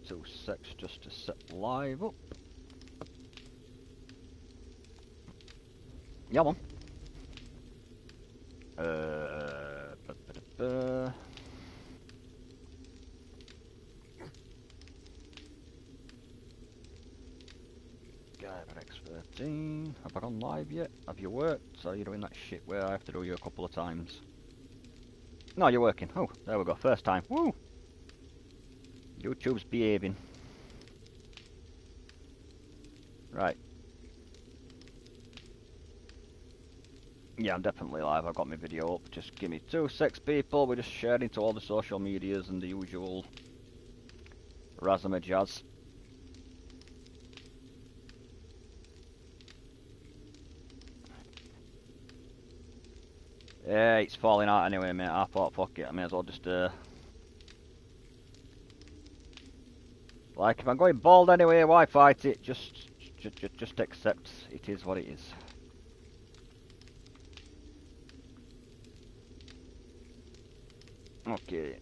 2 secs just to set live up. Yeah, man. X13. Have I gone live yet? Have you worked? Or are you doing that shit where I have to do you a couple of times? No, you're working. Oh, there we go. First time. Woo! YouTube's behaving. Right. Yeah, I'm definitely live. I've got my video up. Just give me 2 secs, people. We're just sharing to all the social medias and the usual razzmatazz. Yeah, it's falling out anyway, mate. I thought, fuck it, I may as well just, like, if I'm going bald anyway, why fight it? Just accept it is what it is. Okay.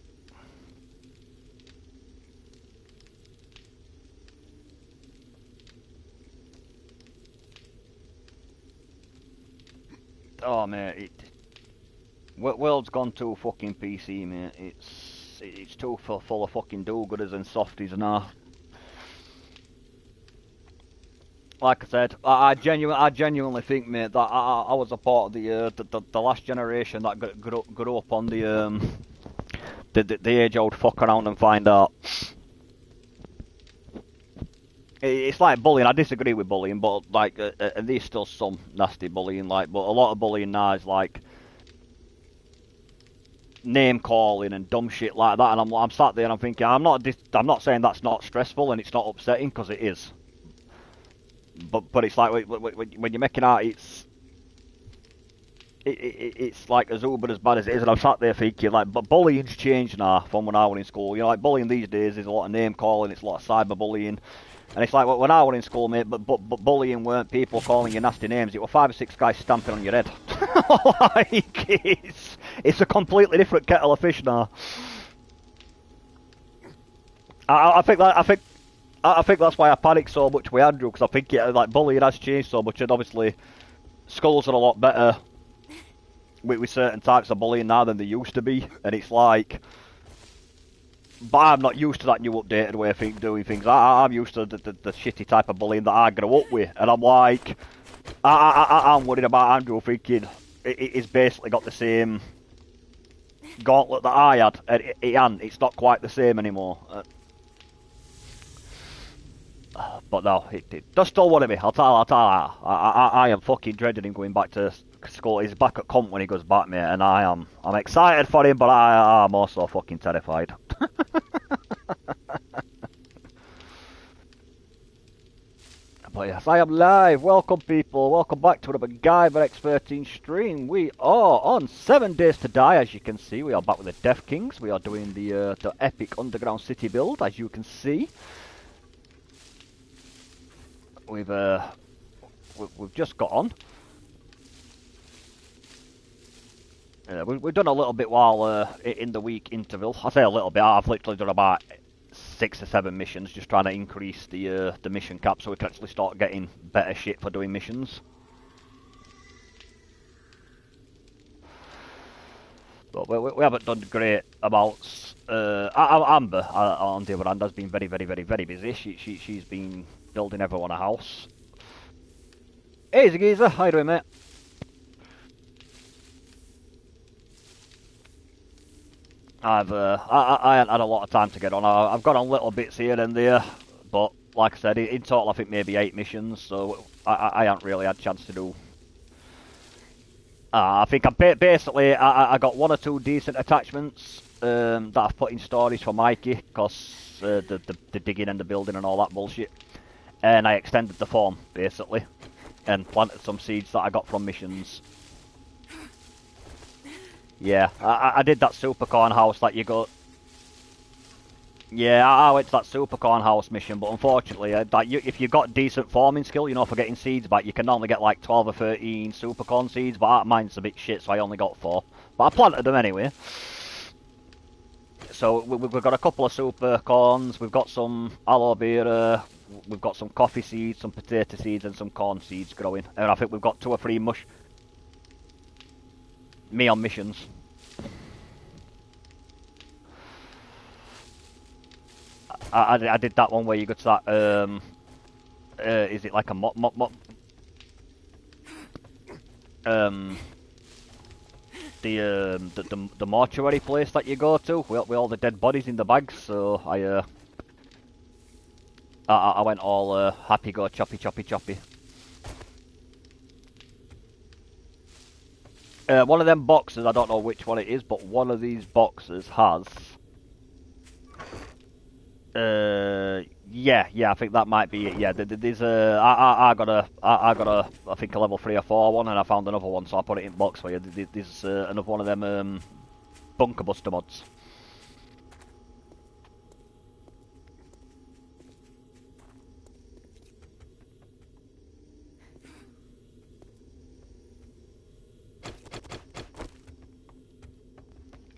Oh, mate, world's gone too fucking PC, mate. It's too full of fucking do-gooders and softies now. Like I said, I genuinely think, mate, that I was a part of the last generation that grew up on the age-old fuck around and find out. It's like bullying. I disagree with bullying, but like, there's still some nasty bullying. Like, but a lot of bullying now is like name calling and dumb shit like that. And I'm sat there and I'm thinking, I'm not saying that's not stressful and it's not upsetting, because it is. But it's like when you're making out, it's like as uber as bad as it is, and I'm sat there thinking, like, but bullying's changed now from when I was in school. You know, like, bullying these days is a lot of name calling, it's a lot of cyberbullying, and it's like when I was in school, mate. But bullying weren't people calling you nasty names; it were 5 or 6 guys stamping on your head. Like, it's a completely different kettle of fish now. I think that's why I panicked so much with Andrew, because I think like bullying has changed so much, and obviously schools are a lot better with certain types of bullying now than they used to be, and it's like, but I'm not used to that new updated way of doing things. I'm used to the shitty type of bullying that I grew up with, and I'm like, I'm worried about Andrew thinking he's basically got the same gauntlet that I had, and it's not quite the same anymore. But no, it does still worry me. I'll tell you, I am fucking dreading him going back to school. He's back at comp when he goes back, mate, and I'm excited for him, but I'm also fucking terrified. But yes, I am live. Welcome, people. Welcome back to another Guyver X13 stream. We are on 7 Days to Die, as you can see. We are back with the Death Kings. We are doing the epic underground city build, as you can see. We've just got on. We've done a little bit while in the week interval. I say a little bit. I've literally done about 6 or 7 missions, just trying to increase the mission cap so we can actually start getting better shit for doing missions. But we haven't done great amounts. Amber, on the other hand, has been very busy. She's been building everyone a house. Hey, Geezer, how you doing, mate? I haven't had a lot of time to get on. I've got on little bits here and there, but like I said, in total I think maybe 8 missions, so I haven't really had a chance to do. I think basically I got 1 or 2 decent attachments that I've put in storage for Mikey, because the digging and the building and all that bullshit. And I extended the farm, basically, and planted some seeds that I got from missions. Yeah, I did that supercorn house that you got. Yeah, I went to that supercorn house mission, but unfortunately, if you got decent farming skill, you know, for getting seeds back, you can only get like 12 or 13 supercorn seeds, but mine's a bit shit, so I only got 4. But I planted them anyway. So we've got a couple of super corns, we've got some aloe vera, we've got some coffee seeds, some potato seeds, and some corn seeds growing. And I think we've got 2 or 3 mush. Me on missions. I did that one where you go to that. Is it like a the mortuary place that you go to with all the dead bodies in the bags? So I went all happy go choppy choppy choppy. One of them boxes, I don't know which one it is, but one of these boxes has. Yeah, I think that might be it. Yeah, there's I got a, I think a level 3 or 4 one, and I found another one, so I put it in box for you. There's another one of them bunker buster mods.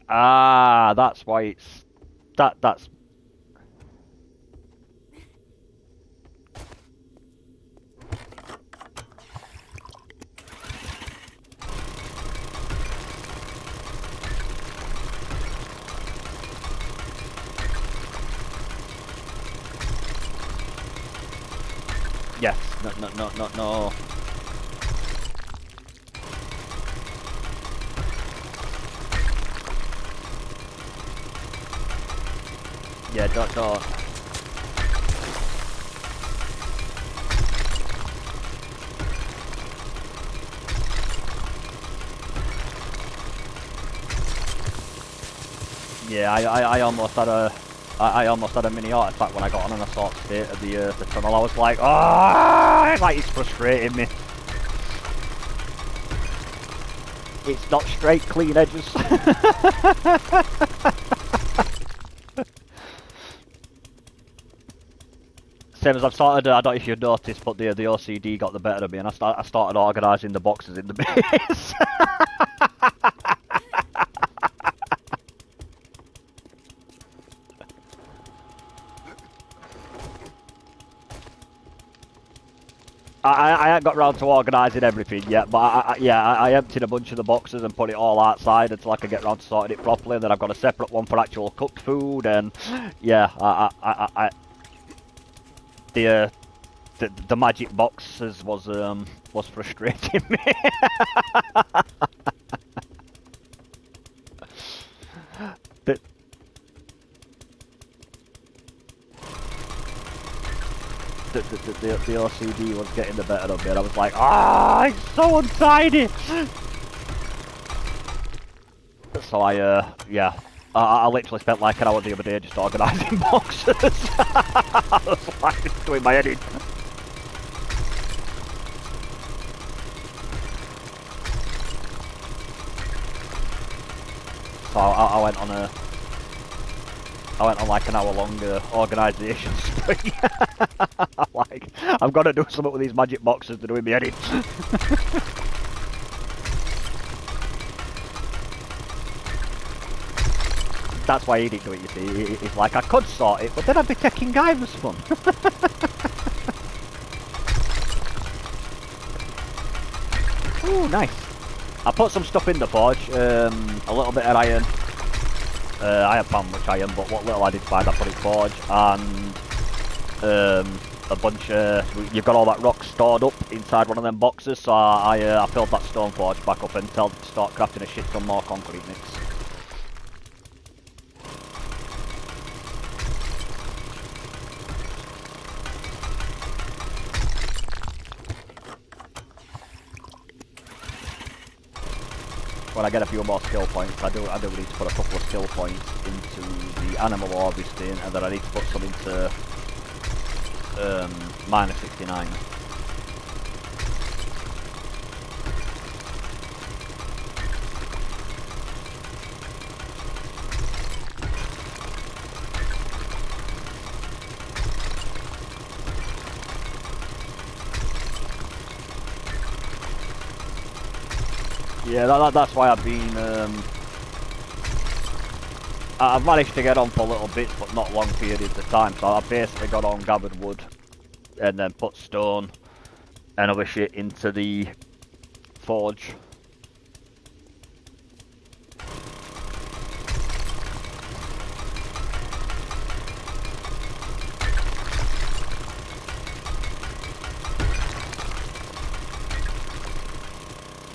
Ah, that's why it's that's. Yes, no. Yeah, don't. Yeah, I almost had a I almost had a mini heart attack when I got on an assault state of the tunnel. I was like, ah, like it's frustrating me. It's not straight, clean edges. Same as I've started, I don't know if you've noticed, but the OCD got the better of me, and I started organising the boxes in the base. I haven't got round to organising everything yet, but I emptied a bunch of the boxes and put it all outside until I can get round to sorting it properly, and then I've got a separate one for actual cooked food, and yeah, the magic boxes was frustrating me. the OCD was getting the better of me, and I was like, ah, it's so untidy. So I literally spent like an hour the other day just organising boxes. I was like doing my editing. So I went on like an hour long organisation spree. Like, I've got to do something with these magic boxes to do my edit. That's why he didn't do it, you see. He's like, I could sort it, but then I'd be taking Guyver's fun. Ooh, nice. I put some stuff in the forge, a little bit of iron. I haven't found much iron, but what little I did find I put in forge, and a bunch of... You've got all that rock stored up inside one of them boxes, so I filled that stone forge back up and start crafting a shit ton more concrete mix. When I get a few more skill points, I do need to put a couple of skill points into the animal harvesting, and then I need to put some into minus 69. Yeah, that's why I've been I've managed to get on for little bits, but not long periods of time. So I've basically got on gathered wood, and then put stone and other shit into the forge.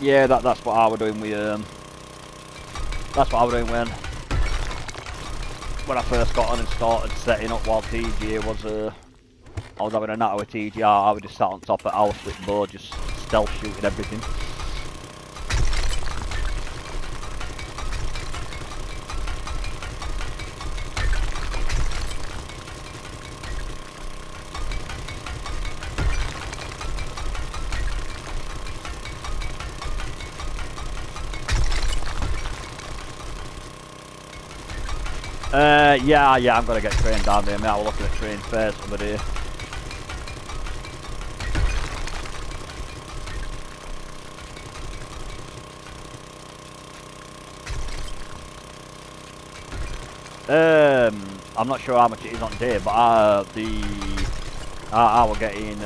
Yeah, that's what I was doing with that's what I was doing when I first got on and started setting up while TG was I was having a natter with TG. I was just sat on top of the house with bow, just stealth shooting everything. Yeah, I'm gonna get trained down there, mate. I was looking at train fares over there. I'm not sure how much it is on day, but I was getting.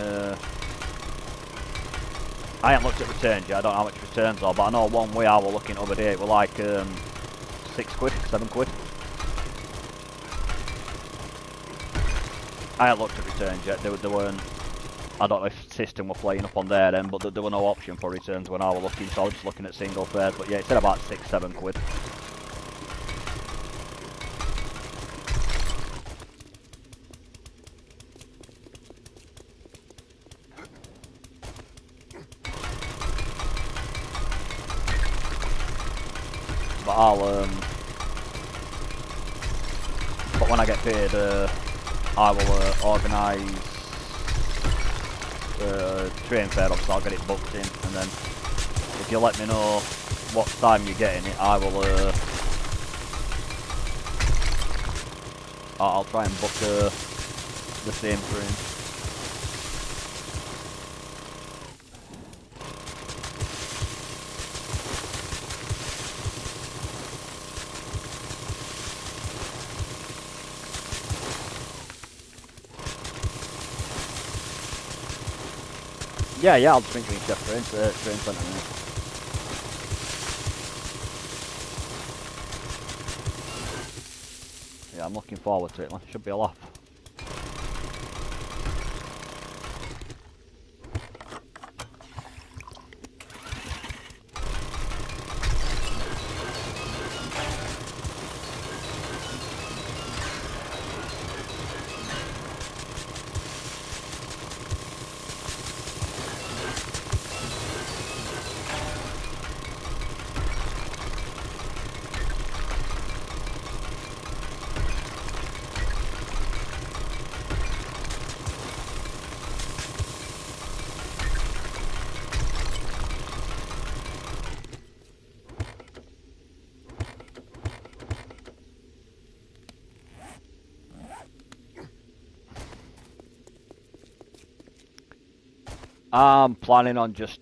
I haven't looked at returns yet. I don't know how much returns are, but I know one way I was looking over there, it was like 6 quid, 7 quid. I haven't looked at returns yet. There weren't. I don't know if the system were playing up on there then, but there were no option for returns when I was looking, so I was just looking at single fares. But yeah, it said about 6, 7 quid. But but when I get paid, I will organise train fare. Obviously, I'll get it booked in, and then if you let me know what time you're getting it, I will. I'll try and book the same train. Yeah, I'll just bring you Chef train centre, mate. Yeah, I'm looking forward to it, man. Should be a laugh. I'm planning on just...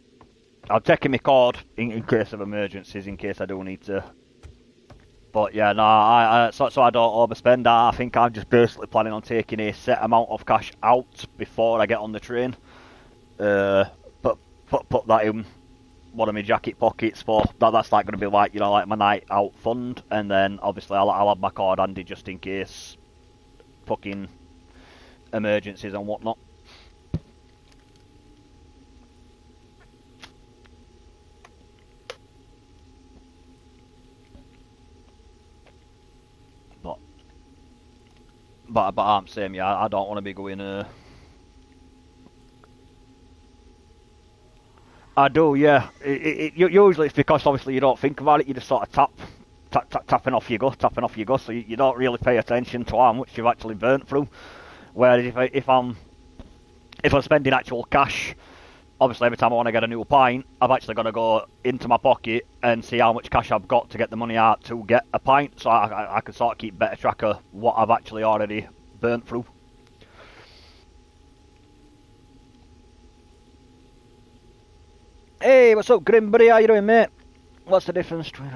I'm taking my cord in case of emergencies, in case I do need to. But yeah, no, so I don't overspend. I think I'm just basically planning on taking a set amount of cash out before I get on the train. But put that in one of my jacket pockets for that's like going to be like, you know, like my night out fund, and then obviously I'll have my card handy just in case fucking emergencies and whatnot. But I'm saying, yeah, I don't want to be going. I do, yeah. Usually it's because obviously you don't think about it. You just sort of tapping off you go. So you don't really pay attention to how much you've actually burnt through. Whereas if I'm spending actual cash, obviously every time I want to get a new pint, I've actually got to go into my pocket and see how much cash I've got to get the money out to get a pint. So I can sort of keep better track of what I've actually already burnt through. Hey, what's up, Grim buddy? How you doing, mate? What's the difference between...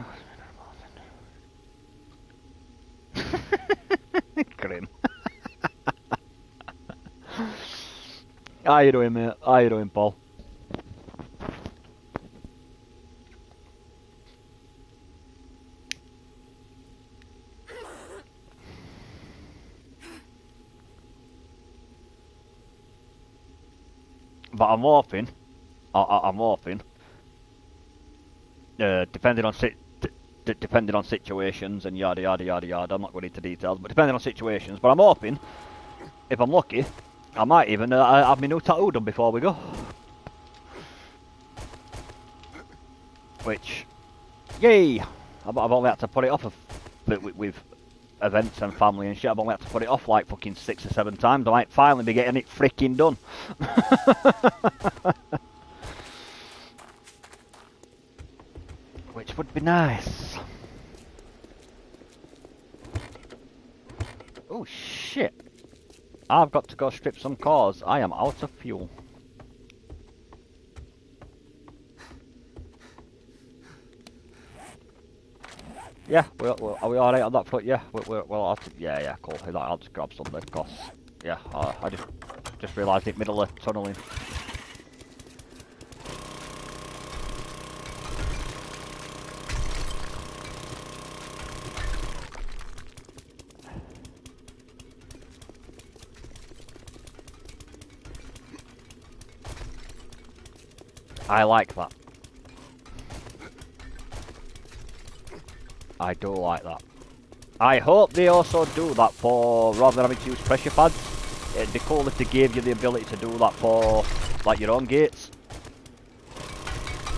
Grim. How you doing, mate? How you doing, Paul? But I'm hoping, I'm hoping, depending on depending on situations and yada yada yada yada. I'm not going into details, but depending on situations. But I'm hoping, if I'm lucky, I might even have my new tattoo done before we go. Which, yay! I've only had to put it off with events and family and shit. I've only had to put it off like fucking 6 or 7 times. I might finally be getting it freaking done. Which would be nice. Oh shit. I've got to go strip some cores. I am out of fuel. Yeah, are we alright on that front? Yeah, well, yeah, cool. I'll just grab some then, cause yeah, I just realised it middle of tunnelling. I like that. I do like that. I hope they also do that for, rather than having to use pressure pads, it'd be cool if they gave you the ability to do that for, like, your own gates.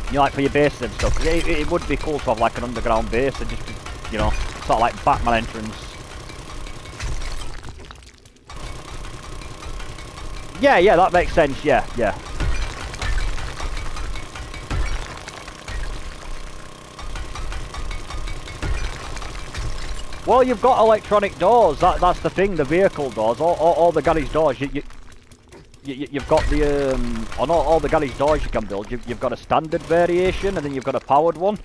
You know, like for your bases and stuff, because it would be cool to have, like, an underground base and just, you know, sort of like Batman entrance. Yeah, that makes sense, yeah. Well, you've got electronic doors. That's the thing. The vehicle doors, all the garage doors. You've got the on all the garage doors you can build. You've got a standard variation, and then you've got a powered one.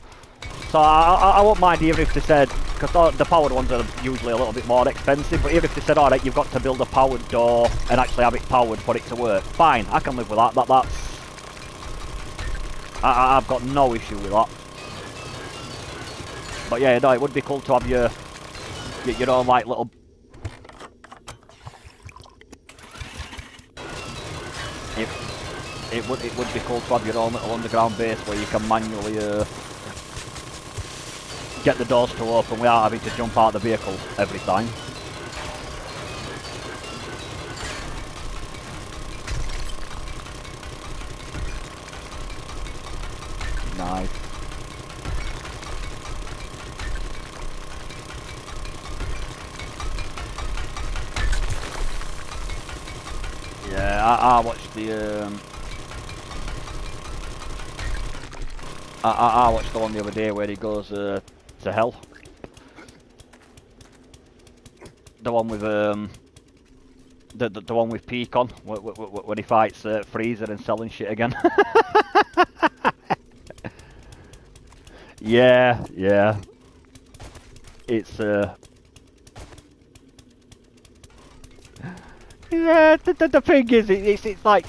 So I won't mind even if they said, because the powered ones are usually a little bit more expensive. But even if they said, all right, you've got to build a powered door and actually have it powered for it to work. Fine, I can live with that. I've got no issue with that. But yeah, no, it would be cool to have your own like little. It would be cool to have your own little underground base where you can manually get the doors to open without having to jump out of the vehicle every time. Nice. Yeah, I watched the I watched the one the other day where he goes to hell. The one with the one with Peak on when he fights Freezer and selling shit again. yeah. It's yeah. The thing is, it's like.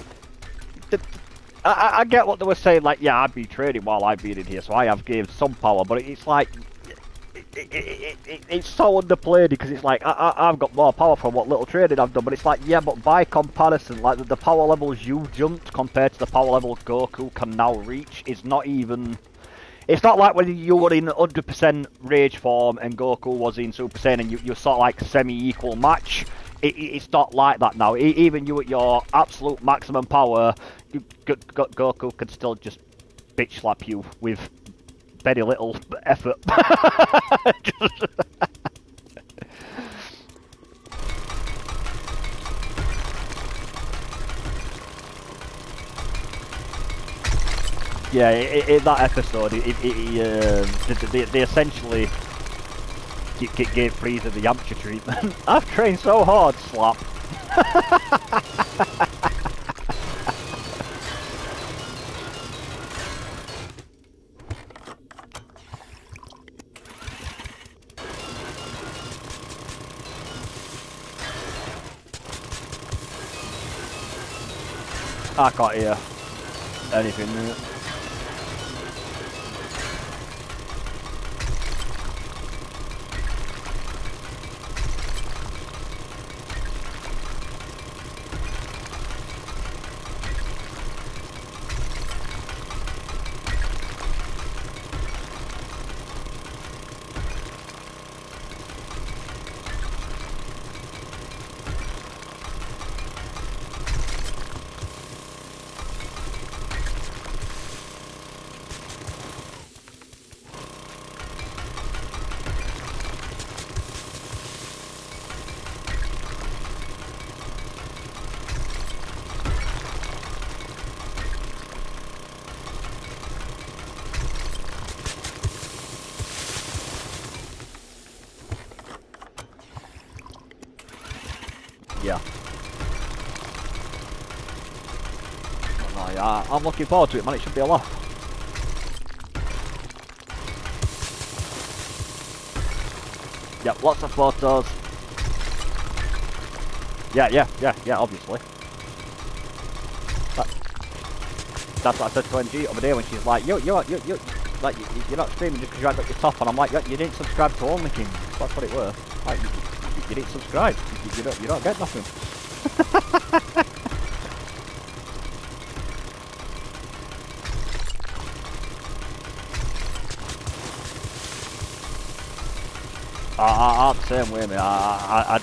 I get what they were saying, like, yeah, I've been training while I've been in here, so I have gained some power, but it's like, it's so underplayed, because it's like, I've got more power from what little training I've done, but it's like, yeah, but by comparison, like, the power levels you jumped compared to the power levels Goku can now reach is not even... It's not like when you were in 100% Rage form and Goku was in Super Saiyan and you're sort of like semi-equal match. It's not like that now. Even you at your absolute maximum power, Goku can still just bitch slap you with very little effort. Yeah, in that episode, they essentially gave Frieza the Yamcha treatment. I've trained so hard, slap. I can't hear anything. Yeah. No, yeah, I'm looking forward to it, man. It should be a laugh. Yep, lots of photos. Yeah, obviously. That's what I said to NG over there when she's like, you're like, you're not streaming just because you haven't got your top on. I'm like, you didn't subscribe to Only King. That's what it were. Like, you didn't subscribe. You don't get nothing. I'm the same way, mate. I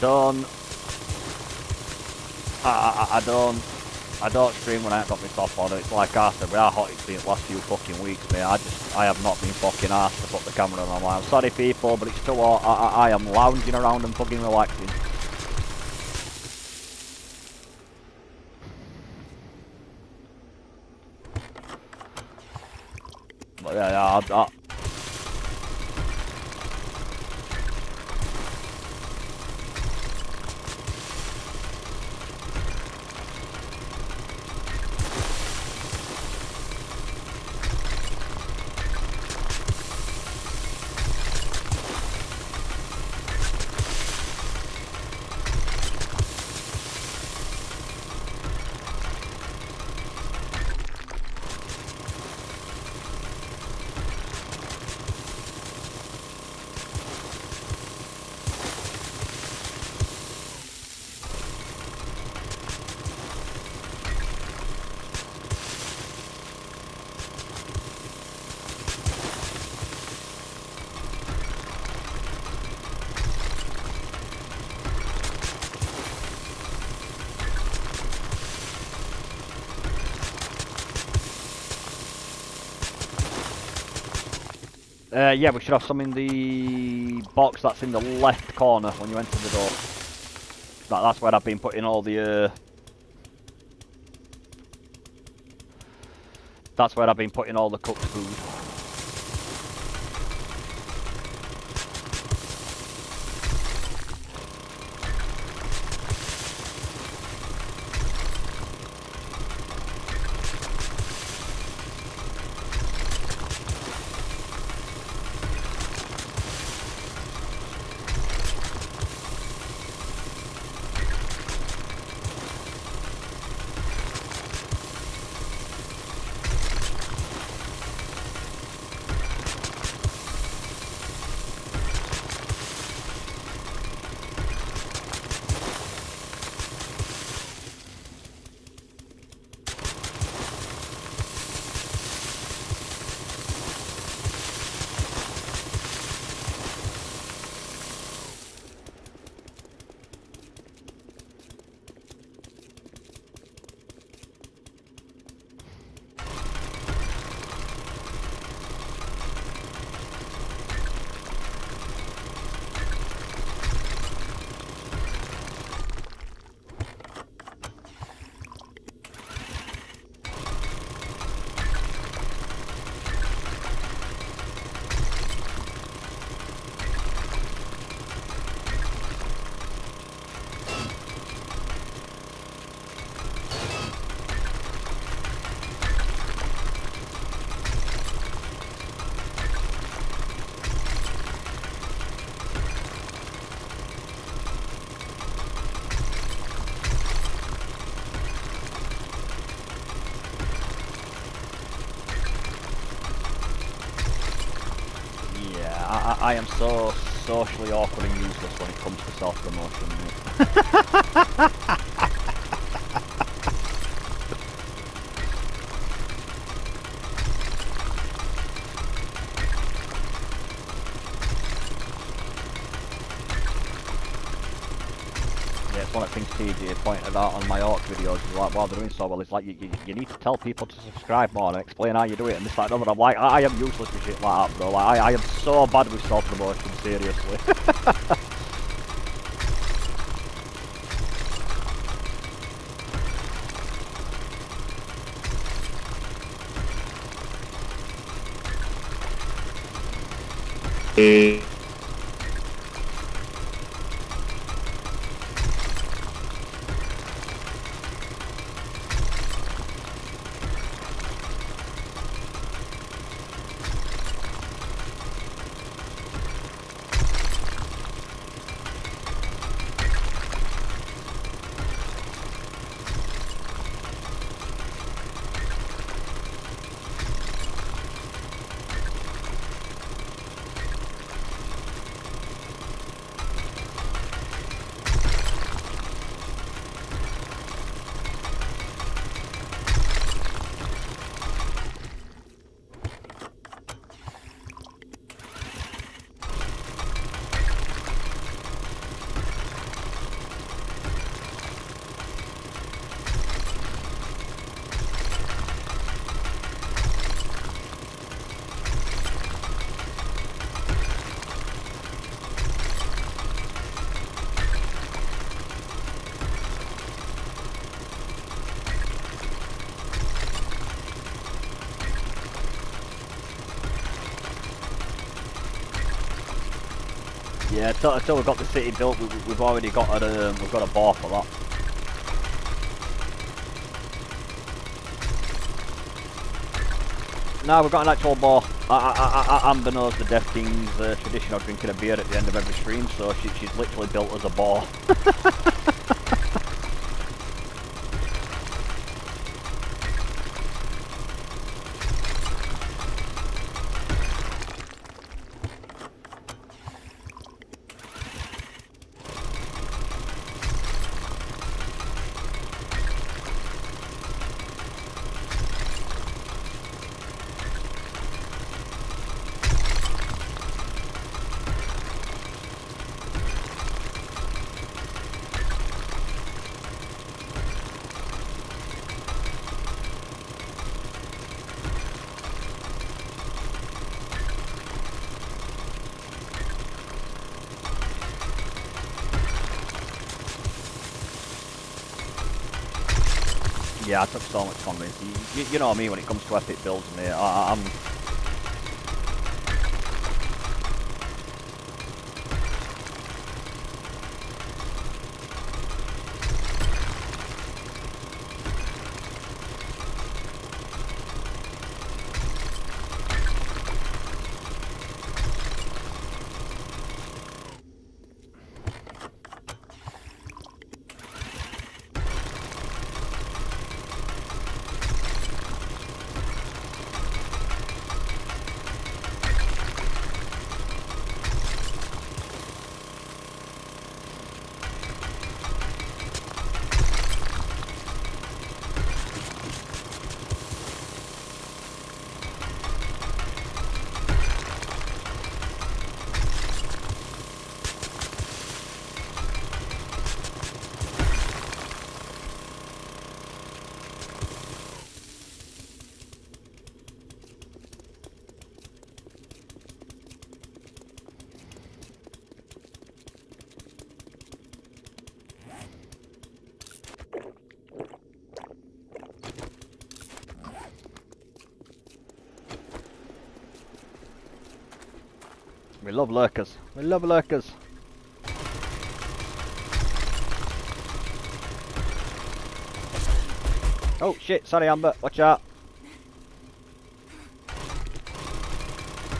don't stream when I ain't got my top on. It's like I said, we are hot. It's been the last few fucking weeks, mate. I have not been fucking arsed to put the camera on. I'm sorry, people, but it's too hot. I am lounging around and fucking relaxing. But yeah, yeah, we should have some in the box that's in the left corner when you enter the door. That's where I've been putting all the. That's where I've been putting all the cooked food. I am so socially awkward and useless when it comes to self-promotion, mate. Yeah, it's one of the things TJ pointed out on my Orc videos, is like, while they're doing so well, it's like, you need to tell people to subscribe more and explain how you do it, and this, like, no, but I'm like, I am useless with shit like that, bro. Like, I am so bad with self-promotion, seriously. Yeah, until we've got the city built, we've already got we've got a bar for that. No, we've got an actual bar. Amber knows the Death King's tradition of drinking a beer at the end of every stream, so she's literally built us a bar. Yeah, I took so much convinced. You know me when it comes to epic builds, mate. I'm... We love lurkers. We love lurkers. Oh shit, sorry Amber, watch out.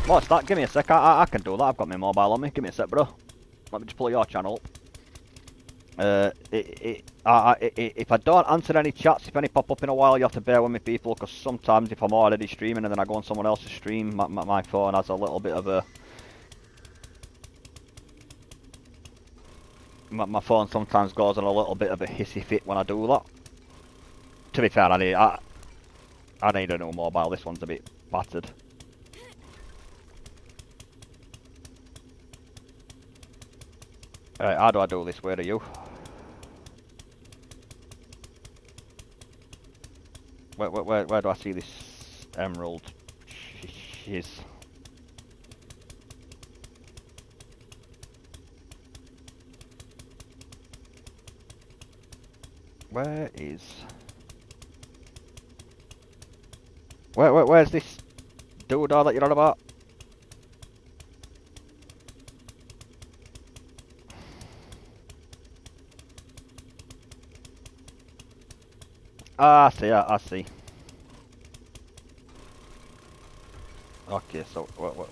What's that? Give me a sec, I can do that, I've got my mobile on me. Give me a sec, bro. Let me just pull your channel up. If I don't answer any chats, if any pop up in a while, you have to bear with me, people, because sometimes if I'm already streaming and then I go on someone else's stream, my phone has a little bit of a My phone sometimes goes on a little bit of a hissy fit when I do that. To be fair, I need a new mobile. This one's a bit battered. How do I do this? Where are you? Where do I see this emerald? Shiz. Where is... Where's this doodah that you're on about? Ah, I see, I see. Okay, so what?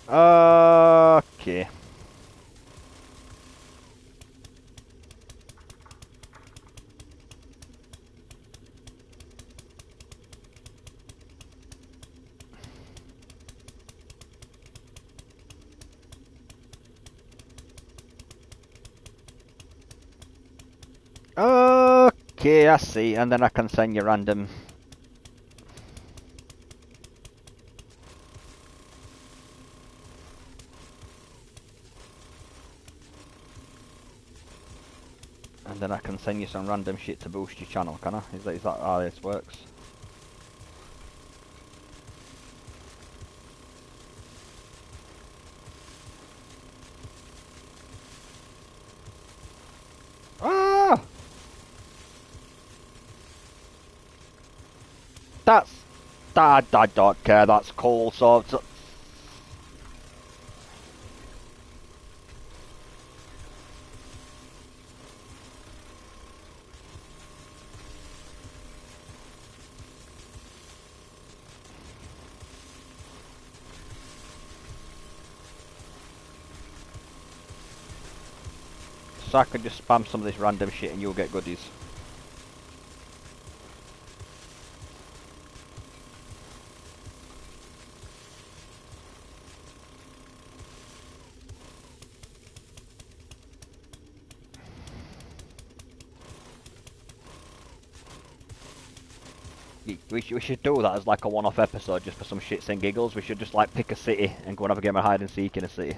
Okay. Okay, I see, and then I can send you random. And then I can send you some random shit to boost your channel, can I? Is that how this works? Ah! I don't care, that's cool, so I can just spam some of this random shit and you'll get goodies. We should do that as like a one-off episode just for some shits and giggles. We should just like pick a city and go and have a game of hide and seek in a city.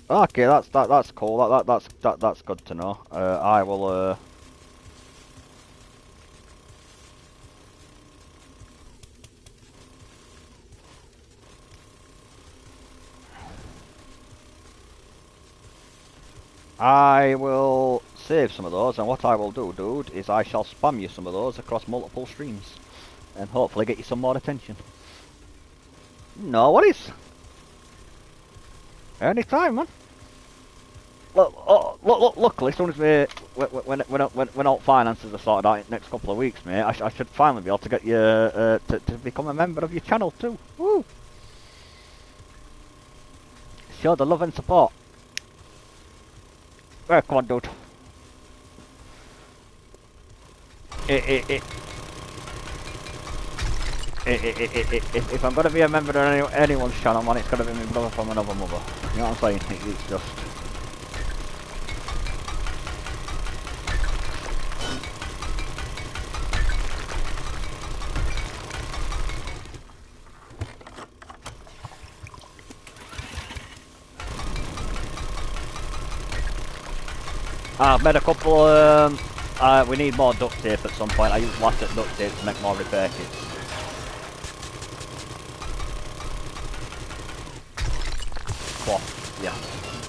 Okay, that's cool. That's good to know. I will. I will save some of those, and what I will do, dude, is I shall spam you some of those across multiple streams, and hopefully get you some more attention. No worries. Anytime, man. Look, luckily, as soon as when all finances are sorted out in the next couple of weeks, mate, I should finally be able to get you to become a member of your channel too. Woo! Show the love and support. Come on, dude. If I'm gonna be a member of anyone's channel, man, it's gonna be my brother from another mother. You know what I'm saying? It's just... I've made a couple, we need more duct tape at some point. I use plastic duct tape to make more repair kits. Cloth, yeah.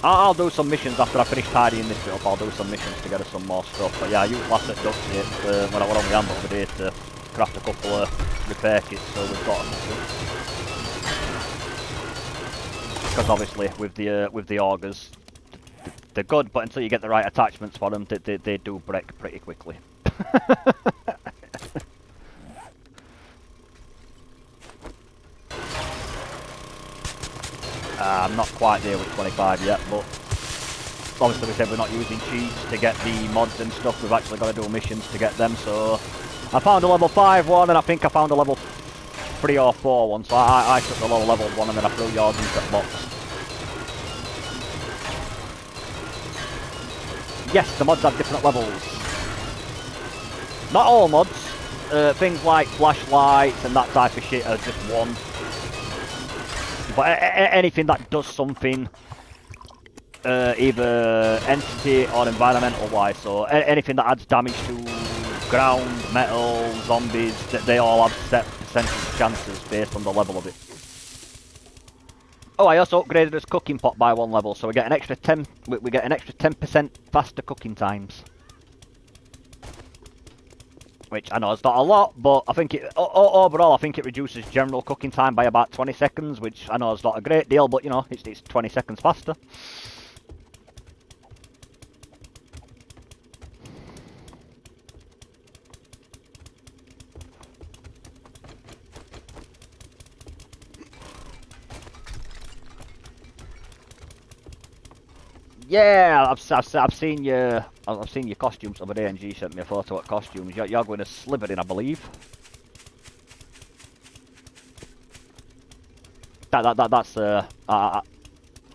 I'll do some missions after I finish tidying this bit up. I'll do some missions to get us some more stuff. But yeah, I use plastic duct tape when I went on my hand over there to craft a couple of repair kits, so we've got because obviously with the augers, they're good, but until you get the right attachments for them, they do break pretty quickly. quite there with 25 yet, but obviously we said we're not using cheats to get the mods and stuff. We've actually got to do missions to get them. So I found a level 5 one, and I think I found a level 3 or 4 one. So I took the lower level one, and then I threw yours into the box. Yes, the mods have different levels. Not all mods. Things like flashlights and that type of shit are just one. But anything that does something, either entity or environmental wise, so anything that adds damage to ground, metal, zombies, they all have set percentage chances based on the level of it. Oh, I also upgraded this cooking pot by 1 level, so we get an extra 10. We get an extra 10% faster cooking times. Which I know is not a lot, but I think overall I think it reduces general cooking time by about 20 seconds, which I know is not a great deal, but you know, it's 20 seconds faster. Yeah, I've seen your costumes the other day, and G sent me a photo of costumes. You're going to Slytherin, I believe. That's I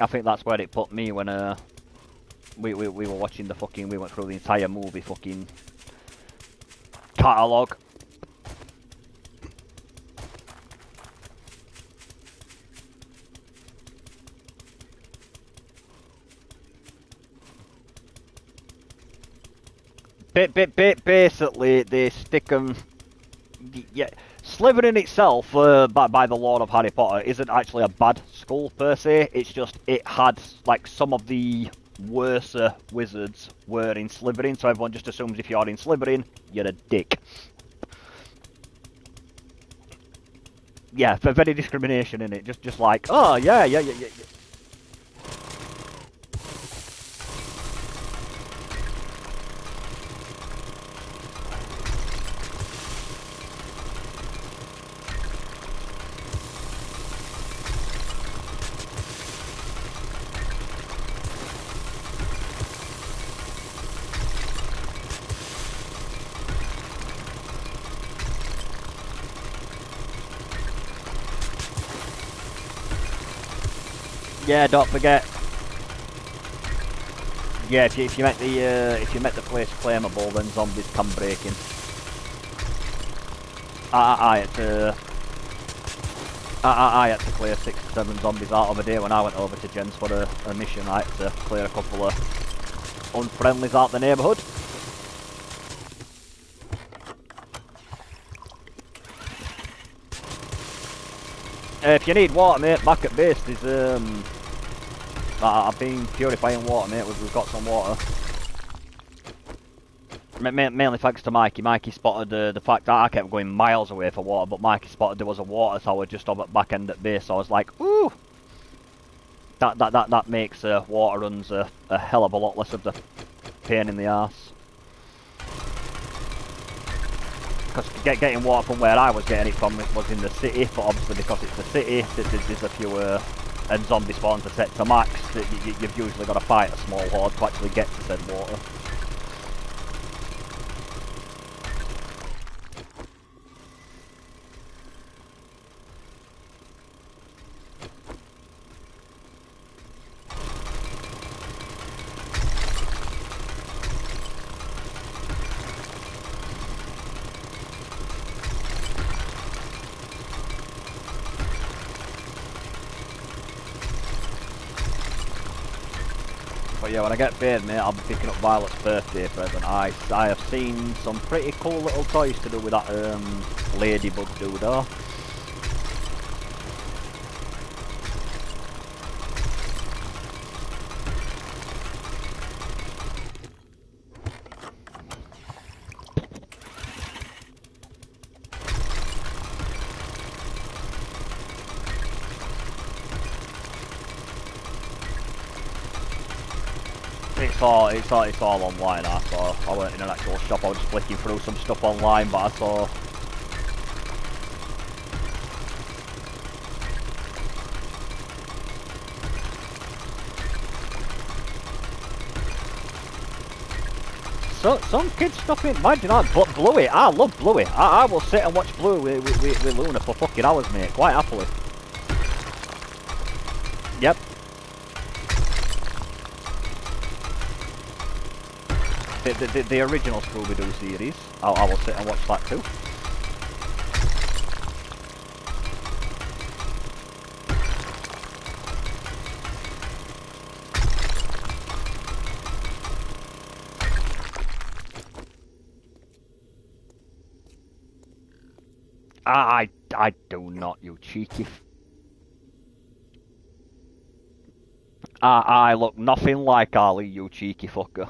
think that's where it put me when we were watching the fucking, we went through the entire movie fucking catalogue. Basically, they stick them. Yeah, Slytherin itself, by the lore of Harry Potter, isn't actually a bad school per se. It's just it had like some of the worser wizards were in Slytherin, so everyone just assumes if you're in Slytherin, you're a dick. Yeah, for very discrimination in it. Just like, oh yeah. Yeah, don't forget. Yeah, if you make the place flammable, then zombies can break in. I had to clear 6 or 7 zombies out of a day when I went over to Jen's for a mission. I had to clear a couple of unfriendlies out the neighbourhood. If you need water, mate, back at base there's I've been purifying water, mate. We've got some water. Mainly thanks to Mikey. Mikey spotted the fact that I kept going miles away for water, but Mikey spotted there was a water tower just on the back end at base. So I was like, ooh, that makes water runs a hell of a lot less of the pain in the arse. Because getting water from where I was getting it from was in the city, but obviously because it's the city, there's a few and zombie spawns are set to max, you've usually got to fight a small horde to actually get to said water. But yeah, when I get paid, mate, I'll be picking up Violet's birthday present. I have seen some pretty cool little toys to do with that ladybug dude, though. It's all online. I weren't in an actual shop. I was just flicking through some stuff online, but I saw. some kids stuff in. Mind you, but Bluey, I love Bluey. I will sit and watch Bluey with Luna for fucking hours, mate, quite happily. Yep. The original Scooby-Doo series, I will sit and watch that too. I do not, you cheeky. I look nothing like Ali, you cheeky fucker.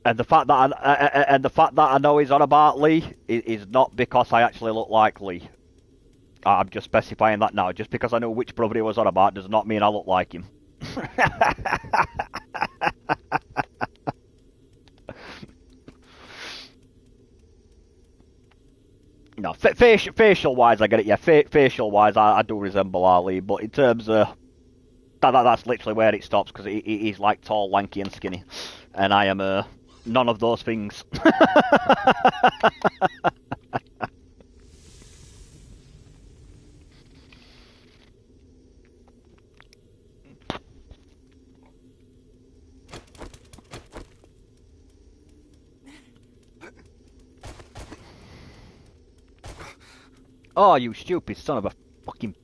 And the fact that I know he's on about Lee is not because I actually look like Lee. I'm just specifying that now. Just because I know which brother he was on about does not mean I look like him. No, facial wise, I get it. Yeah, facial wise, I do resemble Ali, but in terms of that's literally where it stops because he's like tall, lanky, and skinny, and I am none of those things. Oh, you stupid son of a fucking...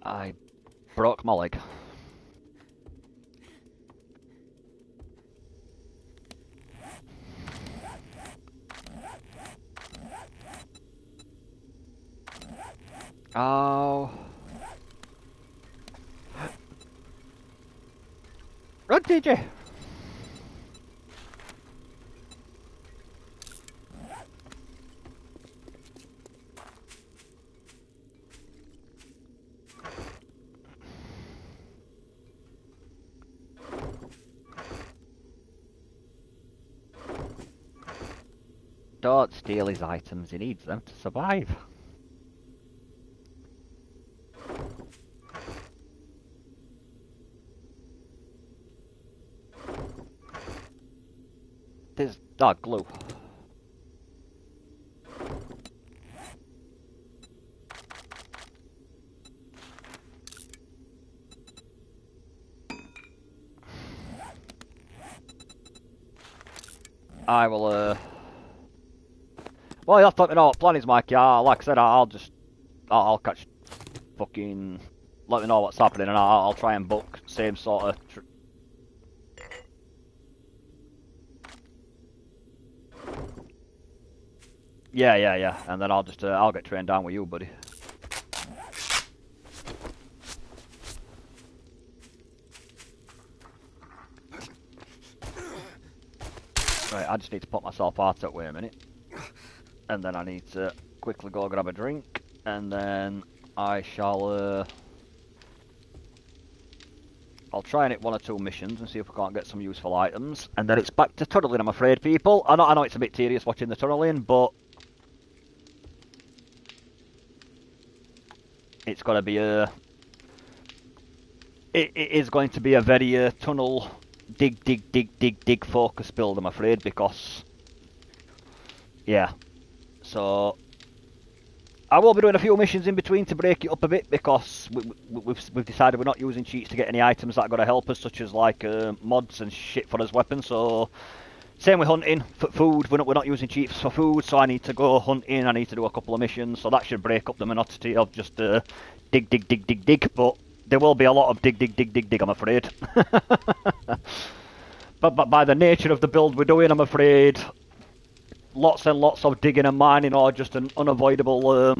I broke my leg. Oh... Run, DJ! Don't steal his items, he needs them to survive. There's... oh, glue. I will, well, you have to let me know what plan is, Mikey. Like I said, I'll catch fucking... let me know what's happening and I'll try and book same sort of... Yeah, and then I'll just, I'll get trained down with you, buddy. Right, I just need to put myself out that way a minute. And then I need to quickly go grab a drink, and then I shall, I'll try and hit 1 or 2 missions and see if we can't get some useful items, and then it's back to tunneling, I'm afraid, people. I know it's a bit tedious watching the tunneling, but it's got to be a... It is going to be a very tunnel dig focus build, I'm afraid, because... yeah. So... I will be doing a few missions in between to break it up a bit, because we've decided we're not using cheats to get any items that are going to help us, such as like mods and shit for us weapons, so... Same with hunting, for food, we're not using cheats for food, so I need to go hunting, I need to do a couple of missions, so that should break up the monotony of just dig, but there will be a lot of dig, I'm afraid. But by the nature of the build we're doing, I'm afraid, lots and lots of digging and mining are just an unavoidable...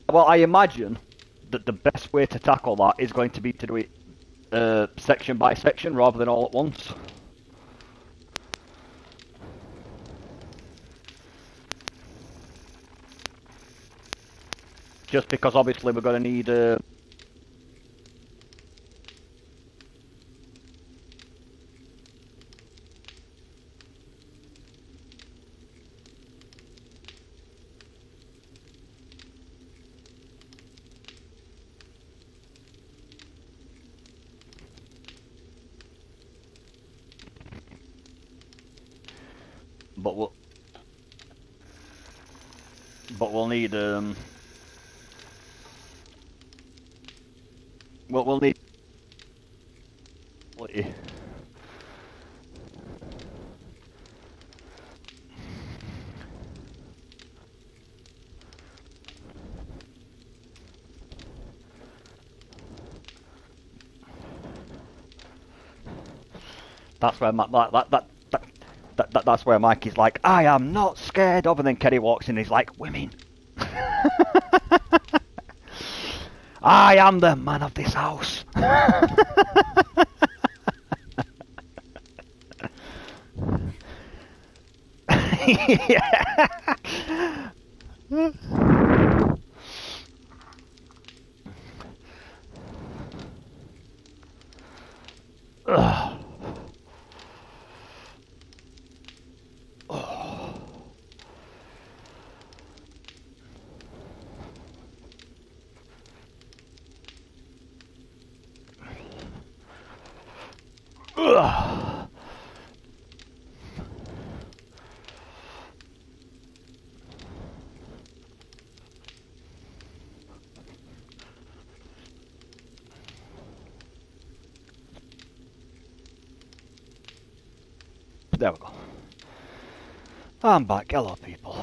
well, I imagine that the best way to tackle that is going to be to do it section by section rather than all at once. Just because obviously we're going to need but we'll need we'll need. That's where that's where Mike is like, I am not scared of, and then Kenny walks in and he's like, women. I am the man of this house. Yeah. There we go. I'm back. Hello, people.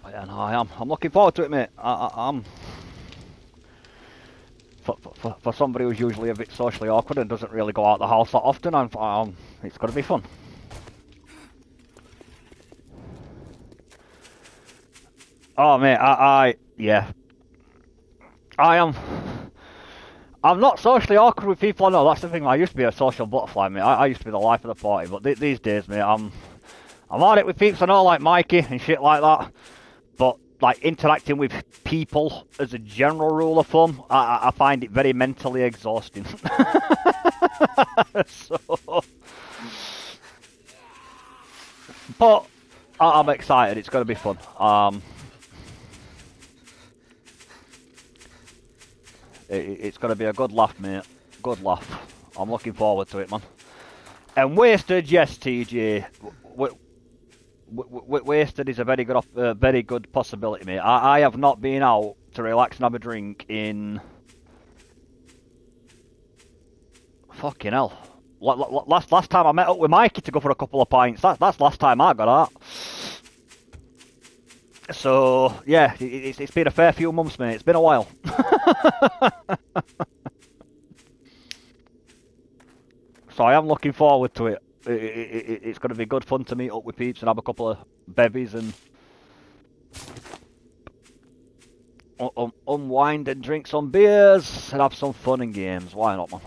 Yeah, no, I'm looking forward to it, mate. I'm for somebody who's usually a bit socially awkward and doesn't really go out the house that often. It's going to be fun. Oh, mate, yeah. I'm not socially awkward with people I know. That's the thing. I used to be a social butterfly, mate. I used to be the life of the party, but these days, mate, I'm at it with peeps I know, like Mikey and shit like that. But like interacting with people as a general rule of thumb, I find it very mentally exhausting. So, but I'm excited. It's going to be fun. It's going to be a good laugh, mate. Good laugh. I'm looking forward to it, man. And Wasted, yes, TJ. Wasted is a very good possibility, mate. I have not been out to relax and have a drink in fucking hell. Last time I met up with Mikey to go for a couple of pints. That's last time I got out. So yeah, it's been a fair few months, mate. It's been a while. So I am looking forward to it. It's going to be good fun to meet up with peeps and have a couple of bevies and unwind and drink some beers and have some fun and games. Why not, man?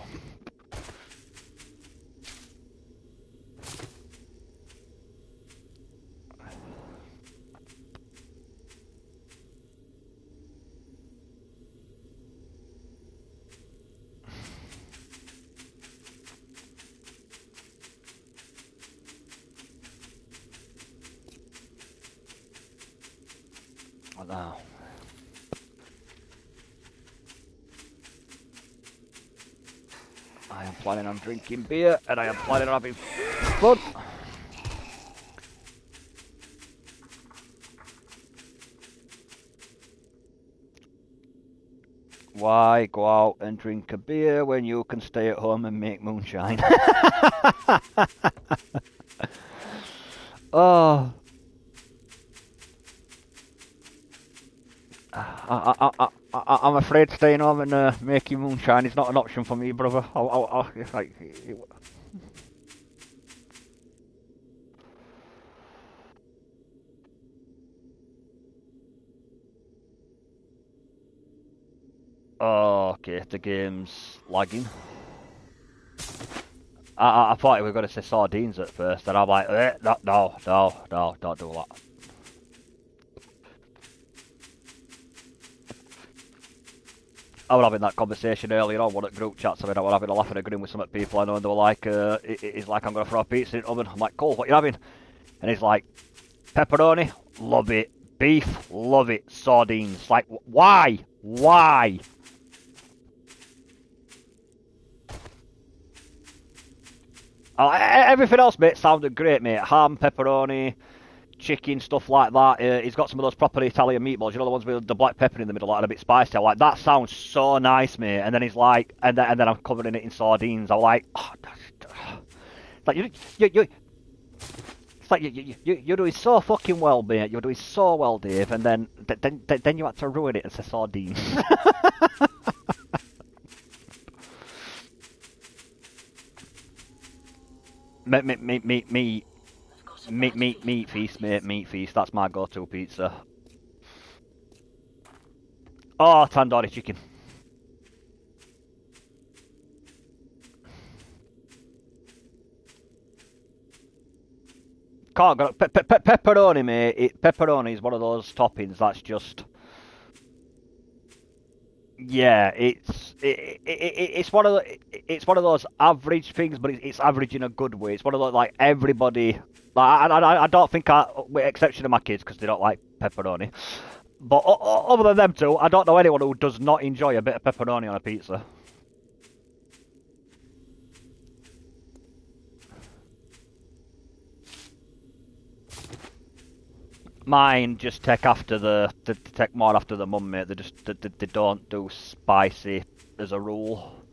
Now. I am planning on drinking beer and I am planning on having fun. Why go out and drink a beer when you can stay at home and make moonshine? Oh. I'm afraid staying home and making moonshine is not an option for me, brother. It's like... Oh, okay, the game's lagging. I thought we were going to say sardines at first, and I'm like, no, don't do that. I was having that conversation earlier on, one at group chats. I was having a laugh and agreeing with some people I know, and they were like, he's like, I'm going to throw a pizza in the oven. I'm like, cool, what you having? And he's like, pepperoni, love it. Beef, love it. Sardines, like, why? Why? Everything else, mate, sounded great, mate. Ham, pepperoni, chicken, stuff like that. He's got some of those proper Italian meatballs, you know, the ones with the black pepper in the middle, like a bit spicy. I'm like, that sounds so nice, mate. And then he's like, and then I'm covering it in sardines. I'm like, oh, like it's like you're doing so fucking well, mate. You're doing so well, Dave. And then you had to ruin it and say sardines. Meat feast, mate. Meat feast. That's my go-to pizza. Oh, tandoori chicken. Can't go. Pepperoni, mate. Pepperoni is one of those toppings that's just. Yeah, it's one of those average things, but it's average in a good way. It's one of those like everybody. Like I don't think with exception of my kids because they don't like pepperoni. But other than them two, I don't know anyone who does not enjoy a bit of pepperoni on a pizza. Mine just they take more after the mum, mate. They don't do spicy as a rule.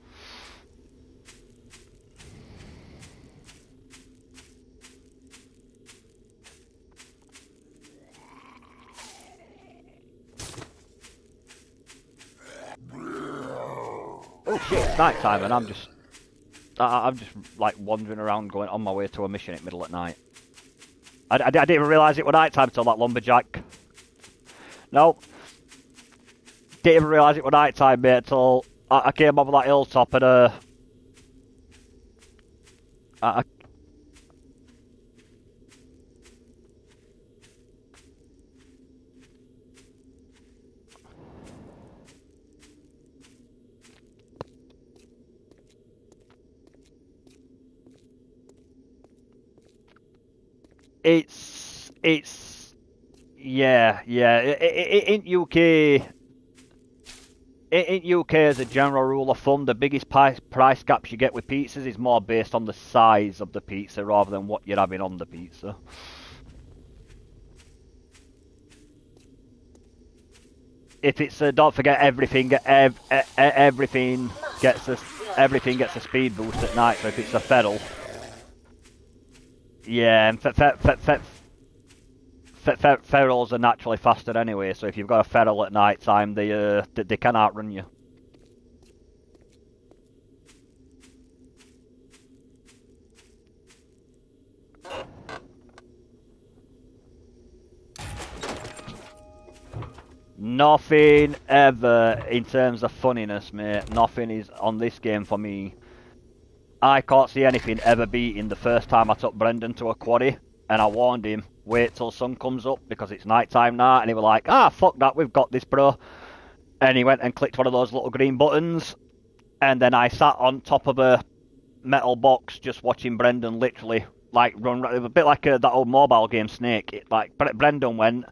Oh shit, it's night time and I'm just like wandering around going on my way to a mission at middle at night. I didn't even realise it was night time till that lumberjack. No. Didn't even realise it was night time, mate, till I came over that hilltop and I it's yeah. In UK as a general rule of thumb, the biggest price gaps you get with pizzas is more based on the size of the pizza rather than what you're having on the pizza. If it's don't forget everything gets a speed boost at night. So if it's a feral, yeah, and ferals are naturally faster anyway. So if you've got a feral at night time, they can outrun you. Nothing ever in terms of funniness, mate. Nothing is on this game for me. I can't see anything ever beating the first time I took Brendan to a quarry and I warned him, wait till sun comes up because it's night time now, and he was like, ah, fuck that, we've got this, bro. And he went and clicked one of those little green buttons, and then I sat on top of a metal box just watching Brendan literally like run, a bit like that old mobile game Snake. Brendan went,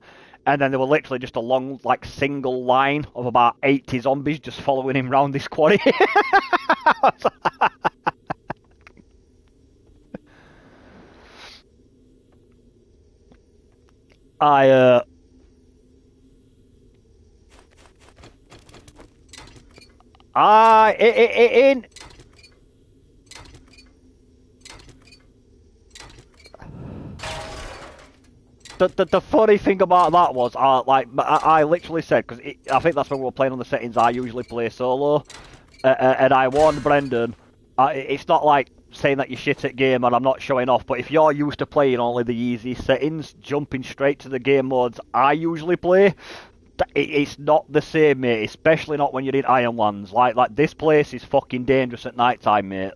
and then there were literally just a long, like, single line of about 80 zombies just following him round this quarry. I in the funny thing about that was, I literally said, because I think that's when we were playing on the settings I usually play solo, and I warned Brendan, it's not like saying that you're shit at game and I'm not showing off, but if you're used to playing only the easy settings, jumping straight to the game modes I usually play, it's not the same, mate, especially not when you're in Ironlands. Like this place is fucking dangerous at night time, mate.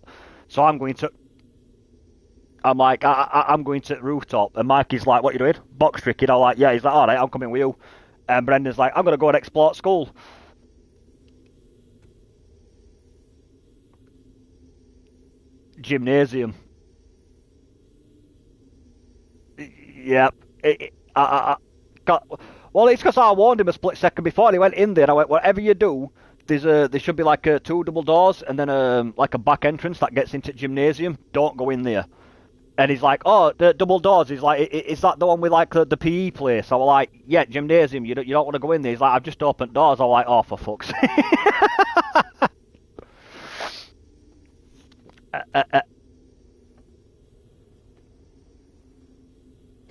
So I'm like, I'm going to the rooftop, and Mikey's like, what you doing? Box tricking. I'm like, yeah. He's like, alright, I'm coming with you. And Brendan's like, I'm going to go and explore school. Gymnasium. Yep. Got, Well, it's because I warned him a split second before. And he went in there. And I went, whatever you do, there should be like two double doors and then like a back entrance that gets into the gymnasium. Don't go in there. And he's like, oh, the double doors. He's like, is that the one with like the PE place? I was like, yeah, gymnasium. You don't want to go in there. He's like, I've just opened doors. I was like, oh, for fuck's sake.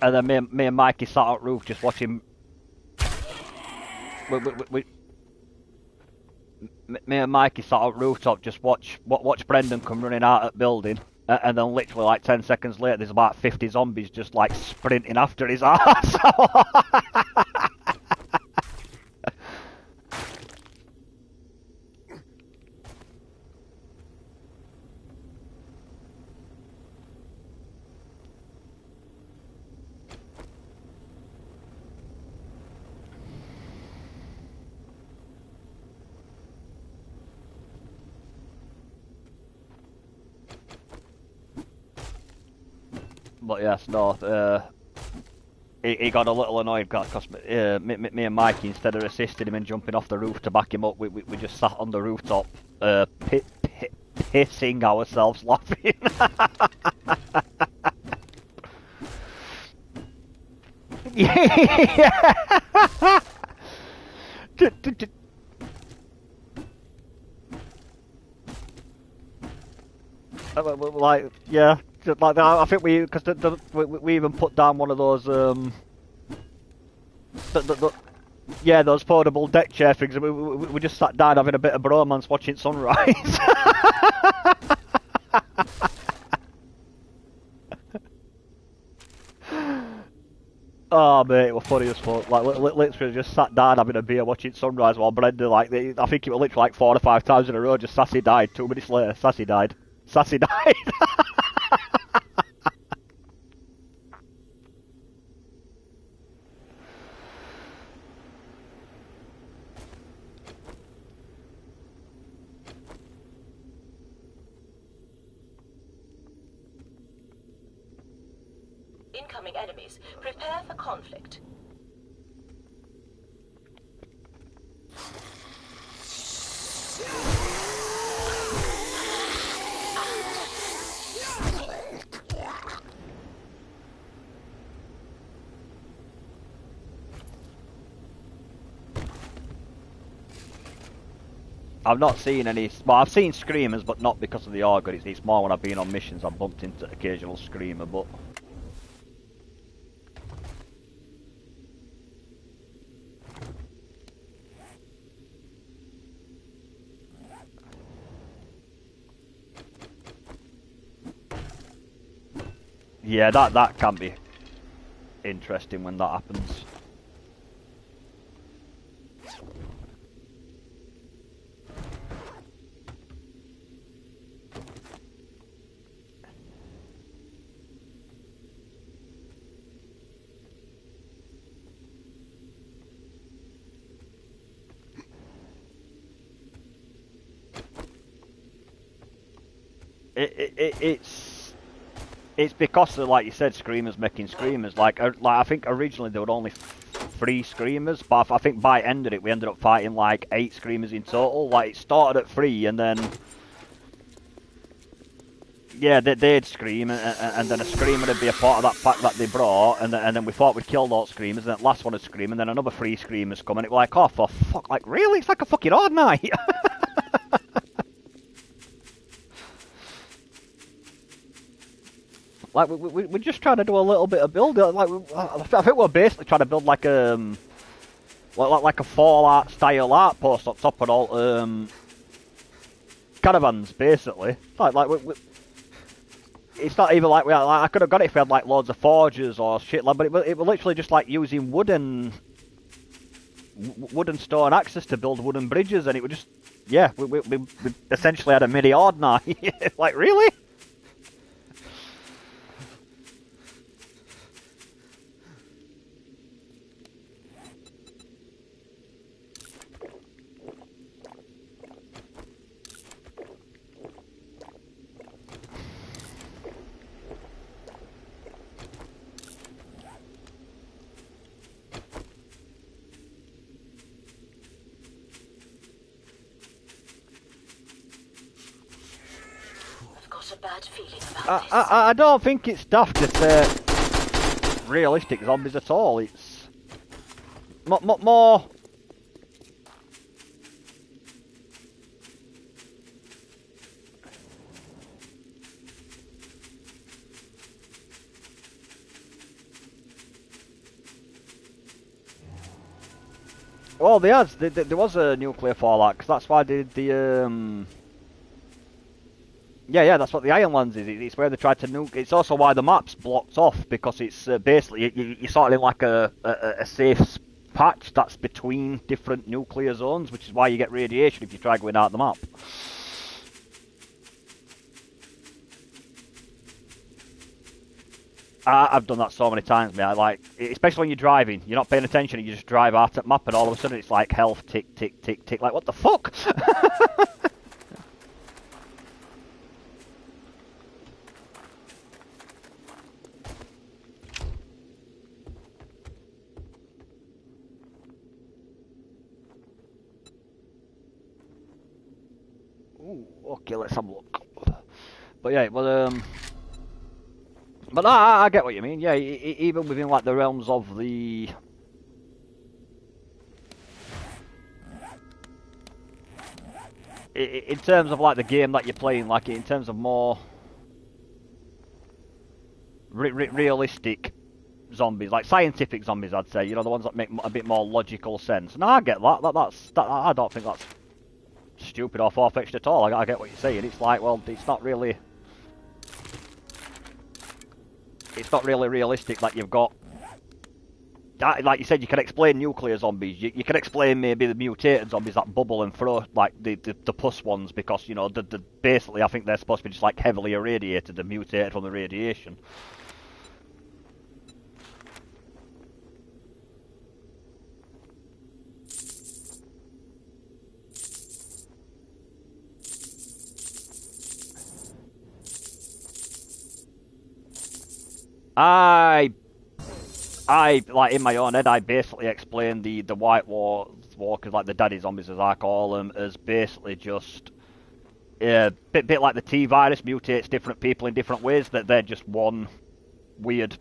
And then me and Mikey sat out roof just watching. Me and Mikey sat out rooftop just watch Brendan come running out of the building, and then literally like 10 seconds later, there's about 50 zombies just like sprinting after his ass. But yes, no, he got a little annoyed because me and Mikey, instead of assisting him and jumping off the roof to back him up, we just sat on the rooftop, pissing ourselves laughing. Yeah. Like, yeah. Like I think because we even put down one of those yeah, those portable deck chair things, and we just sat down having a bit of bromance watching sunrise. Oh mate, it was funny as fuck. Like literally just sat down having a beer watching sunrise while Brenda, like, I think it was literally like 4 or 5 times in a row, just Sassy died. 2 minutes later, Sassy died. Sassy died. Incoming enemies. Prepare for conflict. I've not seen any. Well, I've seen screamers, but not because of the auger. It's more when I've been on missions. I've bumped into occasional screamer, but. Yeah, that can be interesting when that happens. It's because of, like you said, screamers making screamers. Like I think originally there were only 3 screamers, but I think by end of it we ended up fighting like 8 screamers in total. Like it started at 3 and then yeah, they'd scream and then a screamer would be a part of that pack that they brought, and then we thought we'd killed all screamers, and then the last one would scream, and then another 3 screamers come, and it was like, oh for fuck, like really? It's like a fucking odd night. Like we're just trying to do a little bit of build. Like I think we're basically trying to build like a Fallout style outpost on top of all caravans, basically. Like it's not even like I could have got it if we had like loads of forges or shit. Like, but it was literally just like using wood and stone axes to build wooden bridges, and it was just yeah, we essentially had a mini horde now. Like really. daft feeling about this. I don't think it's daft to say realistic zombies at all. It's more. Well, there was a nuclear fallout, because that's why they did the Yeah, that's what the Ironlands is. It's where they tried to nuke. It's also why the map's blocked off, because it's basically you're sort of in like a safe patch that's between different nuclear zones, which is why you get radiation if you try going out the map. I've done that so many times, mate. Like, especially when you're driving, you're not paying attention, and you just drive out at map, and all of a sudden it's like health tick, tick, tick, tick. Like, what the fuck? Ooh, okay, let's have a look. But yeah, but I get what you mean. Yeah, even within like the realms of the in terms of like the game that you're playing, like in terms of more realistic zombies, like scientific zombies, I'd say. You know, the ones that make a bit more logical sense. No, I get that. I don't think that's stupid or far-fetched at all. I get what you're saying. It's like, well, it's not really realistic that you've got. Like you said, you can explain nuclear zombies. You can explain maybe the mutated zombies that bubble and throw, like the pus ones, because you know basically I think they're supposed to be just like heavily irradiated and mutated from the radiation. I like in my own head, I basically explained the White Walkers, like the daddy zombies as I call them, as basically just bit like the T virus mutates different people in different ways. That they're just one weird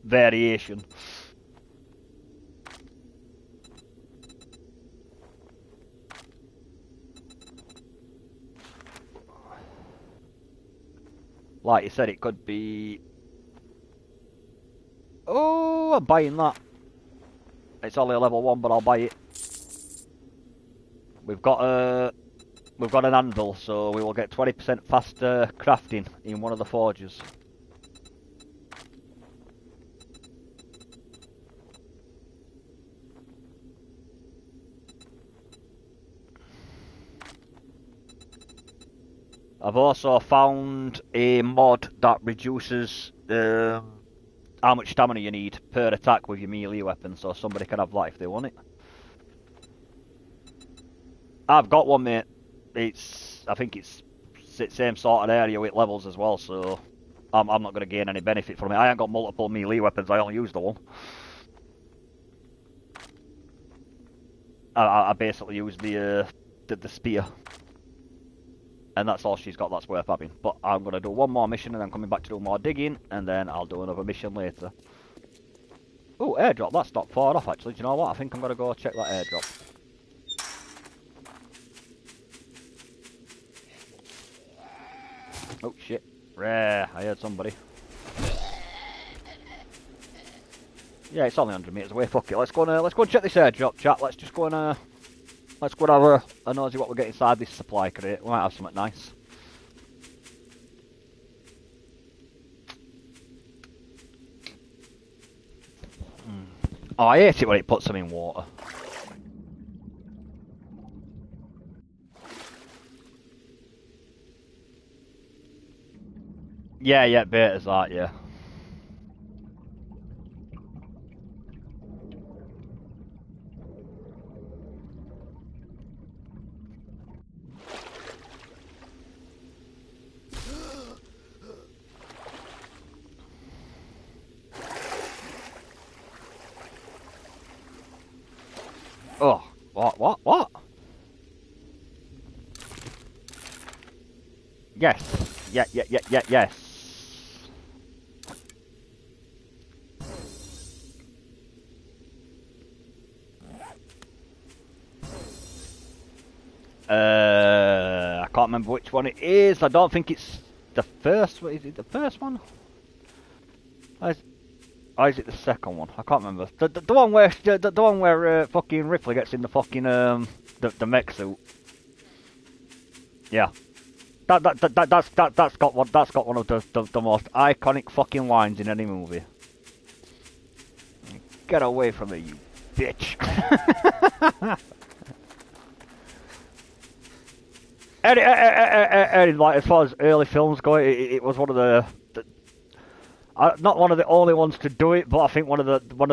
variation. Like you said, it could be. Oh, I'm buying that. It's only a level 1, but I'll buy it. We've got an anvil, so we will get 20% faster crafting in one of the forges. I've also found a mod that reduces how much stamina you need per attack with your melee weapon, so somebody can have that if they want it. I've got one, mate. I think it's same sort of area with levels as well, so I'm not going to gain any benefit from it. I ain't got multiple melee weapons, I only use the one. I basically use the spear. And that's all she's got that's worth having. But I'm going to do one more mission and then coming back to do more digging, and then I'll do another mission later. Oh, airdrop, that's not far off actually. Do you know what? I think I'm going to go check that airdrop. Oh shit. Rare, I heard somebody. Yeah, it's only 100 meters away, fuck it. Let's go and check this airdrop, chat. Let's just go and have a nosy what we get inside this supply crate. We might have something nice. Oh, I hate it when it puts them in water. Yeah, beta's that, yeah. Oh, what? Yes. Yes. I can't remember which one it is. I don't think it's the first one. Is it the first one? Or is it the second one? I can't remember. The one where the one where fucking Ripley gets in the fucking the mech suit. Yeah. That's got one of the most iconic fucking lines in any movie. Get away from me, you bitch. And like as far as early films go, it was one of the not one of the only ones to do it, but I think one of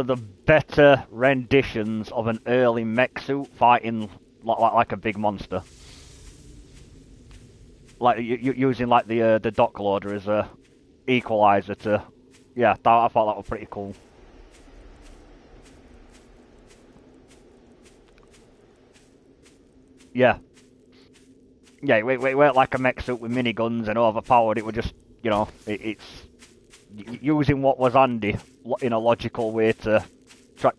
the better renditions of an early mech suit fighting like a big monster. Like using like the dock loader as a equalizer to, yeah, I thought that was pretty cool. Yeah, it weren't like a mech suit with miniguns and overpowered. It was just, you know, it's using what was handy in a logical way to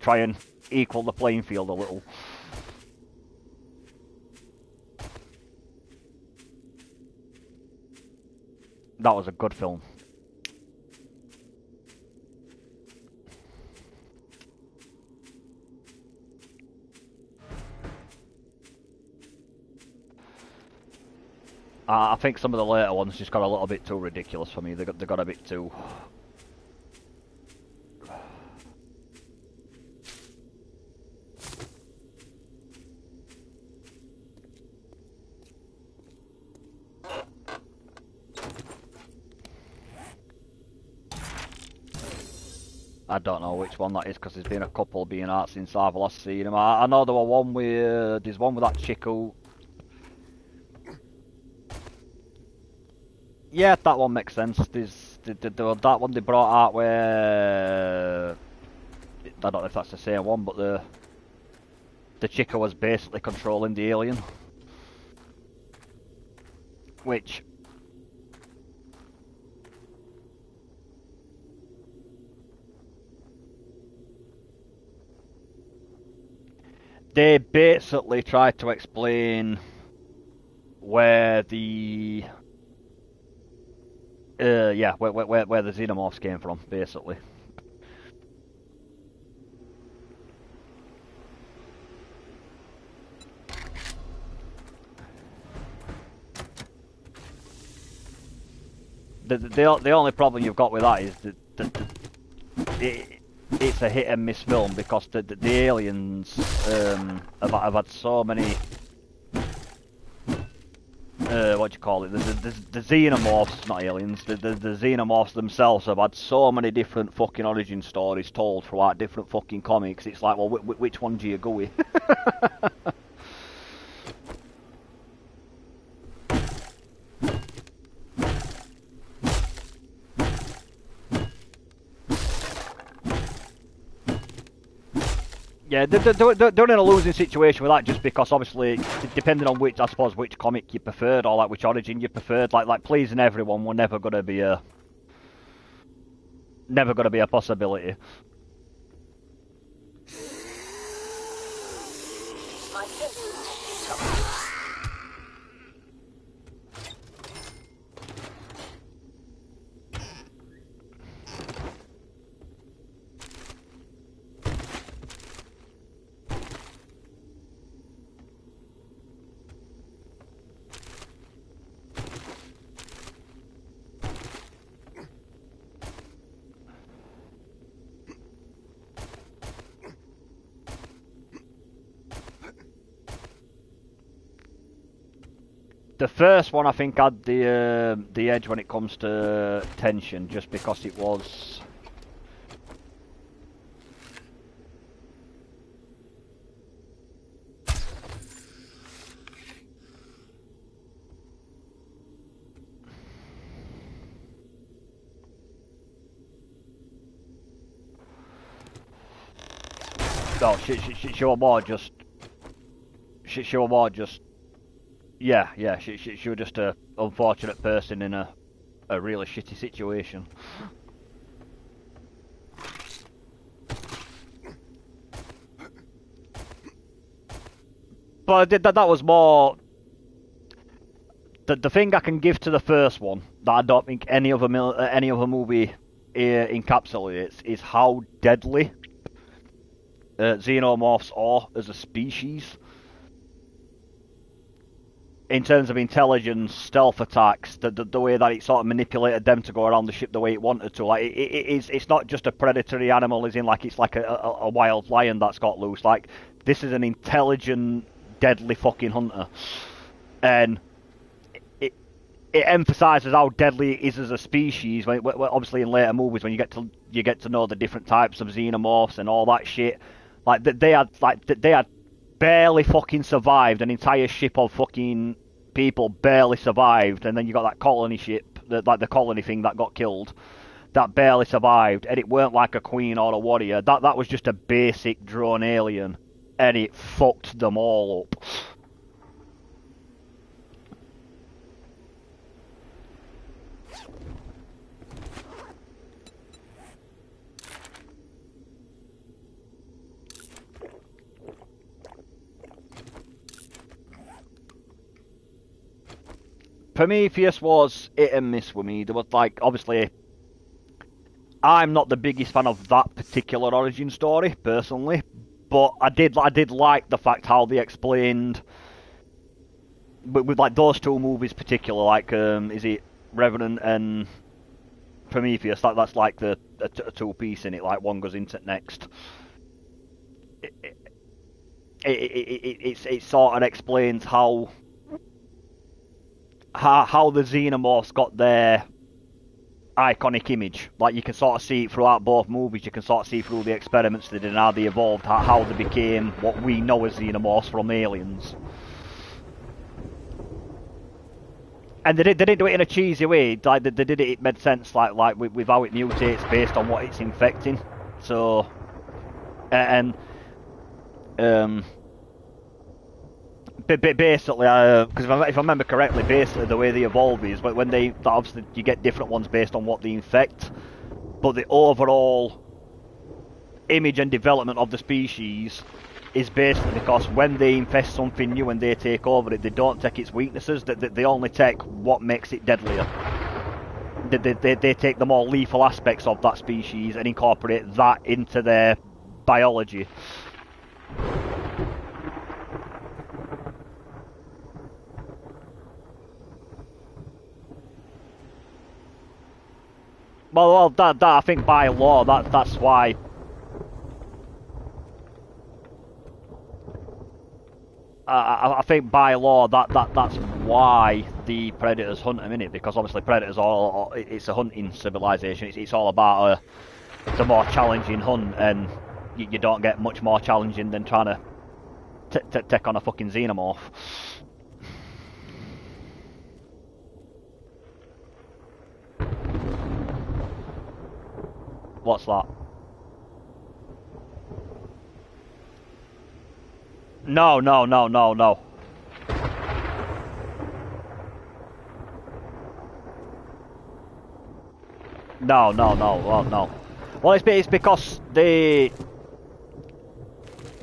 try and equal the playing field a little. That was a good film. I think some of the later ones just got a little bit too ridiculous for me. They got a bit too. I don't know which one that is because there's been a couple being out since I've last seen them. I know there were one with there's one with that chick who. Yeah, that one makes sense. There's that one they brought out where I don't know if that's the same one, but the chick who was basically controlling the alien, which. They basically tried to explain where the where the xenomorphs came from, basically. The only problem you've got with that is that it's a hit and miss film because the aliens have had so many what do you call it, the xenomorphs, not aliens, the xenomorphs themselves have had so many different fucking origin stories told throughout different fucking comics. It's like, well, which one do you go with? Yeah, they're in a losing situation with that just because obviously, depending on which, I suppose, which comic you preferred or like which origin you preferred, like pleasing everyone were never gonna be a possibility. The first one I think had the edge when it comes to tension, just because it was. No, she was more just. She was more just Yeah. She was just a unfortunate person in a really shitty situation. But that was more the thing I can give to the first one that I don't think any other movie encapsulates is how deadly xenomorphs are as a species. In terms of intelligence, stealth attacks, the way that it sort of manipulated them to go around the ship the way it wanted to, like it's not just a predatory animal, as in like it's like a wild lion that's got loose. Like this is an intelligent, deadly fucking hunter, and it emphasises how deadly it is as a species. When obviously in later movies, when you get to know the different types of xenomorphs and all that shit, they had barely fucking survived. An entire ship of fucking people barely survived, and then you got that colony ship, the colony thing that got killed, that barely survived, and it weren't like a queen or a warrior. That was just a basic drone alien, and it fucked them all up. Prometheus was hit and miss with me. There was obviously, I'm not the biggest fan of that particular origin story personally, but I did like the fact how they explained with like those two movies particular, like is it Revenant and Prometheus? That's like a two piece in it. Like one goes into next. It sort of explains how the xenomorphs got their iconic image. Like you can sort of see it throughout both movies. You can sort of see through the experiments they did and how they evolved, how they became what we know as xenomorphs from Aliens. And they didn't do it in a cheesy way. Like they did it, it made sense. Like with how it mutates based on what it's infecting. So and basically, because if I remember correctly, basically the way they evolve is when they obviously you get different ones based on what they infect, but the overall image and development of the species is basically because when they infest something new and they take over it, they don't take its weaknesses. They only take what makes it deadlier. They take the more lethal aspects of that species and incorporate that into their biology. Well, that I think by law, that's why. I think by law that's why the predators hunt them, innit? Because obviously predators it's a hunting civilization. It's all about the more challenging hunt, and you don't get much more challenging than trying to take on a fucking xenomorph. What's that? No. No. Well, no. Well, it's because I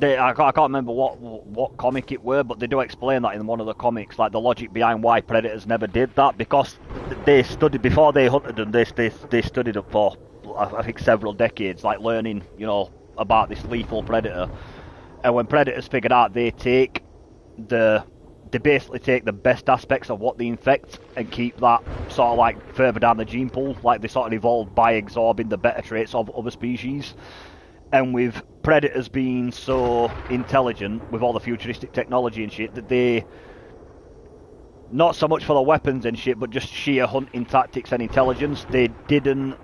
can't remember what comic it were, but they do explain that in one of the comics, like the logic behind why predators never did that, because they studied before they hunted them. They studied them for I think several decades, like learning, about this lethal predator. And when predators figured out they basically take the best aspects of what they infect and keep that sort of like further down the gene pool. Like they sort of evolved by absorbing the better traits of other species. And with predators being so intelligent with all the futuristic technology and shit, that they, not so much for the weapons and shit, but just sheer hunting tactics and intelligence, they didn't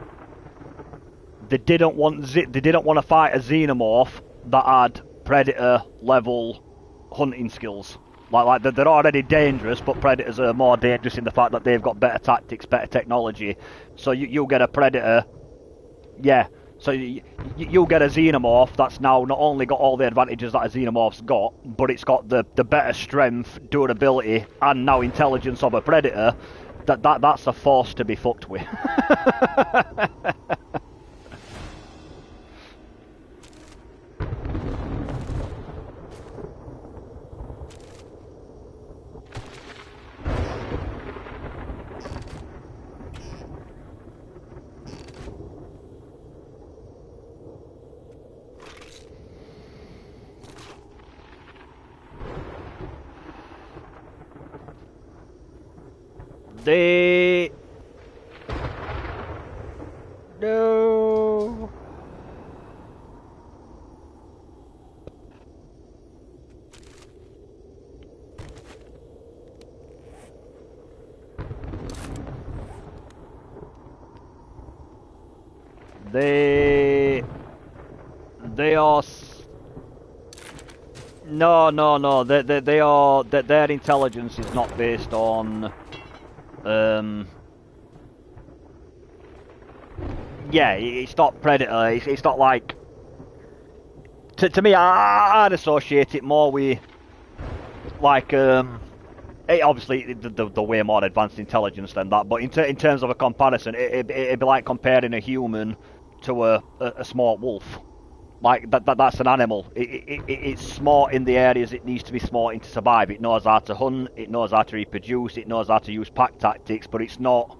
want to fight a xenomorph that had predator level hunting skills. Like they're already dangerous, but predators are more dangerous in the fact that they've got better tactics, better technology. So you get a predator, yeah, So you get a xenomorph that's now not only got all the advantages that a xenomorph's got, but it's got the better strength, durability, and now intelligence of a predator. That's a force to be fucked with. They... No... They are... No. They are... Their intelligence is not based on... Yeah, it's not Predator. It's not like... To me, I'd associate it more with... Like, obviously, the way more advanced intelligence than that, but in terms of a comparison, it'd be like comparing a human to a smart wolf. Like, that's an animal. It's smart in the areas it needs to be smart in to survive. It knows how to hunt, it knows how to reproduce, it knows how to use pack tactics, but it's not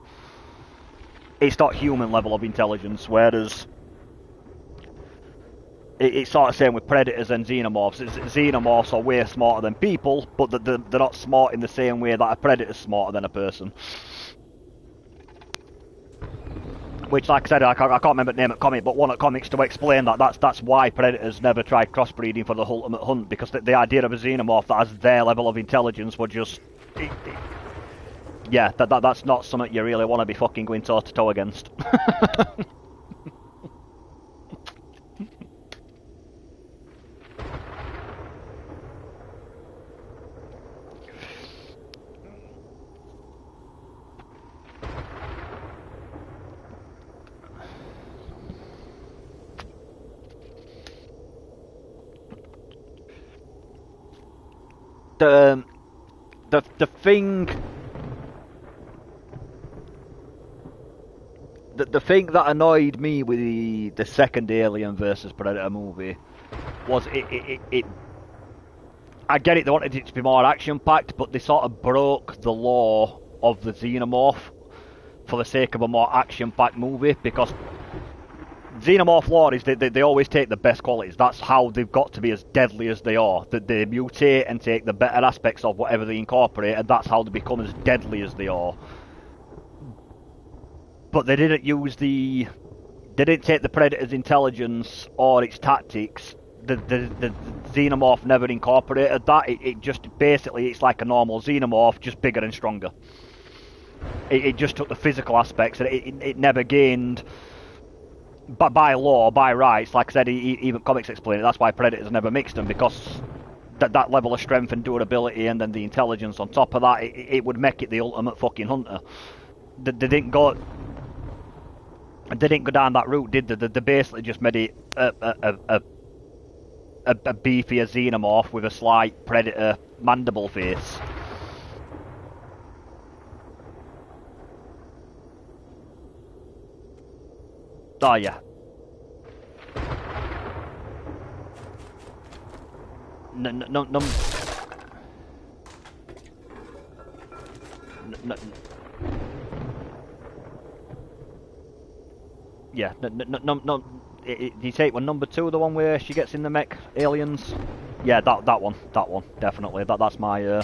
human level of intelligence, whereas it's sort of same with predators and xenomorphs. Xenomorphs are way smarter than people, but they're not smart in the same way that a predator's smarter than a person. Which, like I said, I can't remember the name of the comic, but one of the comics to explain that's why predators never tried crossbreeding for the ultimate hunt, because the idea of a xenomorph that has their level of intelligence would just... Yeah, that's not something you really want to be fucking going toe-to-toe against. The thing that annoyed me with the second Alien versus Predator movie was it I get it, they wanted it to be more action packed, but they sort of broke the law of the xenomorph for the sake of a more action packed movie, because xenomorph law is they always take the best qualities. That's how they've got to be as deadly as they are. That they mutate and take the better aspects of whatever they incorporate, and that's how they become as deadly as they are. But they didn't take the Predator's intelligence or its tactics. The xenomorph never incorporated that. It just basically, it's like a normal xenomorph, just bigger and stronger. It just took the physical aspects, and it never gained... But by law, by rights, like I said, even comics explain it, that's why Predators never mixed them, because that level of strength and durability and then the intelligence on top of that, it would make it the ultimate fucking hunter. They didn't go down that route, did they? They basically just made it a beefier xenomorph with a slight Predator mandible face. Oh yeah. No. Yeah, no. Do you take one number 2, the one where she gets in the mech aliens? Yeah, that one, definitely. That's my.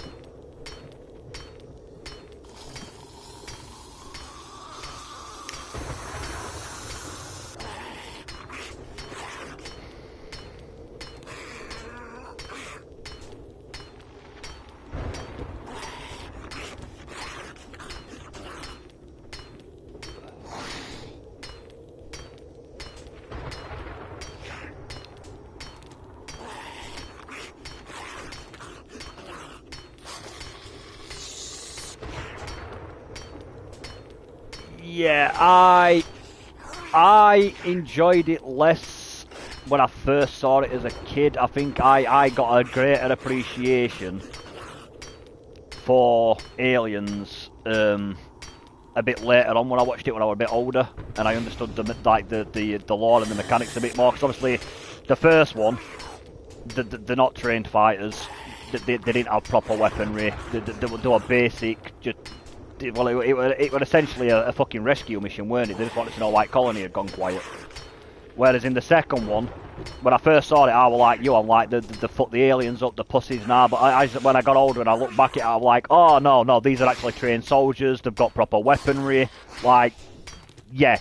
Yeah, I enjoyed it less when I first saw it as a kid. I think I got a greater appreciation for Aliens a bit later on when I watched it when I was a bit older, and I understood the lore and the mechanics a bit more. Because obviously, the first one, they're not trained fighters. They didn't have proper weaponry. They were basic. Just well, it was essentially a fucking rescue mission, weren't it? They just wanted to know why Colony had gone quiet. Whereas in the second one, when I first saw it, I was like, I'm like, the fuck the aliens up, the pussies now. But when I got older and I looked back at it, I was like, oh, no, these are actually trained soldiers. They've got proper weaponry. Like, yeah,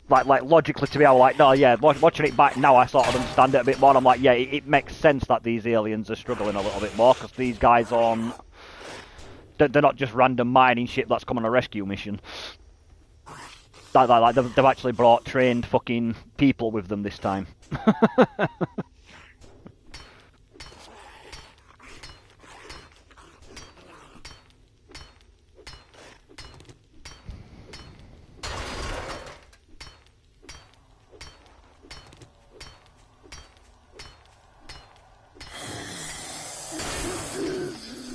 like logically to me, I was like, no, yeah, watching it back now, I sort of understand it a bit more. And I'm like, yeah, it makes sense that these aliens are struggling a little bit more, because these guys aren't, they're not just random mining ship that's come on a rescue mission. Like they've actually brought trained fucking people with them this time.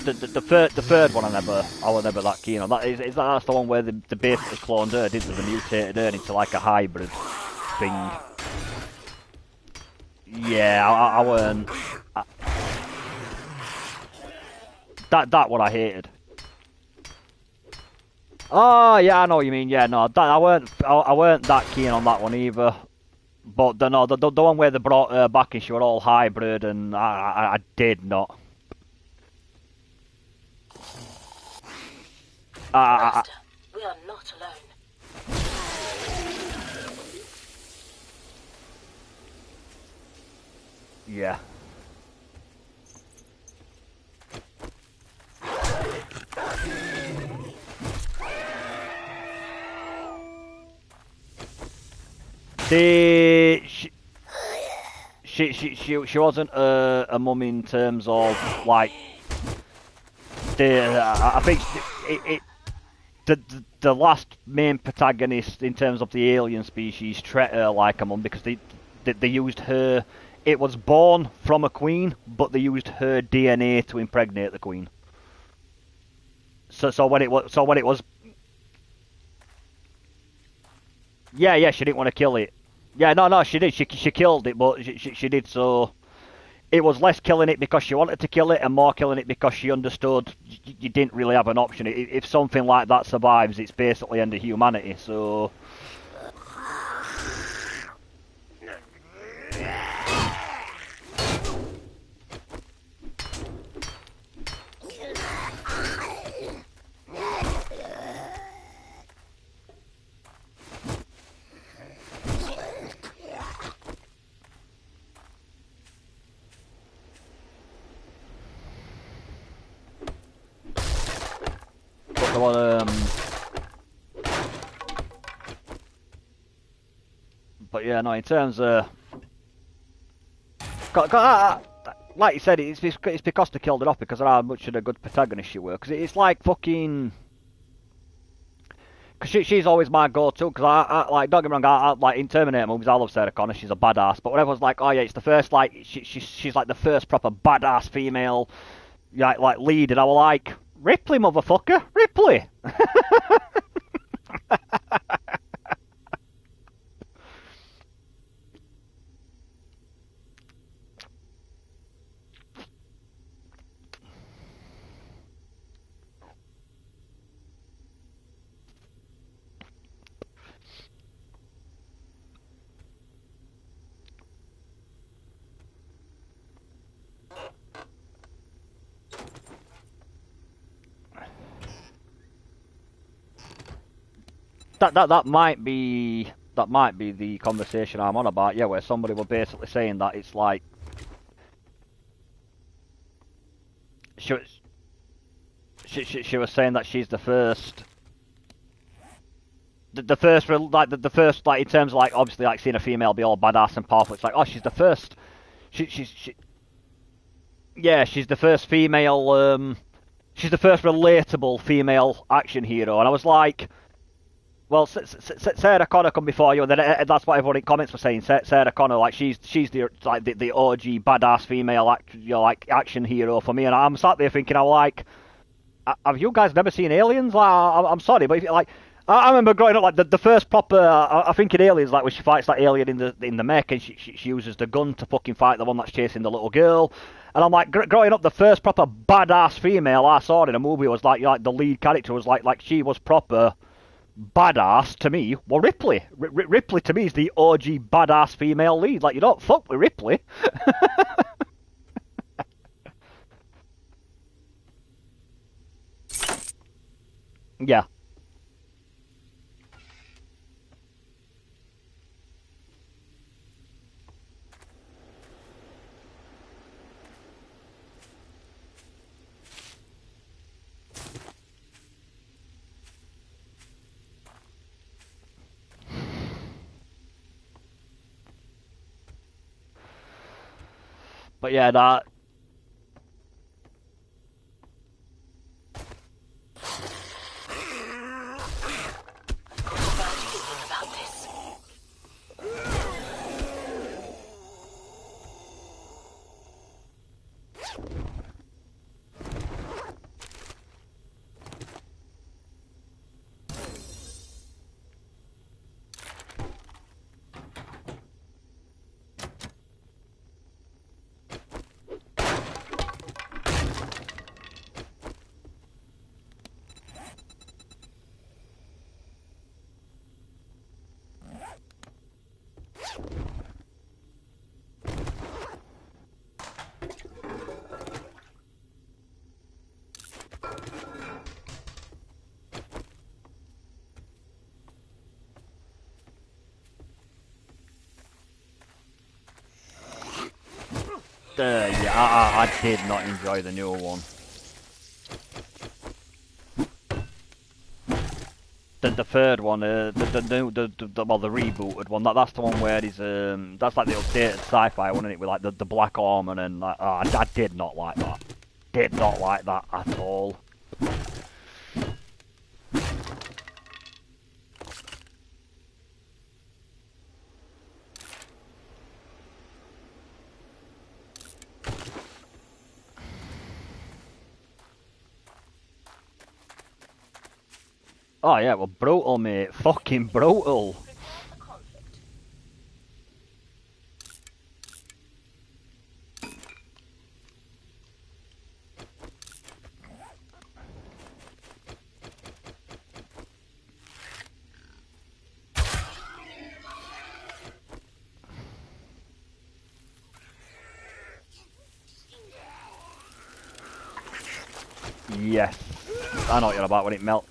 The third one I was never that keen on. That's the one where they basically cloned her, didn't they? They mutated her into like a hybrid thing. Yeah, I weren't. That one I hated. Oh yeah, I know what you mean. Yeah, no, I weren't that keen on that one either. But the one where they brought her back and she was all hybrid, and I did not. Master, we are not alone. Yeah. She wasn't a mum in terms of like I think the last main protagonist in terms of the alien species treat her like a mum, because they used her. It was born from a queen, but they used her DNA to impregnate the queen. So when it was yeah, she didn't want to kill it. Yeah, no, she did. She killed it, but she did so. It was less killing it because she wanted to kill it, and more killing it because she understood you didn't really have an option. If something like that survives, it's basically end of humanity. So. But yeah, no, in terms of... like you said, it's because they killed it off because of how much of a good protagonist she were. Because it's like fucking... Because she's always my go-to, because I like, don't get me wrong, like, in Terminator movies, I love Sarah Connor, she's a badass, but when everyone's like, oh yeah, it's the first, like, she's like the first proper badass female, like lead, and I was like, Ripley, motherfucker, Ripley! That might be the conversation I'm on about, yeah, where somebody was basically saying that it's like she was saying that she's the first the first like in terms of like obviously like seeing a female be all badass and powerful, it's like, oh, she's the first yeah, she's the first female she's the first relatable female action hero, and I was like, Well, Sarah Connor come before you, and then that's what everyone in comments were saying. Sarah Connor, like she's the like the OG badass female like action hero for me, and I'm sat there thinking, I'm like, have you guys never seen Aliens? Like, I'm sorry, but if, like, I remember growing up, like the first proper, I think in Aliens, like when she fights that alien in the mech, and she uses the gun to fucking fight the one that's chasing the little girl. And I'm like, growing up, the first proper badass female I saw in a movie was like the lead character was like she was proper badass to me. Well, Ripley, Ripley to me is the OG badass female lead. Like you don't fuck with Ripley. Yeah. But yeah, that Got a bad feeling about this. yeah, I did not enjoy the newer one. The third one, the new, well, the rebooted one. That's the one where he's that's like the updated sci-fi one, isn't it? With like the black armor and like, I did not like that. Did not like that at all. Oh yeah, well, brutal, mate. Fucking brutal. Prevent the conflict. Yes, I know what you're about when it melts.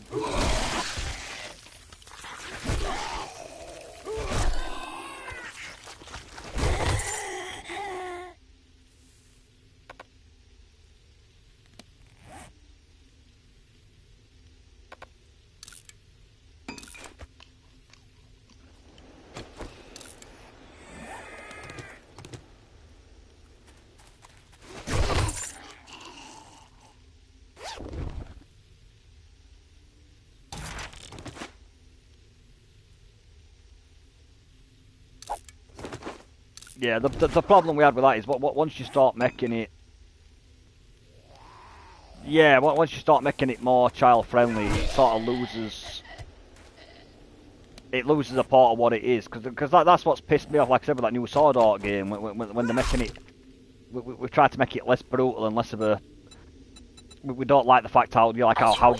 Yeah, the problem we had with that is what once you start making it, yeah, once you start making it more child friendly, it sort of loses a part of what it is, because that's what's pissed me off. Like I said with that new Sword Art game, when they're making it, we've tried to make it less brutal and less of a. We don't like the fact how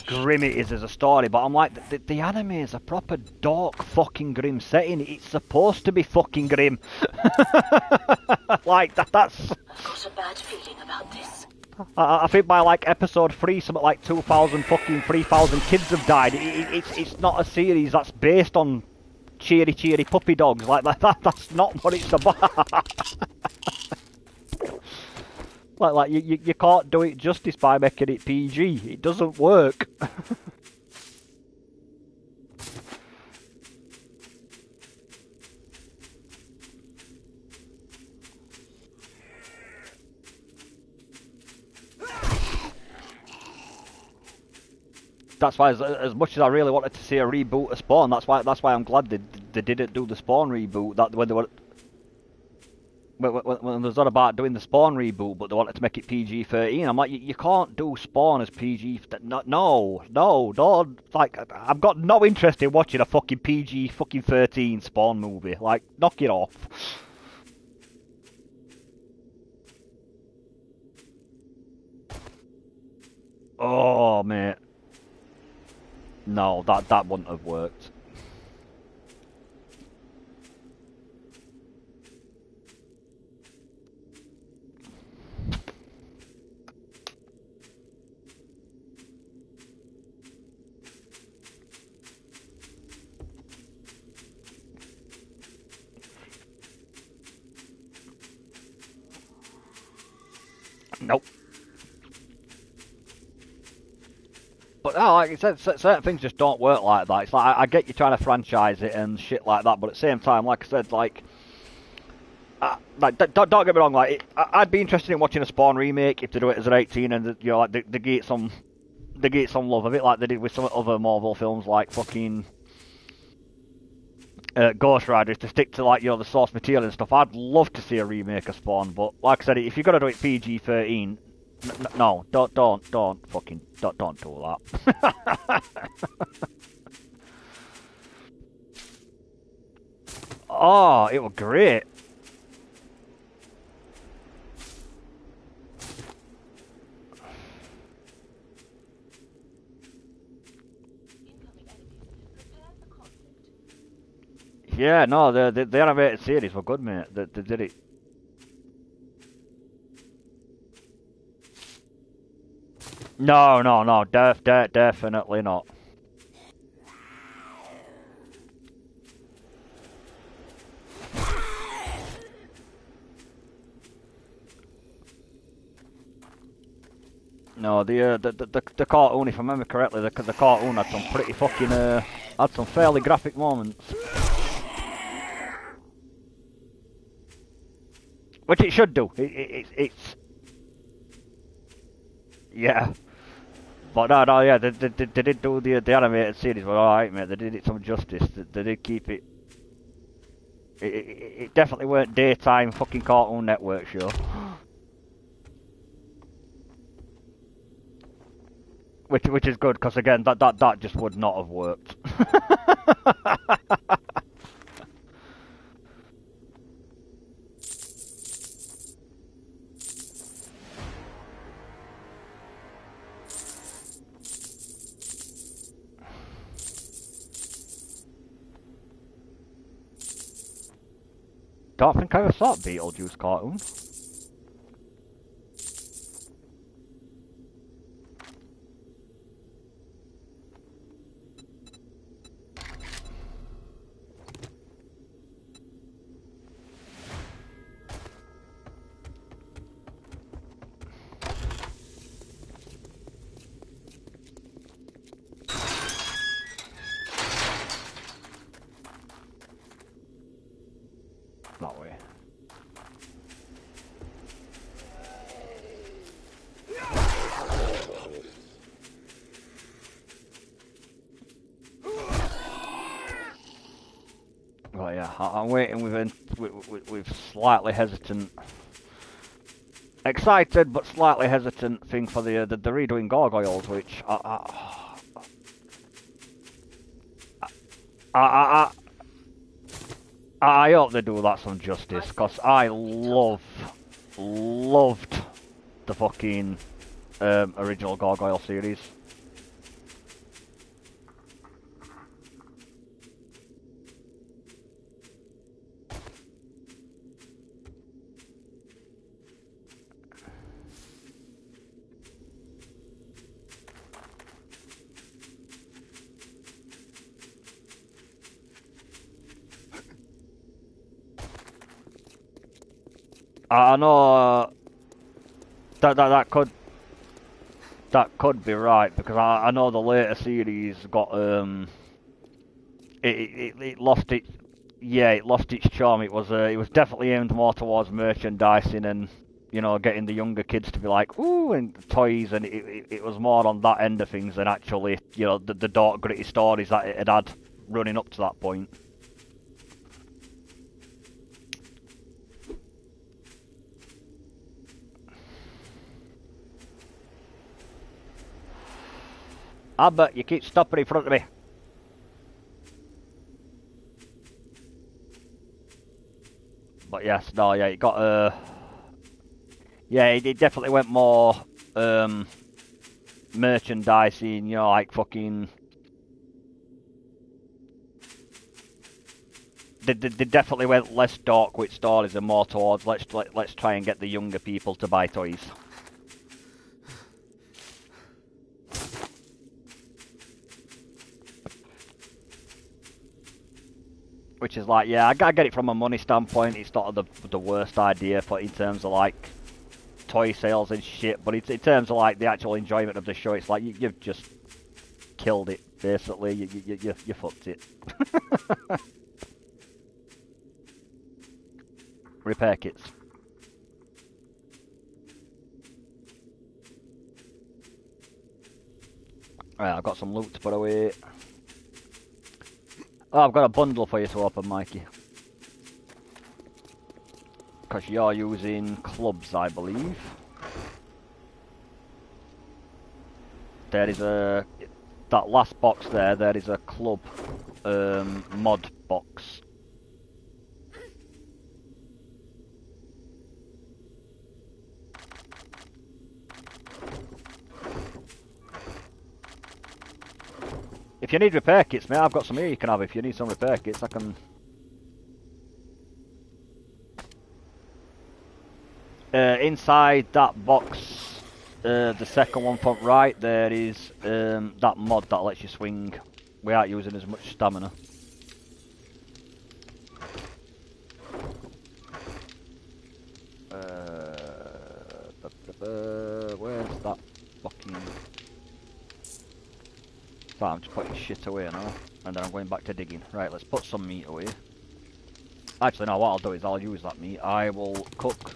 grim it is as a story, but I'm like, the anime is a proper dark fucking grim setting. It's supposed to be fucking grim. Like that's. I've got a bad feeling about this. I think by like episode 3, something like 3,000 kids have died. It's not a series that's based on cheery puppy dogs like that. That's not what it's about. Like you can't do it justice by making it PG. It doesn't work. That's why as much as I really wanted to see a reboot of Spawn, that's why I'm glad they didn't do the Spawn reboot. That when they were when they was on about doing the Spawn reboot, but they wanted to make it PG-13. I'm like, you can't do Spawn as PG. No, don't. Like, I've got no interest in watching a fucking PG-13 Spawn movie. Like, knock it off. Oh, mate. No, that wouldn't have worked. Nope. But no, like I said, certain things just don't work like that. It's like I get you trying to franchise it and shit like that, but at the same time, like I said, like don't get me wrong, like I'd be interested in watching a Spawn remake if they do it as an 18 and you know like they get some love of it, like they did with some other Marvel films, like fucking Ghost Rider, to stick to like the source material and stuff. I'd love to see a remake of Spawn, but like I said, if you're gonna do it PG-13. No, don't do that. Oh, it was great. Yeah, no, the animated series were good, mate. They did it. No, definitely not. No, the cartoon, if I remember correctly, the cartoon had some pretty fucking had some fairly graphic moments, which it should do. It's yeah, but no, yeah, they did do the animated series. Well, alright, mate, they did it some justice. They did keep it. It definitely weren't daytime fucking Cartoon Network show. Which is good, because again, that just would not have worked. Don't think I ever saw a Beetlejuice cartoon. That way. Well, yeah, I'm waiting with slightly hesitant, excited but slightly hesitant thing for the redoing Gargoyles, which I hope they do that some justice, because I loved the fucking original Gargoyle series. I know that could be right, because I know the later series got it lost its it lost its charm. It was definitely aimed more towards merchandising and you know, getting the younger kids to be like, ooh, and toys, and it was more on that end of things than actually, you know, the dark, gritty stories that it had running up to that point. Albert, you keep stopping in front of me. But yes, no, yeah, it got, yeah, it definitely went more, merchandising, you know, like fucking... They definitely went less dark with stories and more towards let's try and get the younger people to buy toys. Which is like, yeah, I get it from a money standpoint. It's not the worst idea for in terms of like toy sales and shit, but it's in terms of like the actual enjoyment of the show. It's like you've just killed it basically. You fucked it. Repair kits. Right, I've got some loot to put away. Oh, I've got a bundle for you to open, Mikey. Because you're using clubs, I believe. There is a... That last box there is a club mod box. If you need repair kits, mate, I've got some here you can have. If you need some repair kits, I can... Inside that box, the second one from right, there is that mod that lets you swing without using as much stamina. Where's that fucking... So I'm just putting shit away now, and then I'm going back to digging. Right, let's put some meat away. Actually, no, what I'll do is I'll use that meat. I will cook...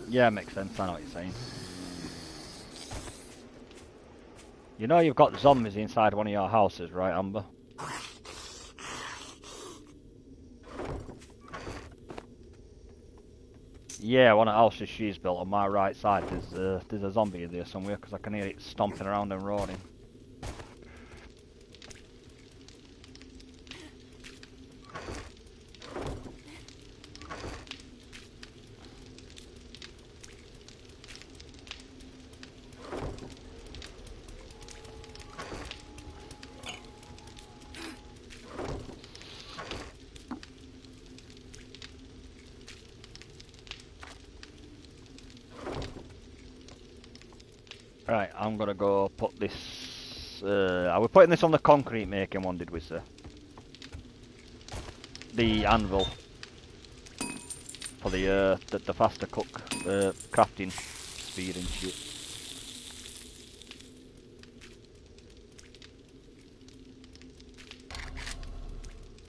Yeah, makes sense, I know what you're saying. You know you've got zombies inside one of your houses, right, Amber? Yeah, one of the houses she's built on my right side, there's a zombie in there somewhere, because I can hear it stomping around and roaring. Right, I'm gonna go put this... are we putting this on the concrete making one, did we, sir? The anvil. For the faster cook, crafting speed and shit.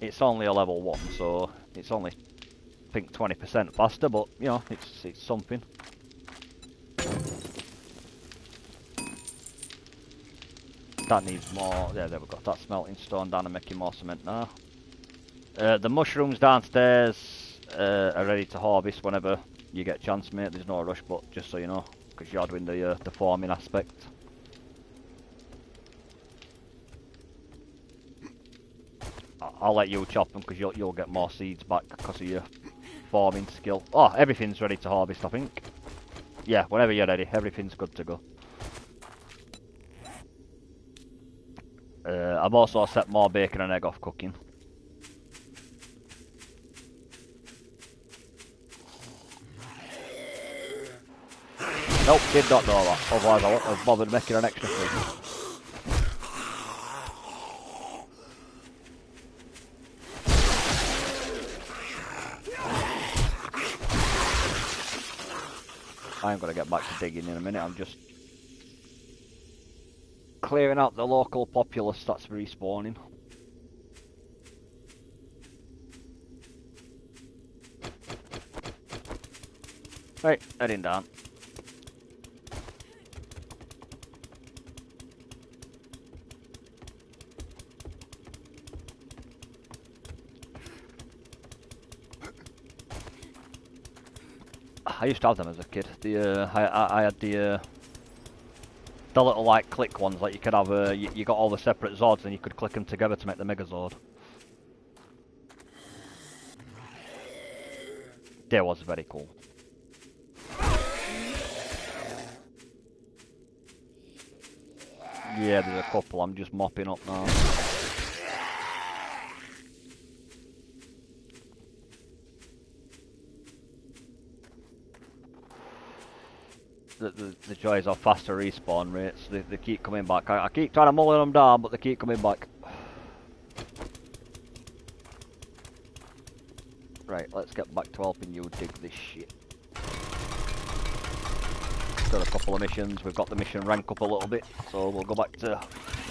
It's only a level 1, so it's only, I think, 20% faster, but, you know, it's something. That needs more. Yeah, there we go. That's melting stone down and making more cement now. The mushrooms downstairs are ready to harvest whenever you get a chance, mate. There's no rush, but just so you know, because you're doing the farming aspect. I'll let you chop them because you'll get more seeds back because of your farming skill. Oh, everything's ready to harvest, I think. Yeah, whenever you're ready, everything's good to go. I've also set more bacon and egg off cooking. Nope, did not know that. Otherwise I wouldn't have bothered making an extra thing. I am going to get back to digging in a minute. I'm just clearing out the local populace that's respawning. Right, heading down. I used to have them as a kid. I had the little like click ones. Like you could have you got all the separate Zords and you could click them together to make the Megazord. That was very cool. Yeah, there's a couple. I'm just mopping up now. The joys of faster respawn rates. They keep coming back. I keep trying to mull them down, but they keep coming back. Right, let's get back to helping you dig this shit. Got a couple of missions. We've got the mission rank up a little bit, so we'll go back to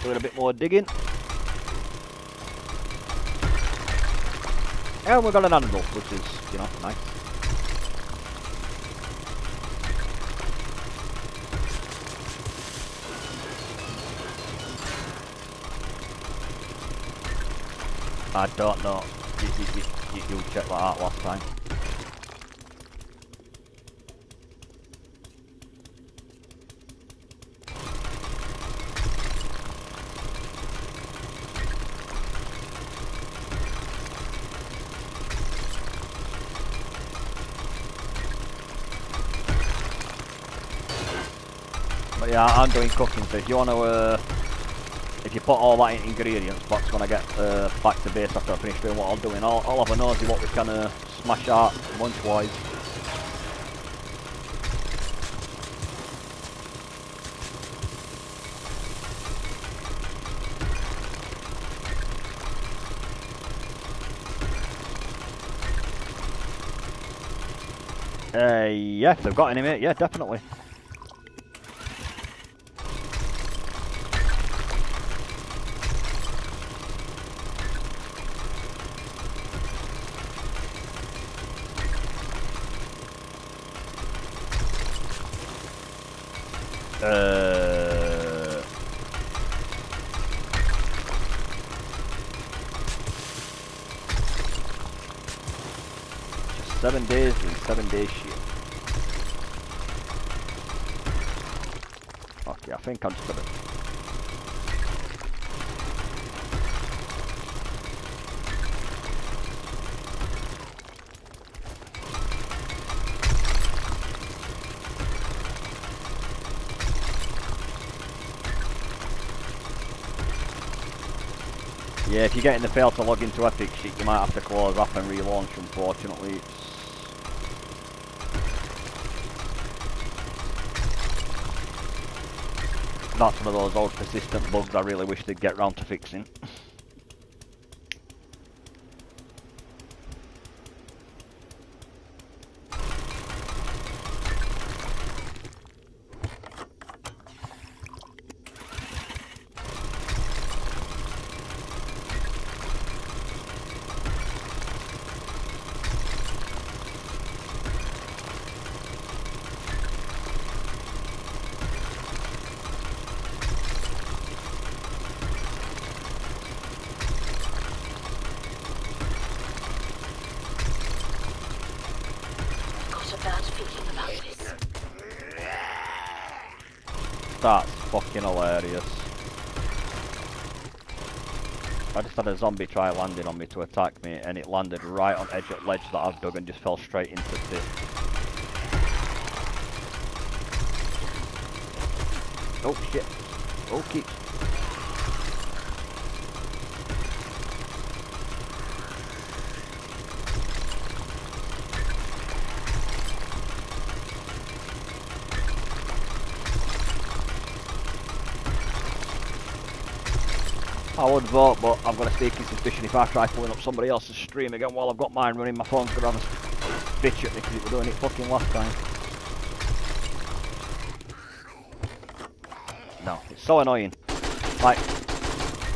doing a bit more digging. And we've got an animal, which is, you know, nice. I don't know. You checked that out last time. But yeah, I'm doing cooking, so if you want to, if you put all that in ingredients box when I get back to base after I finish doing what I'm doing, I'll have a nosy what we can smash out lunch-wise. Yeah, if they've got any, mate, yeah, definitely. Just 7 days and 7 days shit. Okay, I think I'm just gonna... Yeah, if you're getting the fail to log into Epic shit, you might have to close up and relaunch, unfortunately. That's one of those old persistent bugs I really wish they'd get round to fixing. That's fucking hilarious. I just had a zombie try landing on me to attack me, and it landed right on edge of ledge that I've dug and just fell straight into the pit. Oh shit. Okay. I would vote, but I've got a sneaking suspicion if I try pulling up somebody else's stream again while I've got mine running, my phone's going to have a bitch at me because it was doing it fucking last time. No, it's so annoying. Like,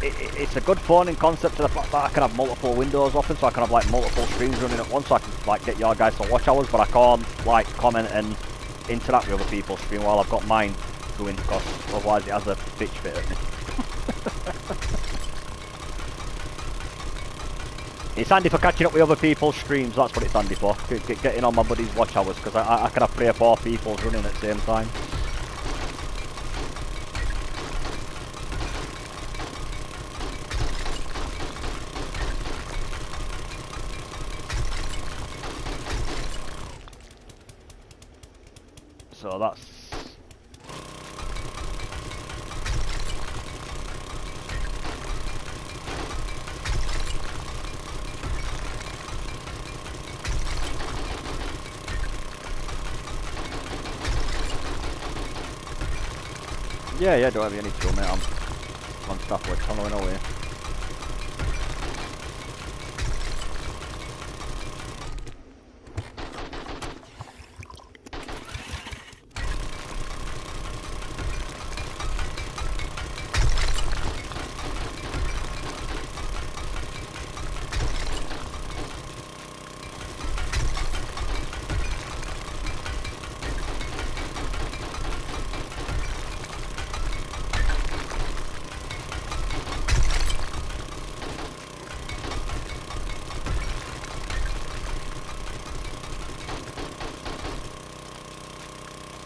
it's a good phoning concept to the fact that I can have multiple windows open, so I can have like multiple streams running at once, so I can like get your guys to watch hours, but I can't like comment and interact with other people's stream while I've got mine going, because otherwise it has a bitch fit at me. It's handy for catching up with other people's streams, that's what it's handy for. Getting on my buddy's watch hours, because I can have 3 or 4 people running at the same time. So that's... Yeah, do whatever you need to, mate. I'm on staff, we're tunneling away.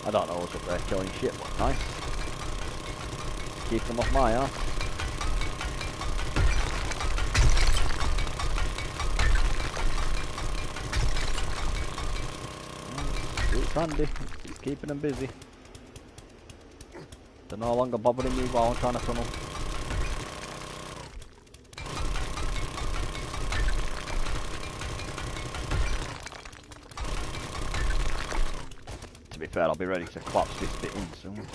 I don't know what's up there killing shit, but nice. Keep them off my ass. It's handy, it's keeping them busy. They're no longer bothering me while I'm trying to tunnel. To be fair, I'll be ready to collapse this bit in soon.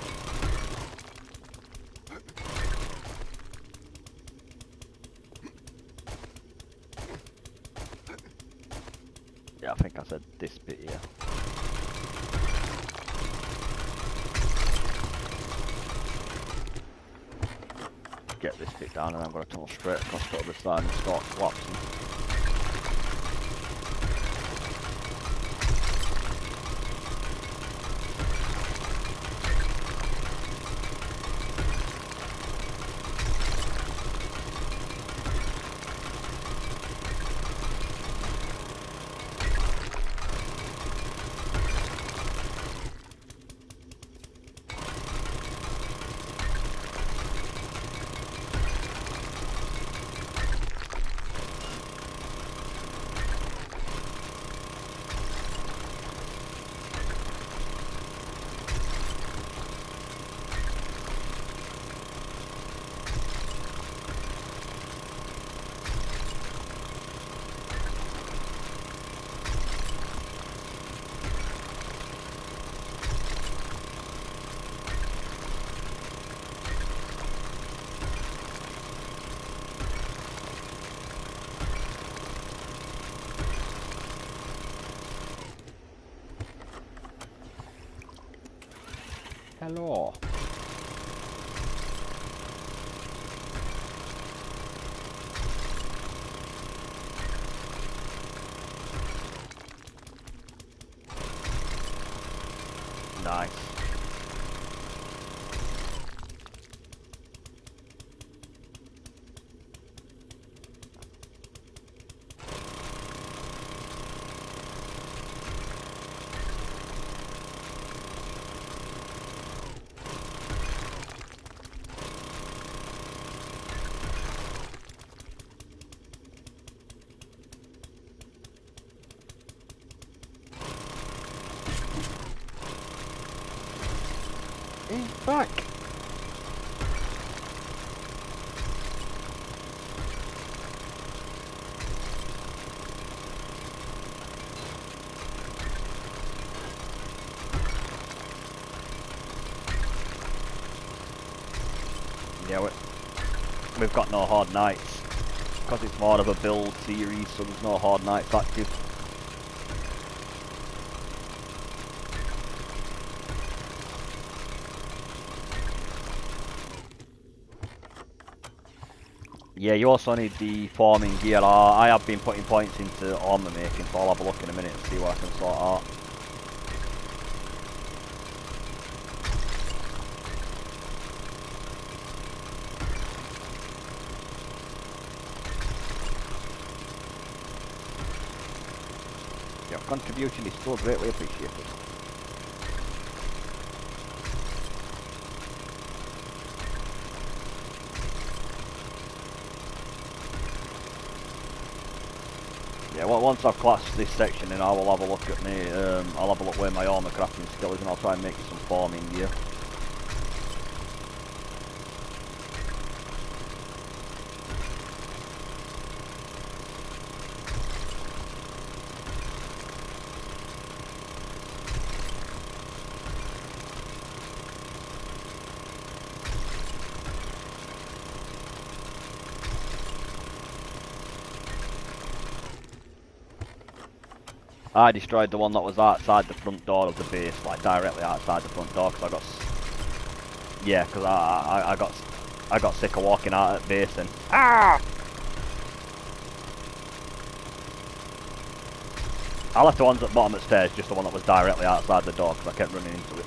Yeah, I think I said this bit here. Get this bit down and I'm going to tunnel straight across the other side and start collapsing. Hello. Nice. He's back. Yeah, we've got no hard nights because it's more of a build series, so there's no hard nights active. Yeah, you also need the forming gear. I have been putting points into armour making, so I'll have a look in a minute and see what I can sort out. Your contribution is so greatly appreciated. Yeah, well, once I've classed this section in, I will have a look at me. I'll have a look where my armour crafting skill is, and I'll try and make some forming gear. I destroyed the one that was outside the front door of the base, like directly outside the front door, because I got, yeah, because I got sick of walking out at base and I left the ones at the bottom of the stairs, just the one that was directly outside the door, because I kept running into it.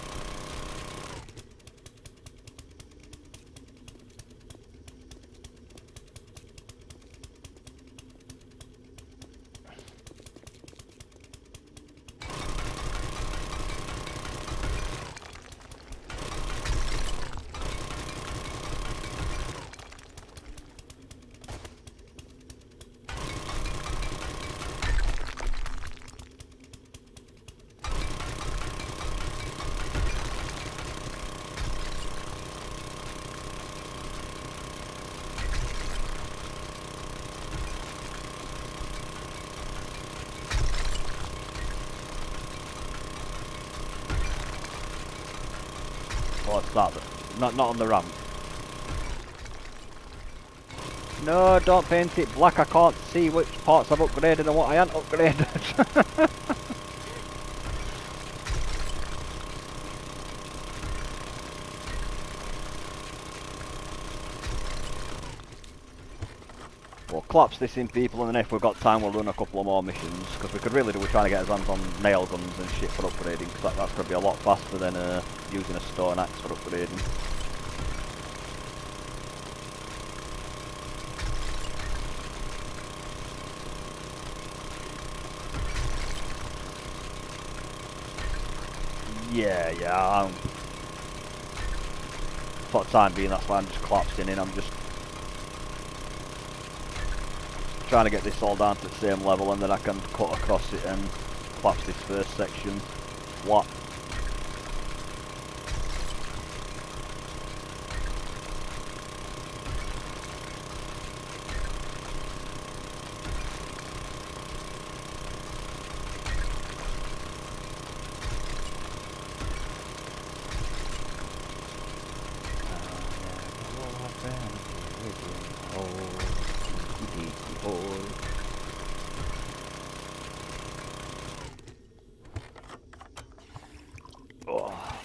What's that? Not on the ramp. No, don't paint it black. I can't see which parts I've upgraded and what I haven't upgraded. We'll collapse this in, people, and then if we've got time we'll run a couple of more missions, because we could really do with trying to get our hands on nail guns and shit for upgrading, because that's going to be a lot faster than using a stone axe for upgrading. Yeah, for the time being that's why I'm just collapsing in. I'm just trying to get this all down to the same level, and then I can cut across it and collapse this first section flat.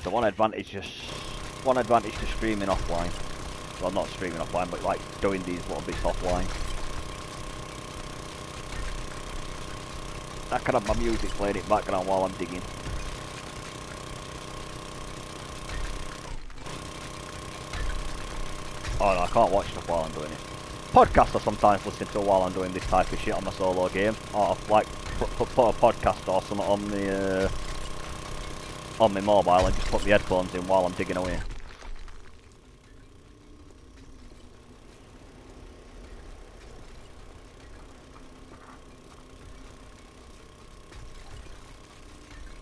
The one advantage to streaming offline. Well, not streaming offline, but like doing these little bits offline. I can have my music playing in background while I'm digging. Oh no, I can't watch stuff while I'm doing it. Podcasts I sometimes listen to while I'm doing this type of shit on my solo game. Or like put a podcast or something on my mobile and just put the headphones in while I'm digging away.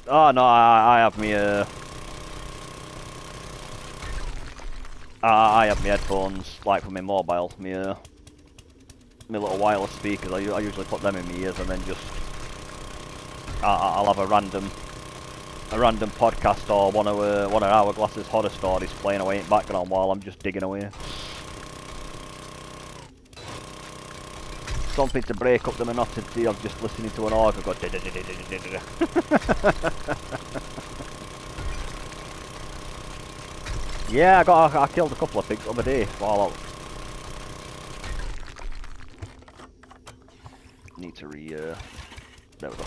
Oh no, I have me I have my headphones like for my mobile, my little wireless speakers. I usually put them in my ears and then just I'll have a random podcast or one of Hourglass's horror stories playing away in background while I'm just digging away. something to break up the monotony of just listening to an organ go. Yeah, I killed a couple of pigs the other day while I need to there we go.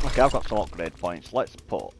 Okay, I've got some upgrade points. Let's put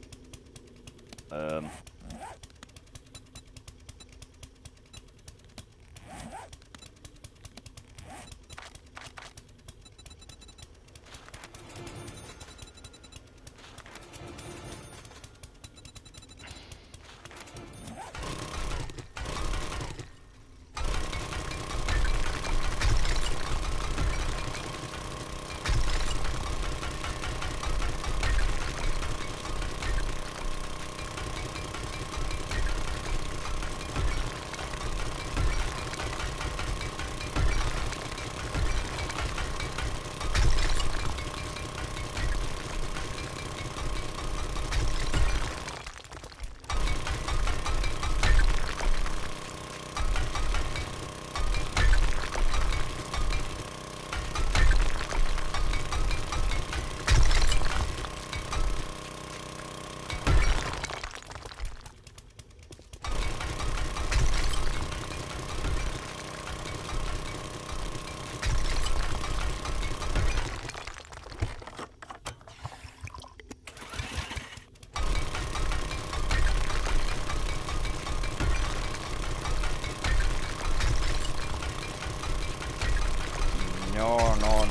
no.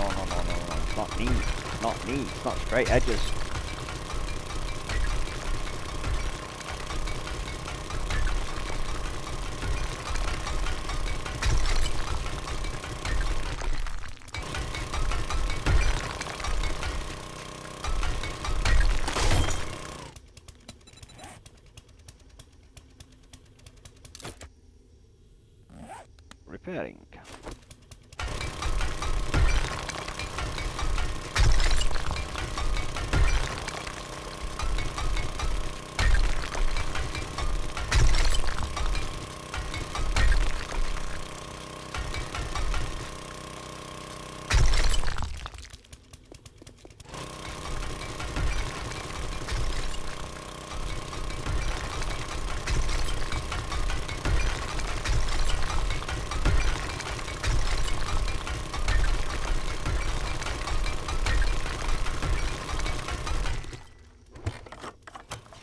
It's not neat. It's not neat. It's not straight edges. Repairing.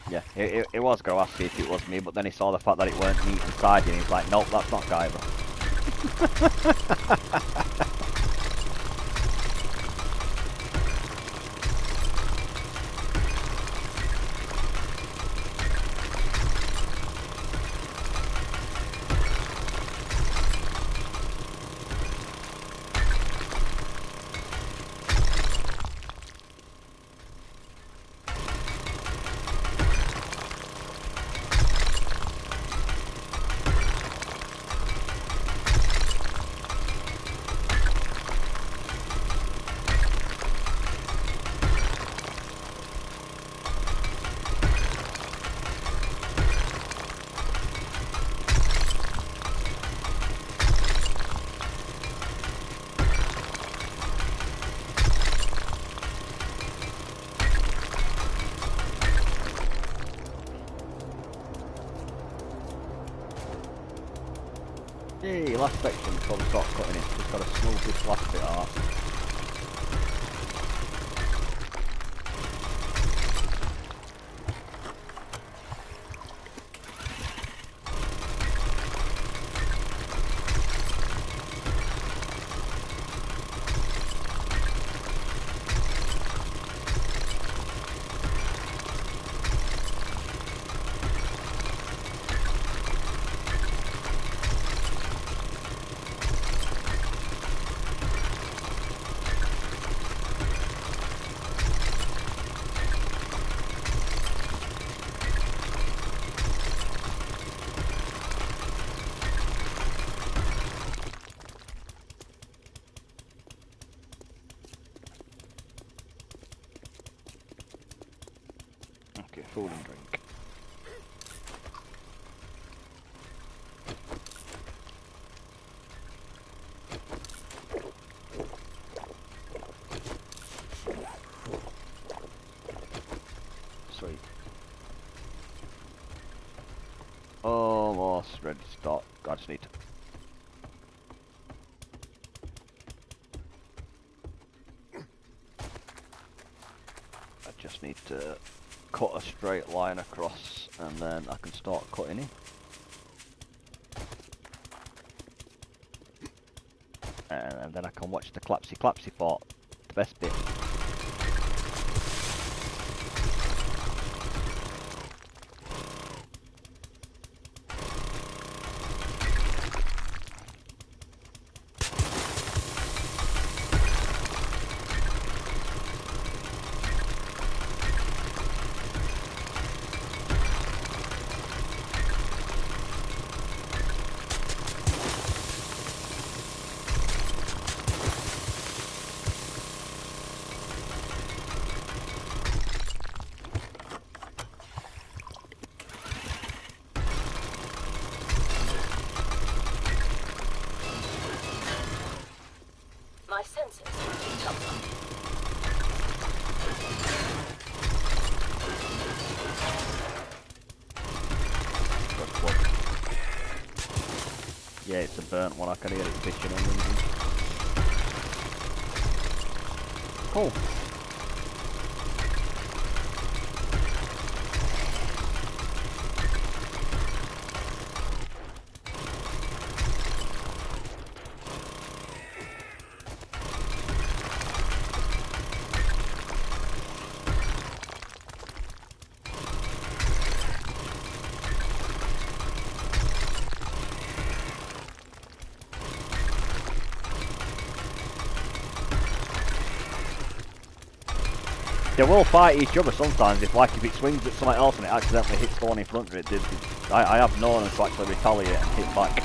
Yeah, it was going to ask if it was me, but then he saw the fact that it weren't neat inside and he's like, nope, that's not Guyver. Yay, last section before we start cutting it. Just gotta smooth this last bit out. Okay, food and drink. Sweet. Almost ready to start. I just need to... I just need to cut a straight line across and then I can start cutting it. And then I can watch the clapsy part, the best bit. My sensors have picked up something. Yeah, it's a burnt one. I can hear it bitching and ringing. Cool. They will fight each other sometimes if it swings at something else and it accidentally hits the one in front of it. I have known them to actually retaliate and hit back.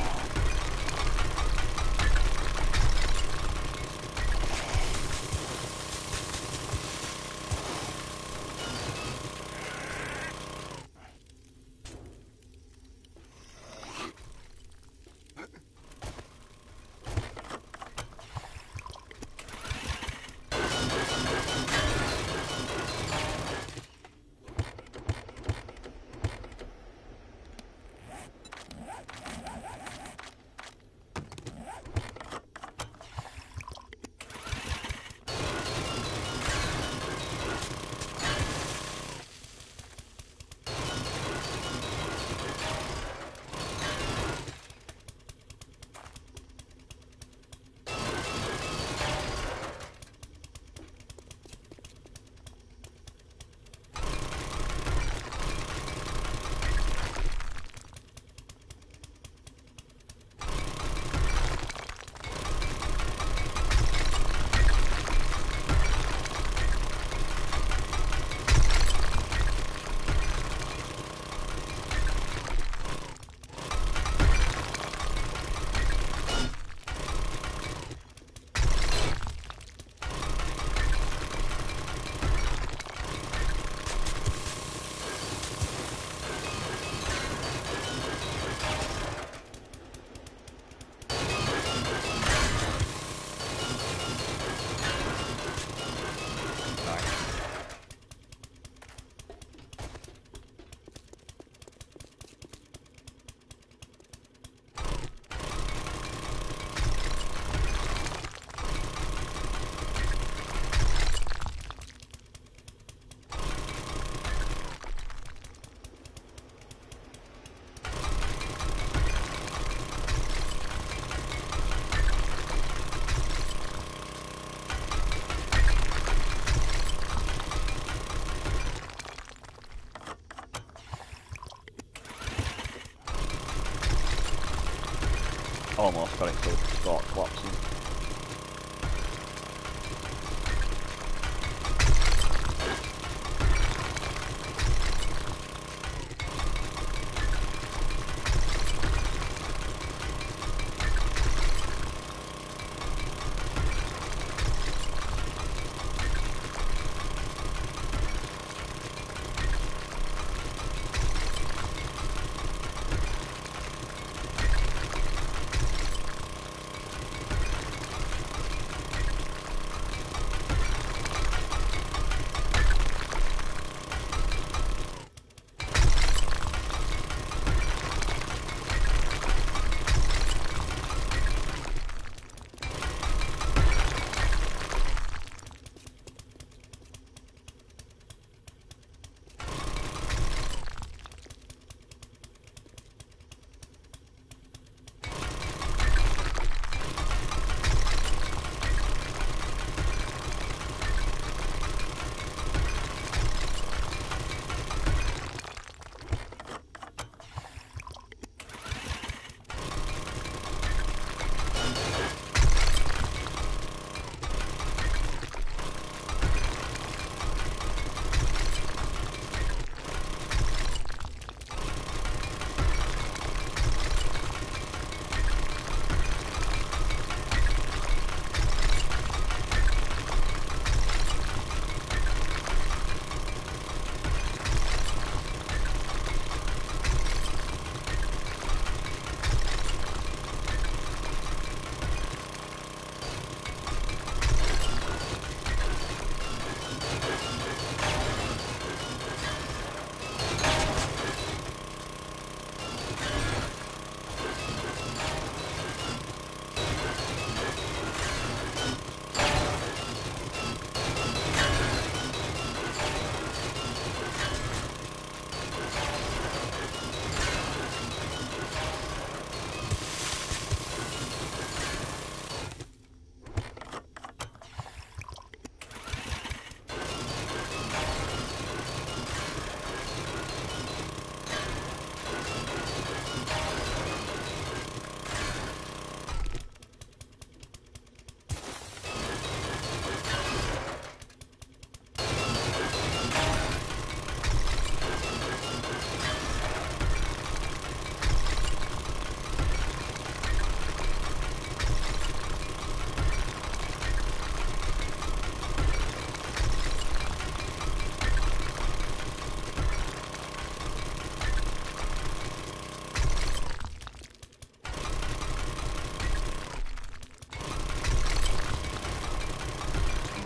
Almost got it so start collapsing.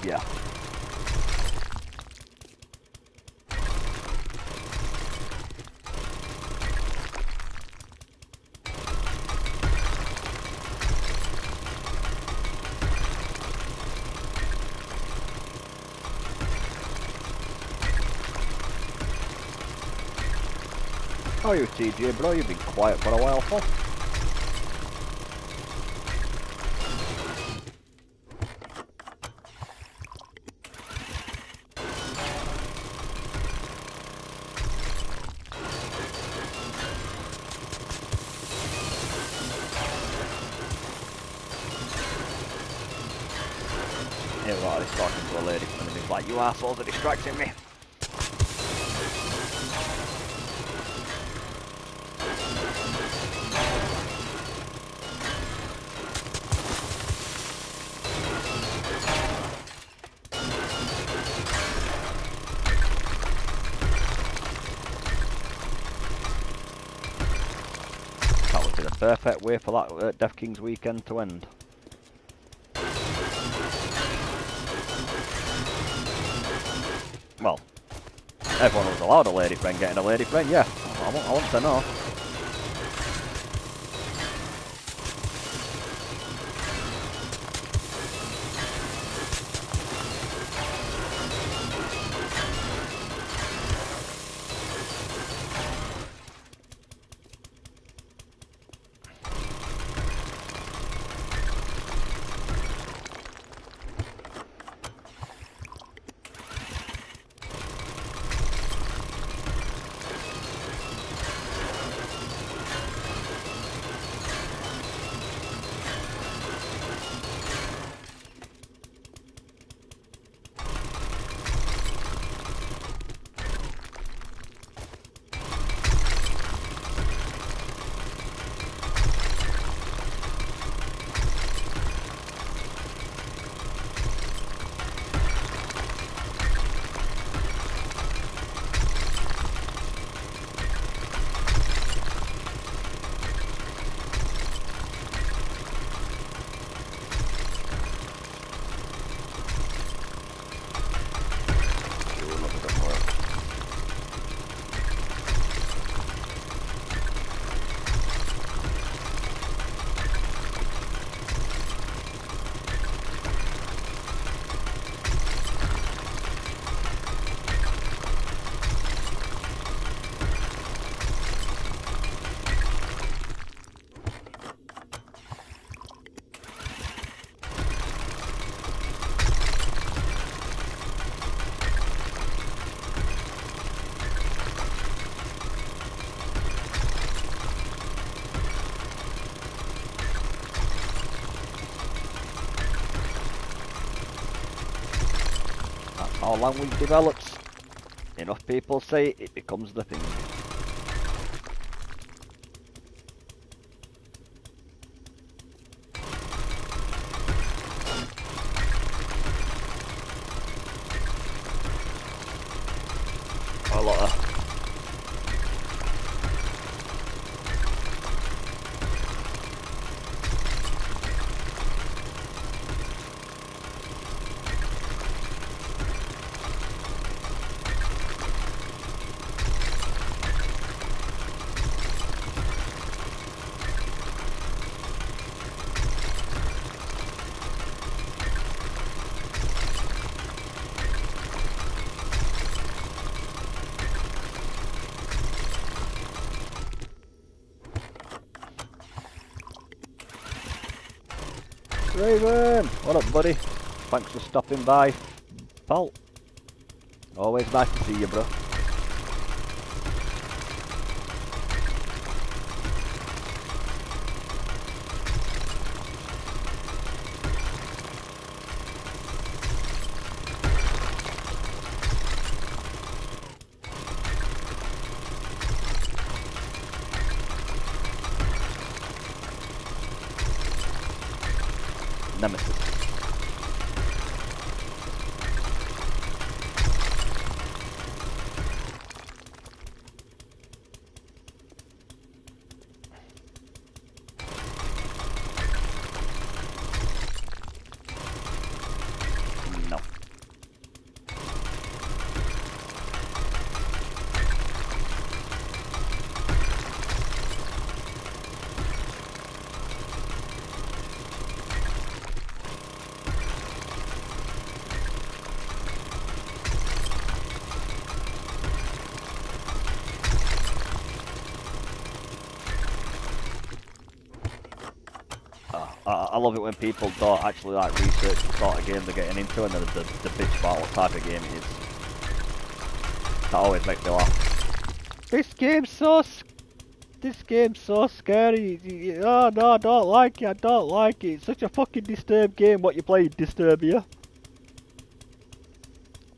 Yeah. How are you, TJ, bro? You've been quiet for a while, huh? Yeah, right, he's talking to a lady and he's like, you assholes are distracting me. That would be the perfect way for that Death King's weekend to end. Well, everyone was allowed a lady friend getting a lady friend, yeah. I want to know. How language develops, enough people say it, it becomes the thing. A lot of Raven! What up, buddy? Thanks for stopping by, pal. Always nice to see you, bro. Nemesis. No. I love it when people don't actually like research the sort of game they're getting into and then the bitch about what type of game it is. That always makes me laugh. This game's so scary. Oh no, I don't like it, I don't like it. It's such a fucking Disturbed game. What you playing, Disturbia?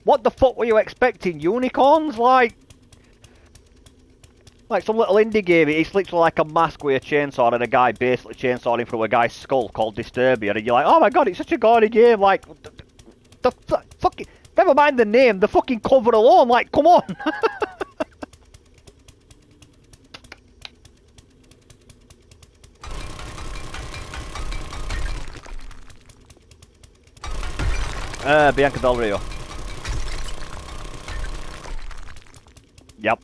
What the fuck were you expecting? Unicorns? Like some little indie game, it's literally like a mask with a chainsaw and a guy basically chainsawing through a guy's skull called Disturbia, and you're like, oh my god, it's such a gaudy game, like, the fucking, never mind the name, the fucking cover alone, like, come on! Bianca Del Rio. Yep.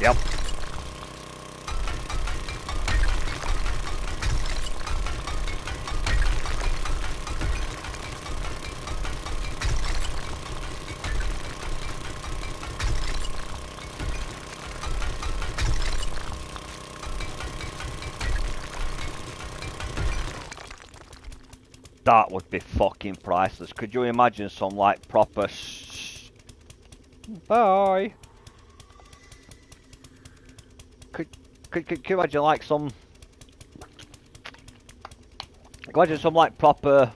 Yep. That would be fucking priceless. Could you imagine some like proper Bye. Could you imagine like some... Imagine some like proper...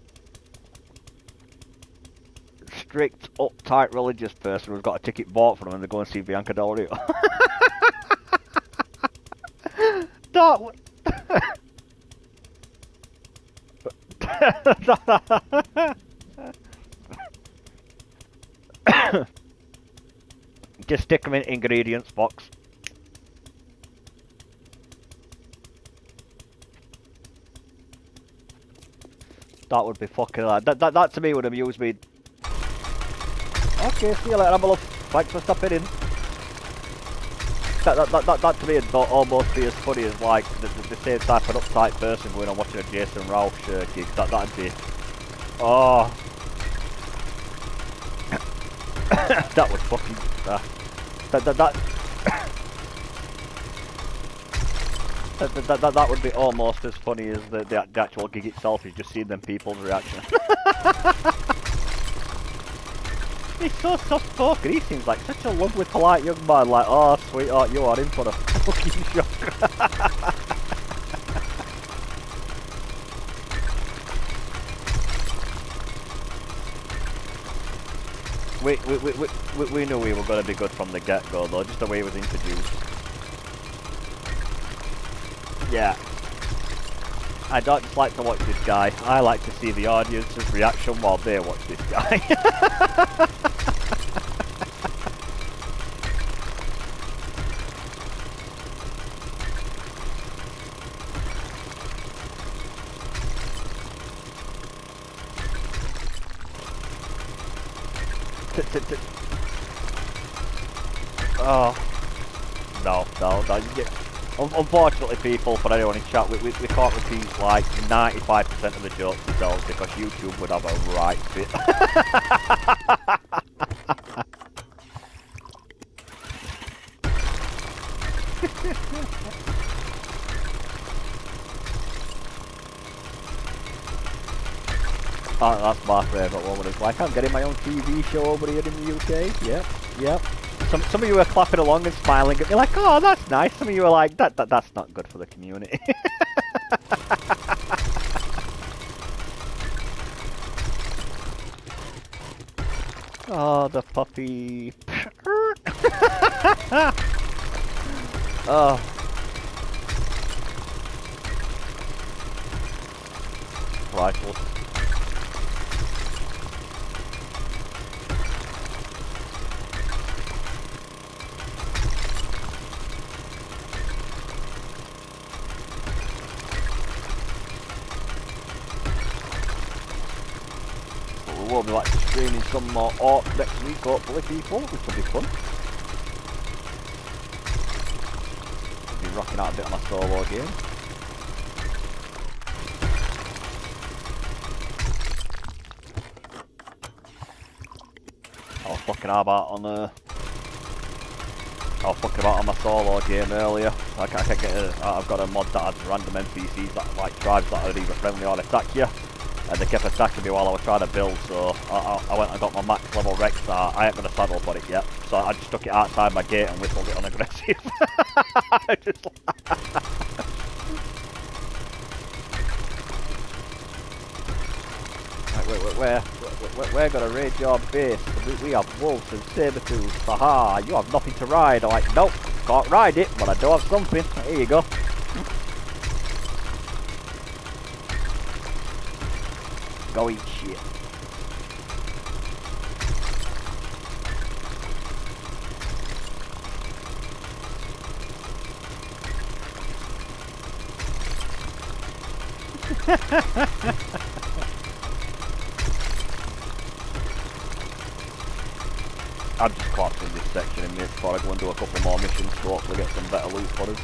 strict, uptight religious person who's got a ticket bought for them and they go and see Bianca Del Rio. That would... Just stick them in ingredients box. That would be fucking... That to me would amuse me. Okay, see you later, have a love. Thanks for stopping in. That to me would almost be as funny as like the same type of uptight person going and watching a Jason Ralph gig. That'd be... Oh... that would fucking... That would be almost as funny as the actual gig itself, is just seeing them people's reaction. He's so soft spoken, he seems like such a lovely, polite young man, like, oh sweetheart, you are in for a fucking shock. we knew we were going to be good from the get-go, though, just the way it was introduced. Yeah. I don't just like to watch this guy. I like to see the audience's reaction while they watch this guy. Oh. No. You get... Unfortunately, people, for anyone in chat, we can't repeat like 95% of the jokes themselves because YouTube would have a right fit. Oh, that's my favourite one. It's like, I'm getting my own TV show over here in the UK. Yep. Some of you are clapping along and smiling at me like, oh, that's nice. Some of you are like, that's not good for the community. Oh, the puppy. Oh. Rifles. We'll be like streaming some more Orc next week, hopefully, people, which will be fun. I've been rocking out a bit on my solo game. I was fucking about on my solo game earlier. I can't get I've got a mod that adds random NPCs that like tribes that are either friendly or attack you. And they kept attacking me while I was trying to build, so I went and got my max level Rex start. I ain't got a saddle for it yet, so I just stuck it outside my gate and whistled it on aggressive. Just we're gonna raid your base. We have wolves and saber-tooths. Haha, you have nothing to ride. I'm like, nope, can't ride it, but I do have something. Here you go. Go eat shit. I'm just collapsing this section in minutes before I go and do a couple more missions to hopefully get some better loot for us.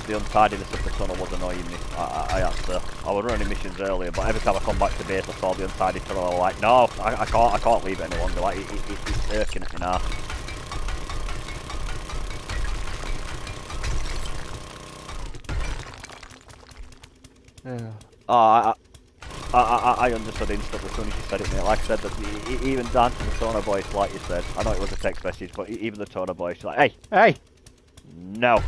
The untidiness of the tunnel was annoying me. I was running missions earlier, but every time I come back to base I saw the untidy tunnel, I was like, no, I can't leave it any longer, like, it's irking at me now. Yeah. Oh, I understood instantly as soon as you said it, mate. Like I said, that even down to the tone of voice, like you said, I know it was a text message, but even the tone of voice, like, hey! No.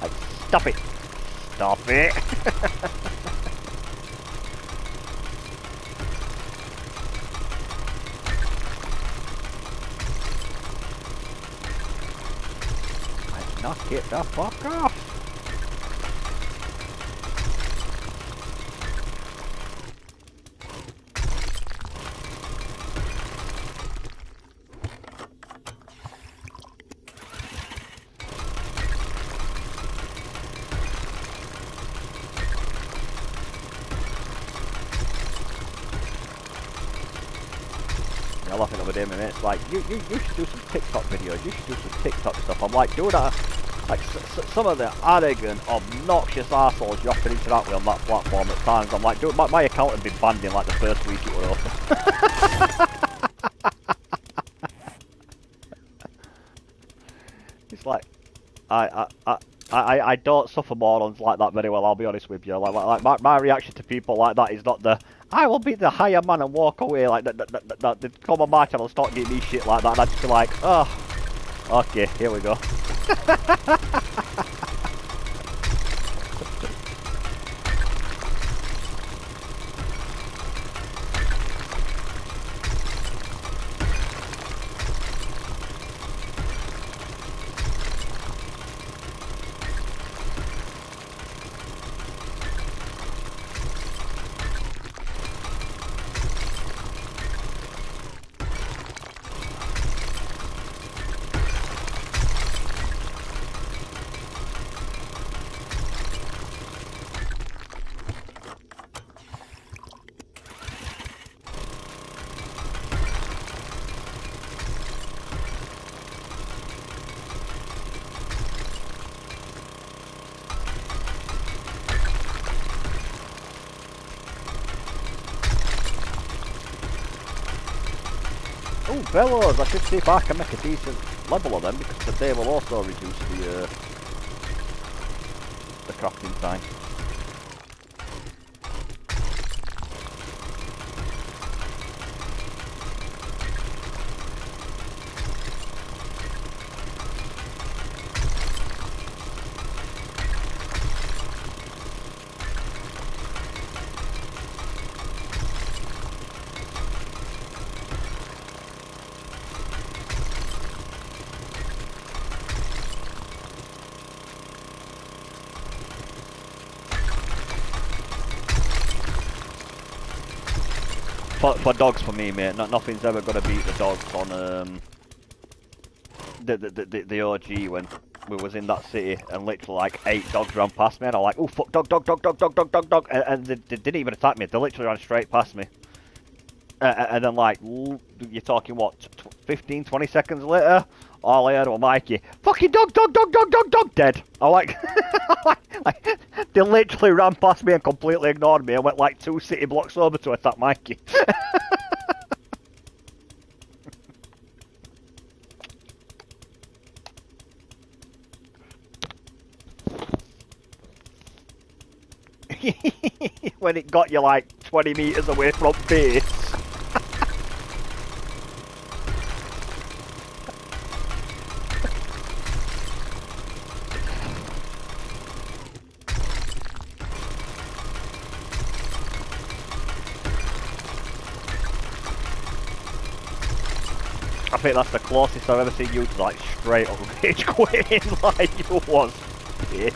Like, stop it. Stop it. Like, knock it the fuck off. I laughing over there, it's like, you should do some TikTok videos, you should do some TikTok stuff. I'm like, do that. Like, some of the arrogant, obnoxious assholes you have to interact with on that platform at times, I'm like, dude, my account had been banned in like the first week it was open. It's like, I don't suffer morons like that very well. I'll be honest with you. Like my reaction to people like that is not the I will be the higher man and walk away. Like that they come on my channel and start giving me shit like that, and I just be like, oh, okay, here we go. Oh, bellows! I should see if I can make a decent level of them because they will also reduce the crafting time. For dogs, for me, mate, nothing's ever gonna beat the dogs on the OG when we was in that city and literally like 8 dogs ran past me and I'm like, oh fuck, dog, and they didn't even attack me. They literally ran straight past me. And then like you're talking what, 15, 20 seconds later, all I heard was Mikey, fucking dog, dead. I'm like, they literally ran past me and completely ignored me and went like 2 city blocks over to attack Mikey. When it got you like 20 meters away from base. I think that's the closest I've ever seen you to like straight up rage quitting like you was pissed.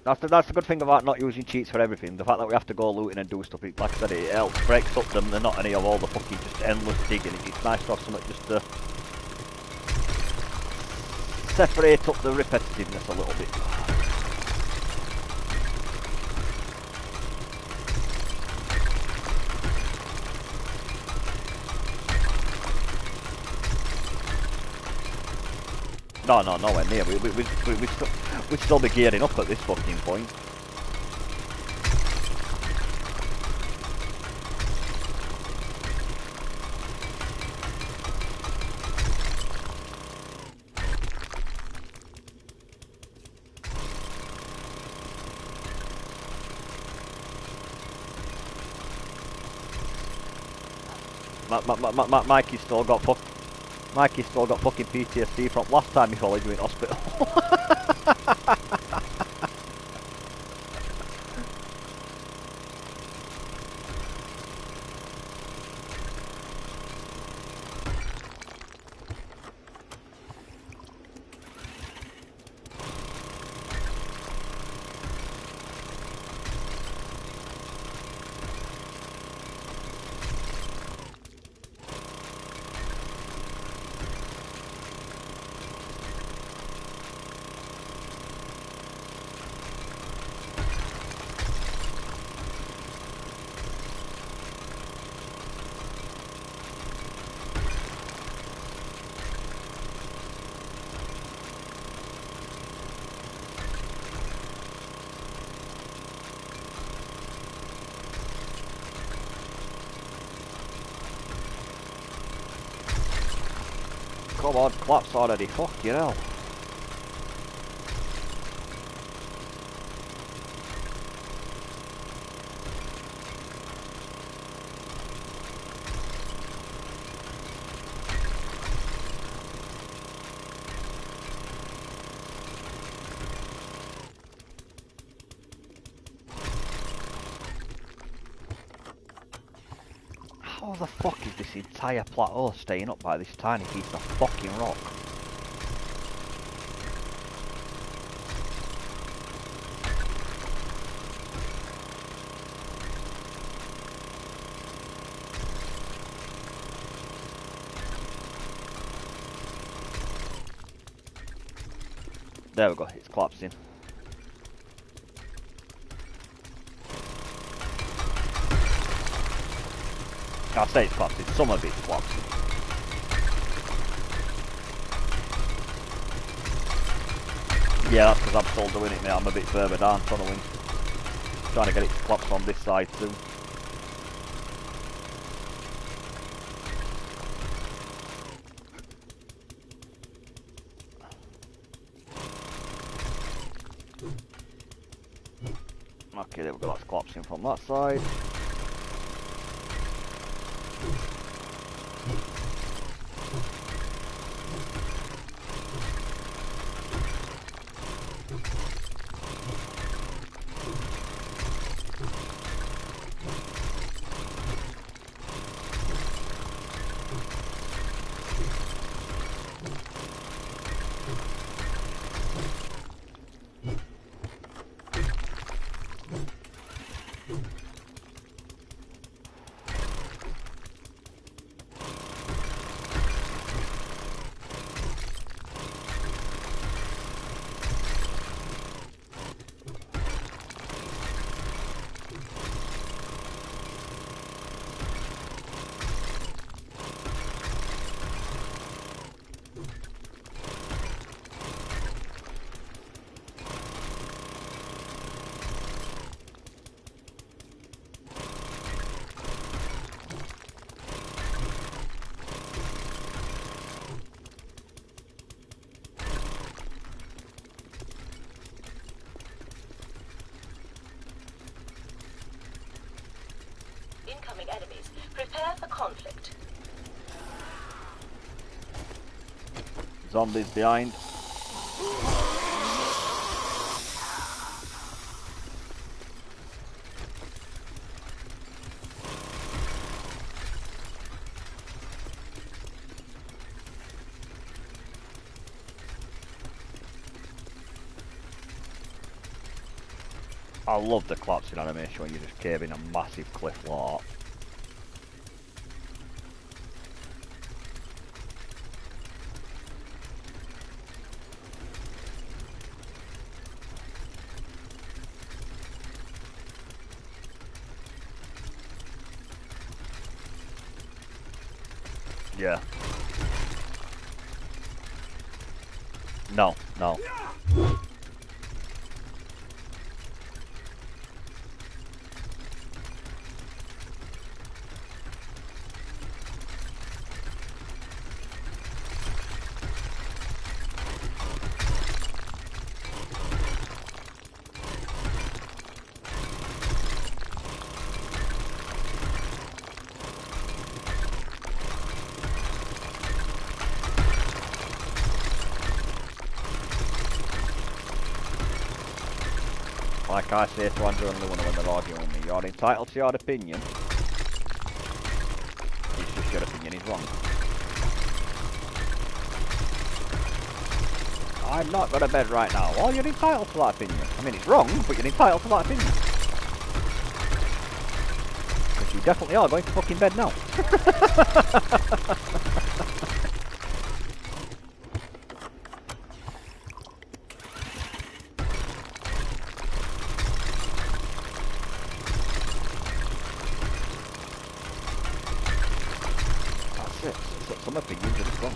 That's the good thing about not using cheats for everything. The fact that we have to go looting and do stuff, like I said, it helps breaks up the monotony of all the fucking just endless digging. It's nice to have something just to separate up the repetitiveness a little bit. No, nowhere near. We'd still be gearing up at this fucking point. Mikey's still got fucking PTSD from last time he followed you in hospital. Come on, collapse already, fucking hell. How the fuck is this entire plateau staying up by this tiny piece of fucking rock? There we go, it's collapsing. I say it's collapsing, some of it's collapsing. Yeah, that's because I'm still doing it now, I'm a bit further down, tunneling. Trying to get it to collapse on this side too. Okay, there we go, that's collapsing from that side. Incoming enemies. Prepare for conflict. Zombies behind. I love the collapsing animation when you just cave in a massive cliff like that. Yeah. No, no. Like I say to Andrew and Luna when they're arguing with me, you're entitled to your opinion. It's just your opinion is wrong. I'm not going to bed right now. Well, you're entitled to that opinion. I mean, it's wrong, but you're entitled to that opinion. Because you definitely are going to fucking bed now. Some opinions are just wrong.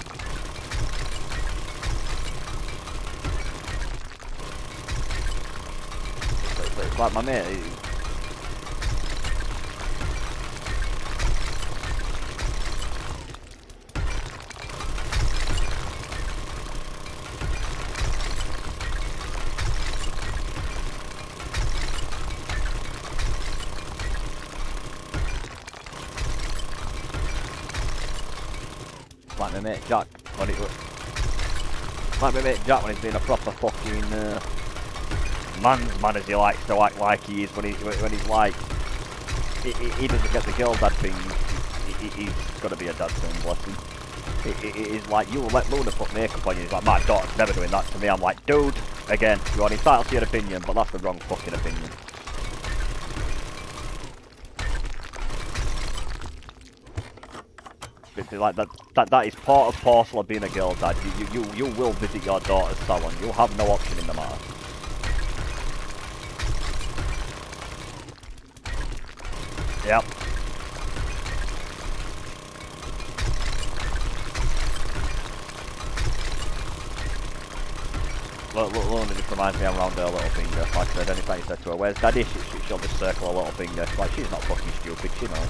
It's like my mate. Like my mate Jack when it was. Like my mate Jack when he's been a proper fucking man's man as he likes to act like he is when he's like he doesn't get the girl dad thing. He's got to be a dad soon, bless him. He's like, you will let Luna put makeup on you. He's like, my daughter's never doing that to me. I'm like, dude, again, you are entitled to your opinion, but that's the wrong fucking opinion. It's like that is part of parcel of being a girl dad. You will visit your daughter's salon. You'll have no option in the matter. Yep. Luna just reminds me around her little finger. Like I said, anytime you said to her, where's daddy? She'll just circle her little finger. Like, she's not fucking stupid, she knows.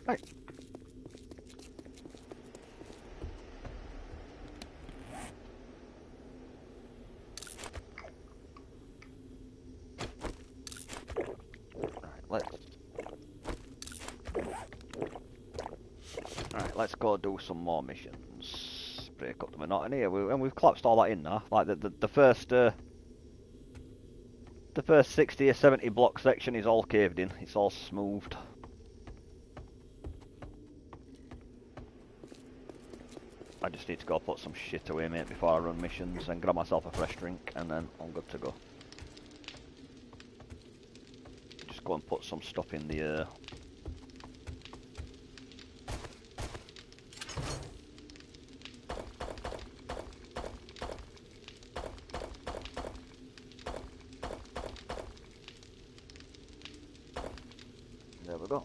Right. Let's go do some more missions. Break up the monotony. And we've collapsed all that in now. Like the first 60 or 70 block section is all caved in. It's all smoothed. I just need to go put some shit away, mate, before I run missions and grab myself a fresh drink, and then I'm good to go. Just go and put some stuff in the There we go.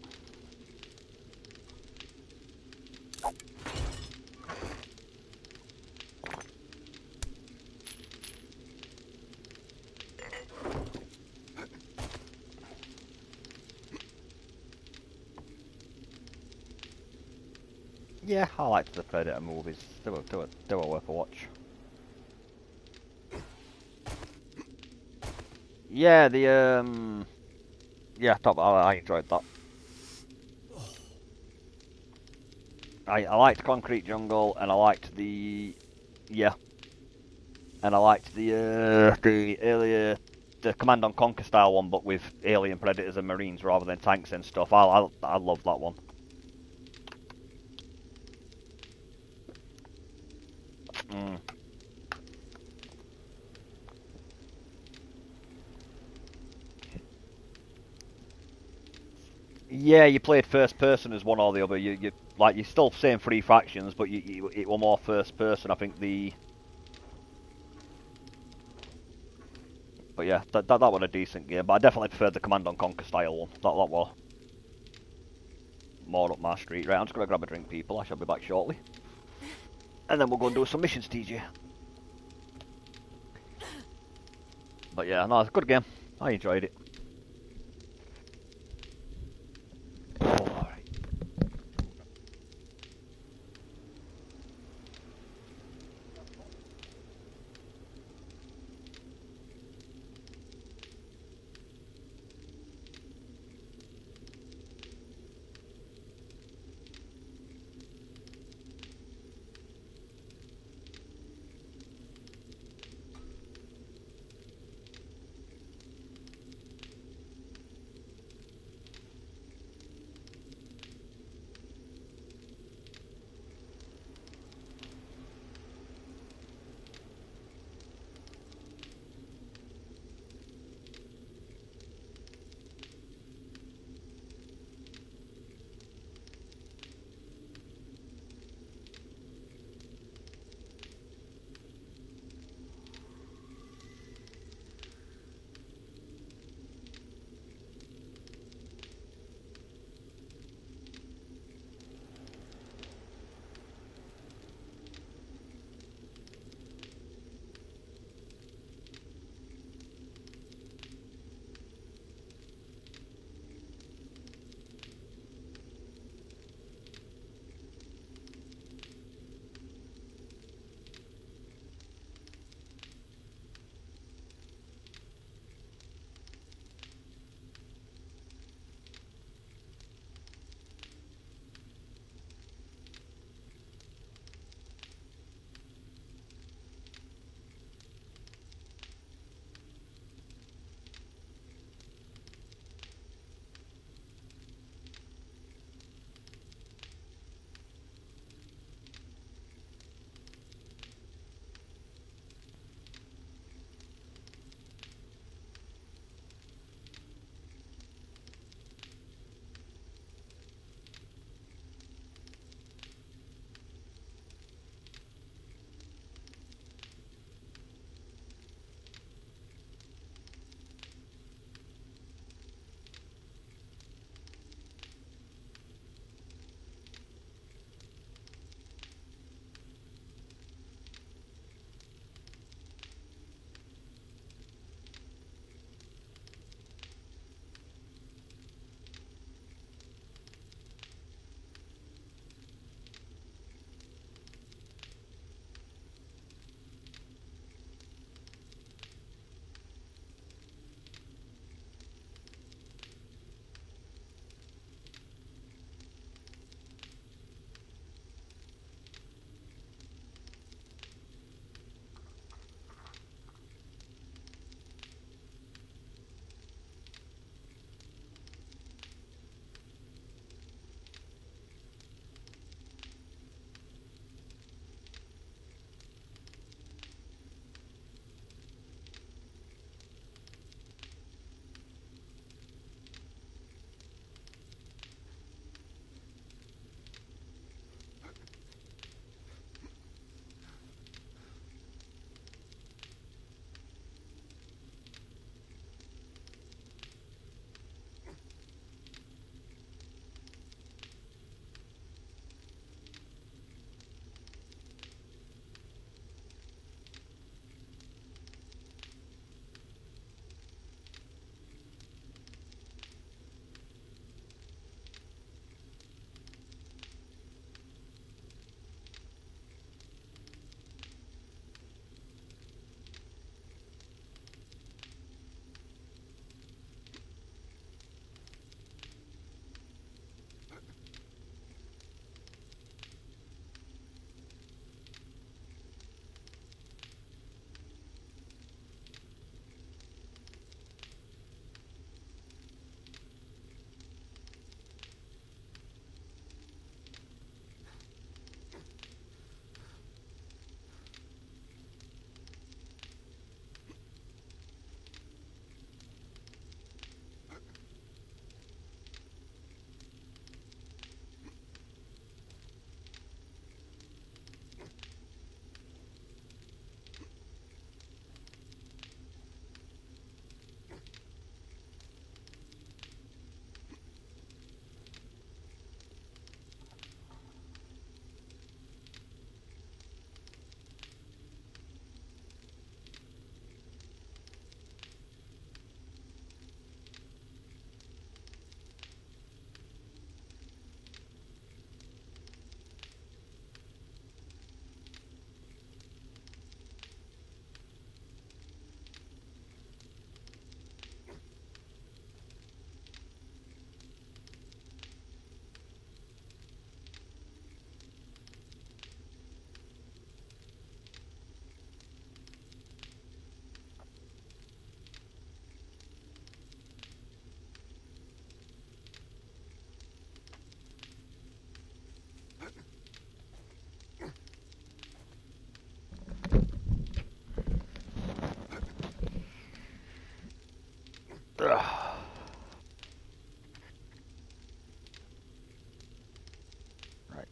Yeah, I liked the Predator movies. They were worth a watch. Yeah, yeah, I enjoyed that. I liked Concrete Jungle, and I liked the and I liked the earlier the Command and Conquer style one, but with alien predators and marines rather than tanks and stuff. I love that one. Yeah, you played first person as one or the other. You like you're still same three factions, but it were more first person. I think but yeah, that was a decent game. But I definitely preferred the Command and Conquer style one. That was more up my street. Right, I'm just gonna grab a drink, people. I shall be back shortly, and then we'll go and do some missions, TJ. But yeah, no, it's a good game. I enjoyed it.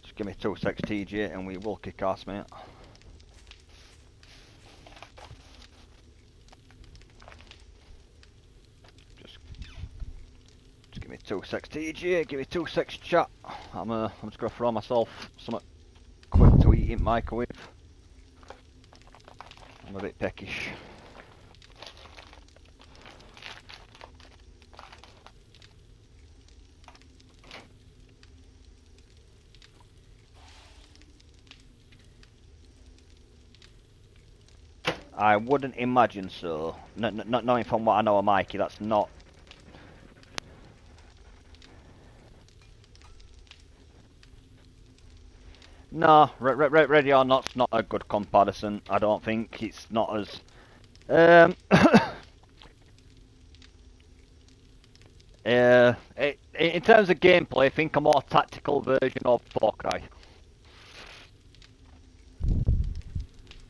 Just give me 2 secs TJ and we will kick ass, mate. Just give me 2 secs TJ, give me 2 secs chat. I'm just gonna throw myself something quick to eat in microwave. I'm a bit peckish. I wouldn't imagine so. Not knowing from what I know of Mikey, that's not. No, Ready or Not's not a good comparison. I don't think it's not as. In terms of gameplay, I think a more tactical version of Far Cry.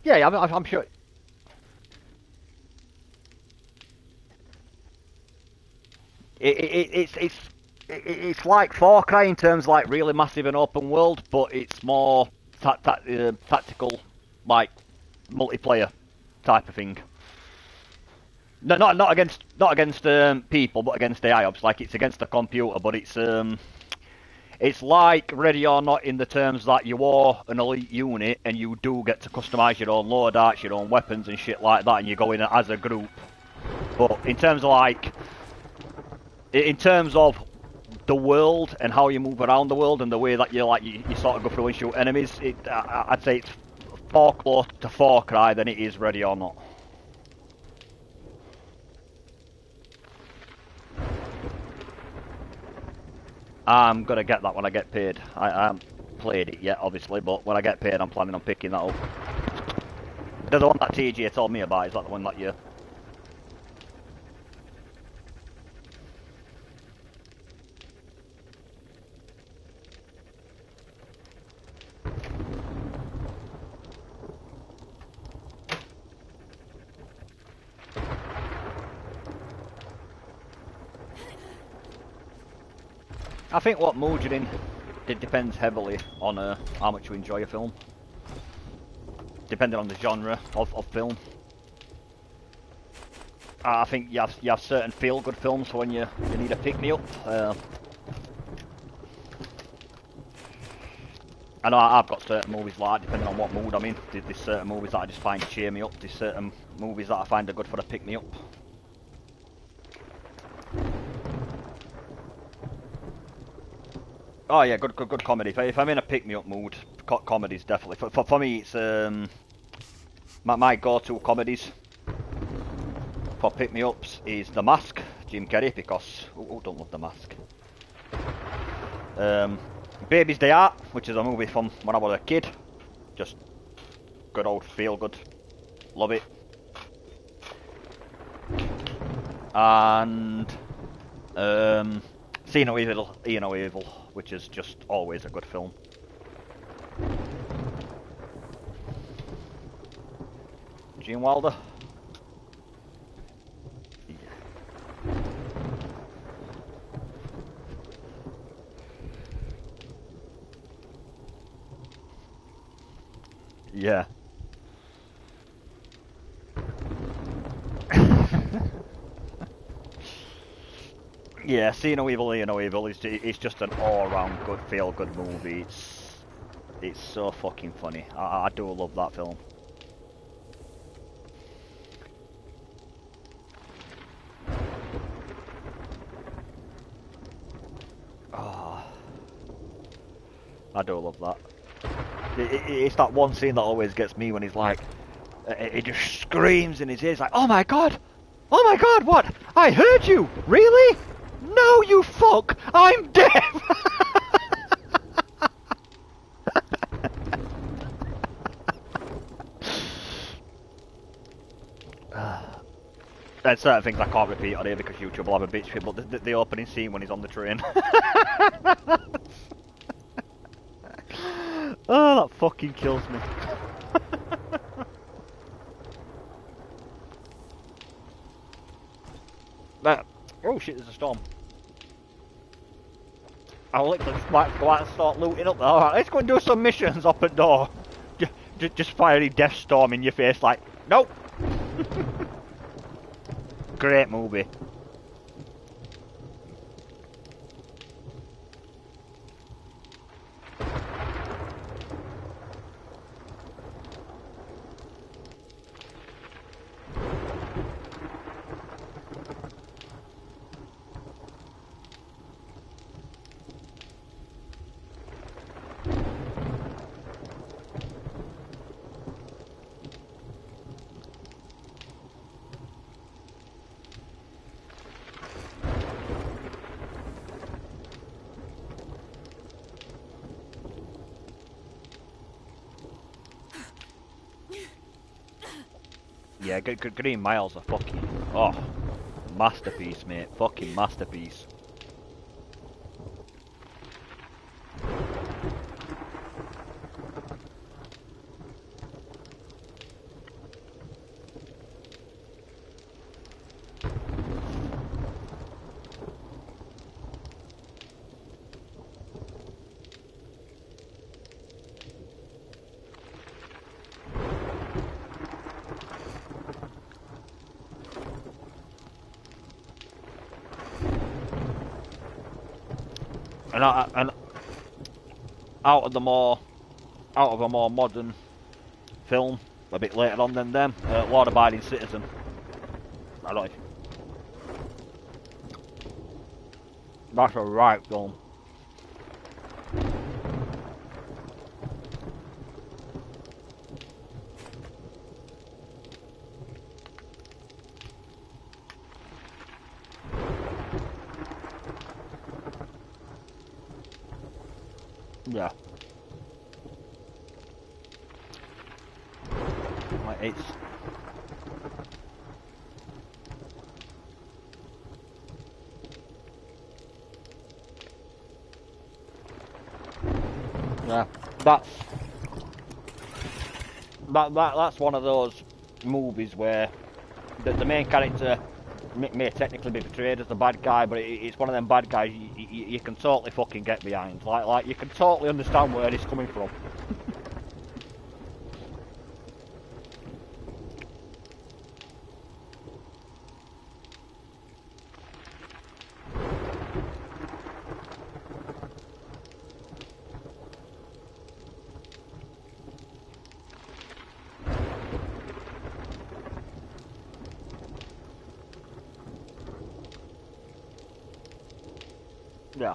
Yeah, I'm sure. It's like Far Cry in terms of like really massive and open world, but it's more tactical, like multiplayer type of thing. No, not against people, but against AI ops. Like it's against the computer, but it's like Ready or Not in the terms that you are an elite unit and you do get to customise your own loadouts, your own weapons and shit like that, and you go in as a group. But in terms of the world and how you move around the world and the way that you sort of go through and shoot enemies, I'd say it's far closer to Far Cry than it is Ready or Not. I'm gonna get that when I get paid. I haven't played it yet, obviously, but when I get paid, I'm planning on picking that up. The one that TJ told me about, is that the one that you... I think what mood you're in, it depends heavily on how much you enjoy a film. Depending on the genre of film. I think you have certain feel-good films for when you need a pick-me-up. I know I've got certain movies like that, depending on what mood I'm in. There's certain movies that I just find cheer me up. There's certain movies that I find are good for a pick-me-up. Oh yeah, good comedy. If I'm in a pick-me-up mood, comedy's definitely for me. It's my go-to comedies for pick-me-ups is The Mask, Jim Carrey, because who don't love The Mask? Baby's Day Out, which is a movie from when I was a kid, just good old feel-good, love it. And See No Evil, which is just always a good film. Gene Wilder. Yeah. Yeah, See No Evil, it's just an all-round good, feel-good movie. It's so fucking funny. I do love that film. Oh, I do love that. It's that one scene that always gets me when he's like, he just screams in his ears like, "Oh my god! Oh my god, what? I heard you! Really? No, you fuck! I'm deaf!" There's certain things I can't repeat on here because YouTube will have a bitch fit, but the opening scene when he's on the train. Oh, that fucking kills me. Oh shit, there's a storm. I'll literally just like go out and start looting up there. Alright, let's go and do some missions up at door. Just fiery death storm in your face like, nope. Great movie. Yeah, Green Mile's a fucking, oh, masterpiece, mate. Fucking masterpiece. And out of a more modern film, a bit later on than them, Law-Abiding Citizen. I don't know. That's a right film. Yeah. Like it's yeah. That's one of those movies where the main character may technically be portrayed as the bad guy, but it's one of them bad guys you can totally fucking get behind. Like you can totally understand where he's coming from. Yeah.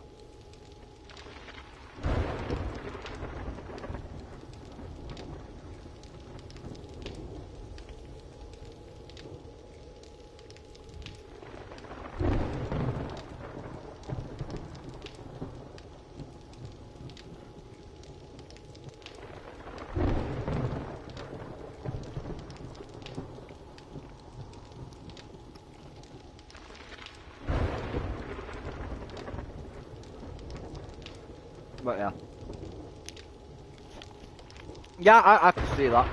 But yeah. Yeah, I can see that.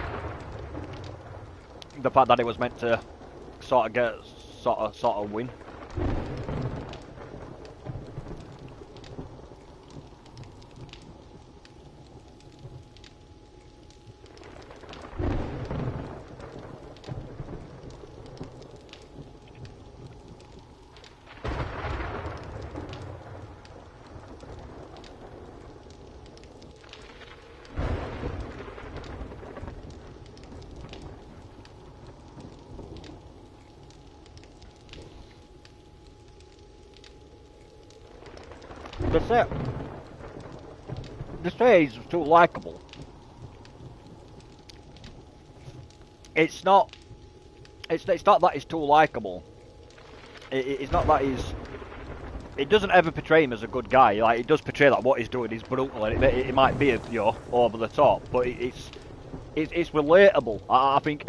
The fact that it was meant to sort of get sort of win. That's it. The stage is too likable. It's not. It's not that he's too likable. It's not that he's. It doesn't ever portray him as a good guy. Like it does portray that what he's doing is brutal, and it might be, you know, over the top, but it's relatable. I think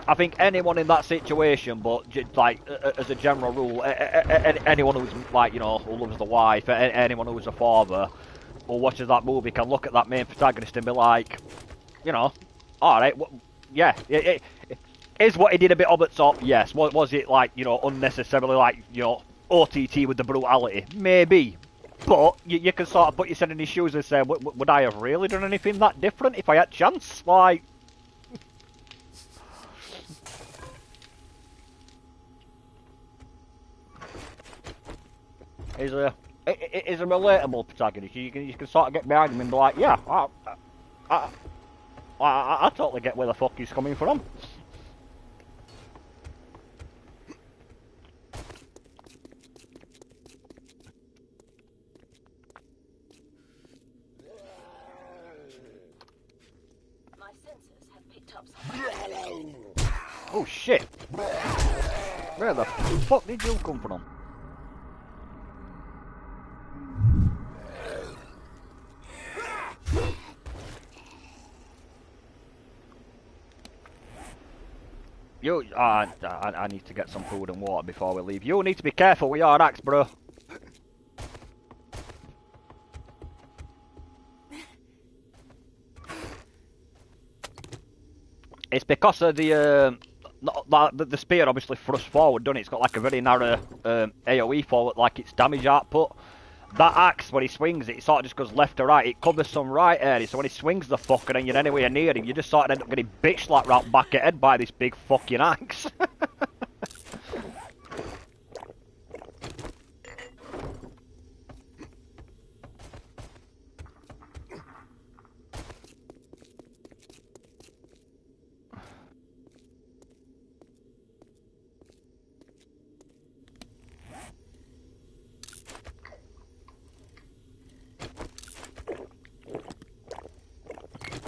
I think anyone in that situation, but like as a general rule, anyone who's like, you know, who loves the wife, anyone who's a father, or watches that movie can look at that main protagonist and be like, you know, all right, yeah, Is what he did a bit over the top? Yes. Was it like, you know, unnecessarily like, you know, OTT with the brutality? Maybe. But you can sort of put yourself in his shoes and say, would I have really done anything that different if I had chance? Like, he's a relatable protagonist. You can sort of get behind him and be like, yeah, I totally get where the fuck he's coming from. My sensors have picked up something. Oh shit! Where the fuck did you come from? I need to get some food and water before we leave. You need to be careful with your axe, bro. It's because of the spear obviously thrusts forward, doesn't it? It's got like a very narrow AoE forward, like its damage output. That axe, when he swings it, sort of just goes left to right. It covers some right area, so when he swings the fucker and you're anywhere near him, you just sort of end up getting bitch slapped right back at head by this big fucking axe.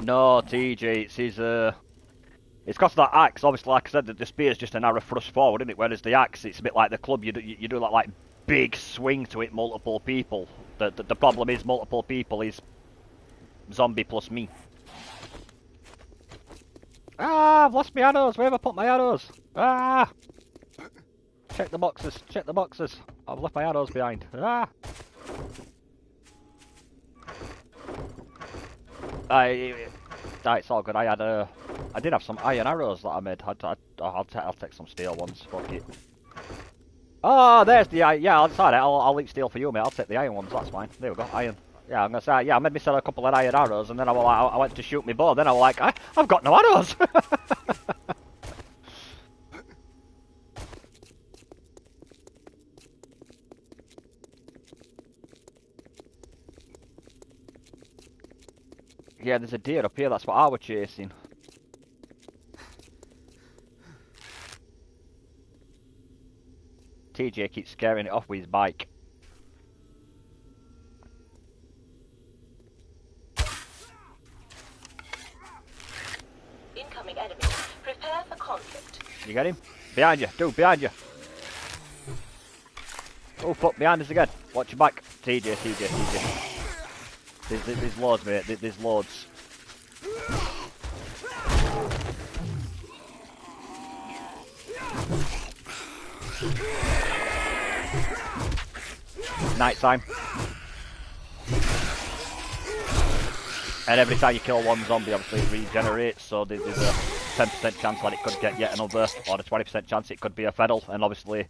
No, TJ, it's his, it's because of that axe, obviously, like I said, the spear's just a narrow thrust forward, isn't it? Whereas the axe, it's a bit like the club, you do that, like, big swing to it, multiple people. The problem is, multiple people is zombie plus me. Ah, I've lost my arrows, where have I put my arrows? Ah! Check the boxes, check the boxes. I've left my arrows behind. Ah! It's all good. I did have some iron arrows that I made. I'll take some steel ones. Fuck it. Oh, there's the iron. Yeah, sorry, I'll eat steel for you, mate. I'll take the iron ones. That's fine. There we go. Iron. Yeah, I'm gonna say. Yeah, I made myself a couple of iron arrows, and then I went to shoot my bow. Then I was like, I've got no arrows. Yeah, there's a deer up here. That's what I was chasing. TJ keeps scaring it off with his bike. Incoming enemy. Prepare for conflict. You get him? Behind you. Dude, behind you. Oh, fuck, behind us again. Watch your back. TJ. There's loads, mate. There's loads. Night time. And every time you kill one zombie, obviously it regenerates, so there's a 10% chance that it could get yet another, or a 20% chance it could be a feral, and obviously,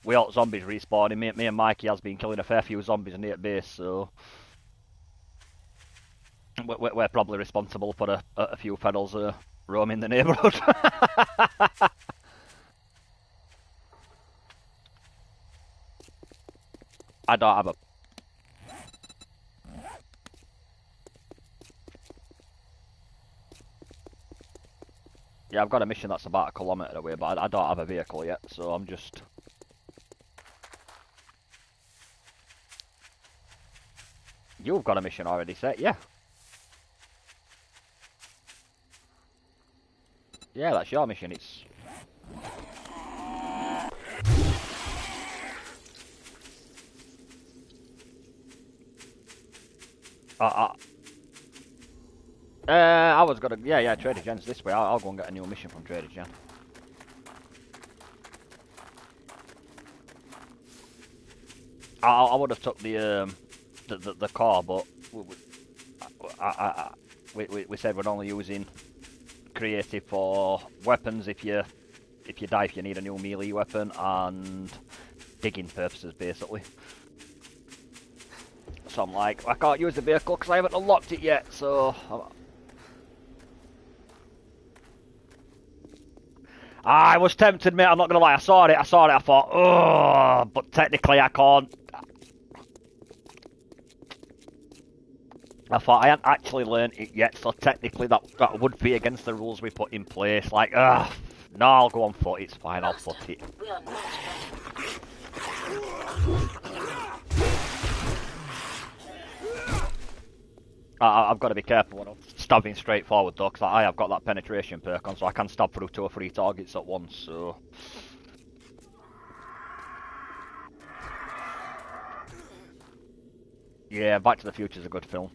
we all zombies respawning. Me and Mikey has been killing a fair few zombies near base, so we're probably responsible for a few ferals roaming the neighbourhood. I don't have a... Yeah, I've got a mission that's about 1 kilometre away, but I don't have a vehicle yet, so I'm just... You've got a mission already set, yeah. Yeah, that's your mission, it's... I was gonna... Yeah, Trader Jen's this way. I'll go and get a new mission from Trader Jen. I would have took the car, but we said we're only using creative for weapons if you die if you need a new melee weapon, and digging purposes basically. So I'm like, I can't use the vehicle because I haven't unlocked it yet, so... I was tempted, mate, I'm not going to lie, I saw it, I thought, oh, but technically I can't. I thought I hadn't actually learned it yet, so technically that would be against the rules we put in place, like, ugh, no, I'll go on foot, it's fine, I'll foot it. We are not I've got to be careful when I'm stabbing straight forward though, because I have got that penetration perk on, so I can stab through 2 or 3 targets at once, so... Yeah, Back to the Future's a good film.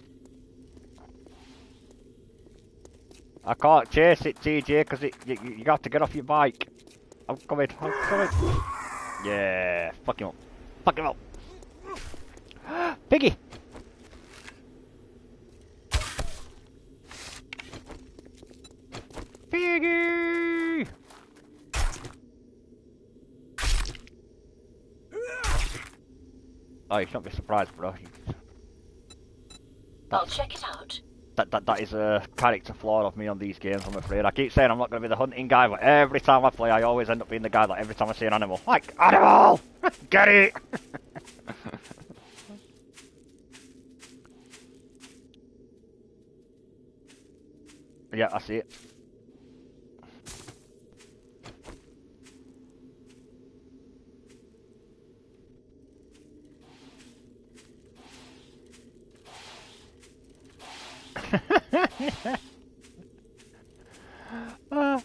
I can't chase it, TJ, because you got to get off your bike. I'm coming. Yeah, fuck him up. Piggy! Piggy! Oh, you shouldn't be surprised, bro. I'll check it out. That is a character flaw of me on these games, I'm afraid. I keep saying I'm not going to be the hunting guy, but every time I play, I always end up being the guy that every time I see an animal, like, animal! Get it! Yeah, I see it.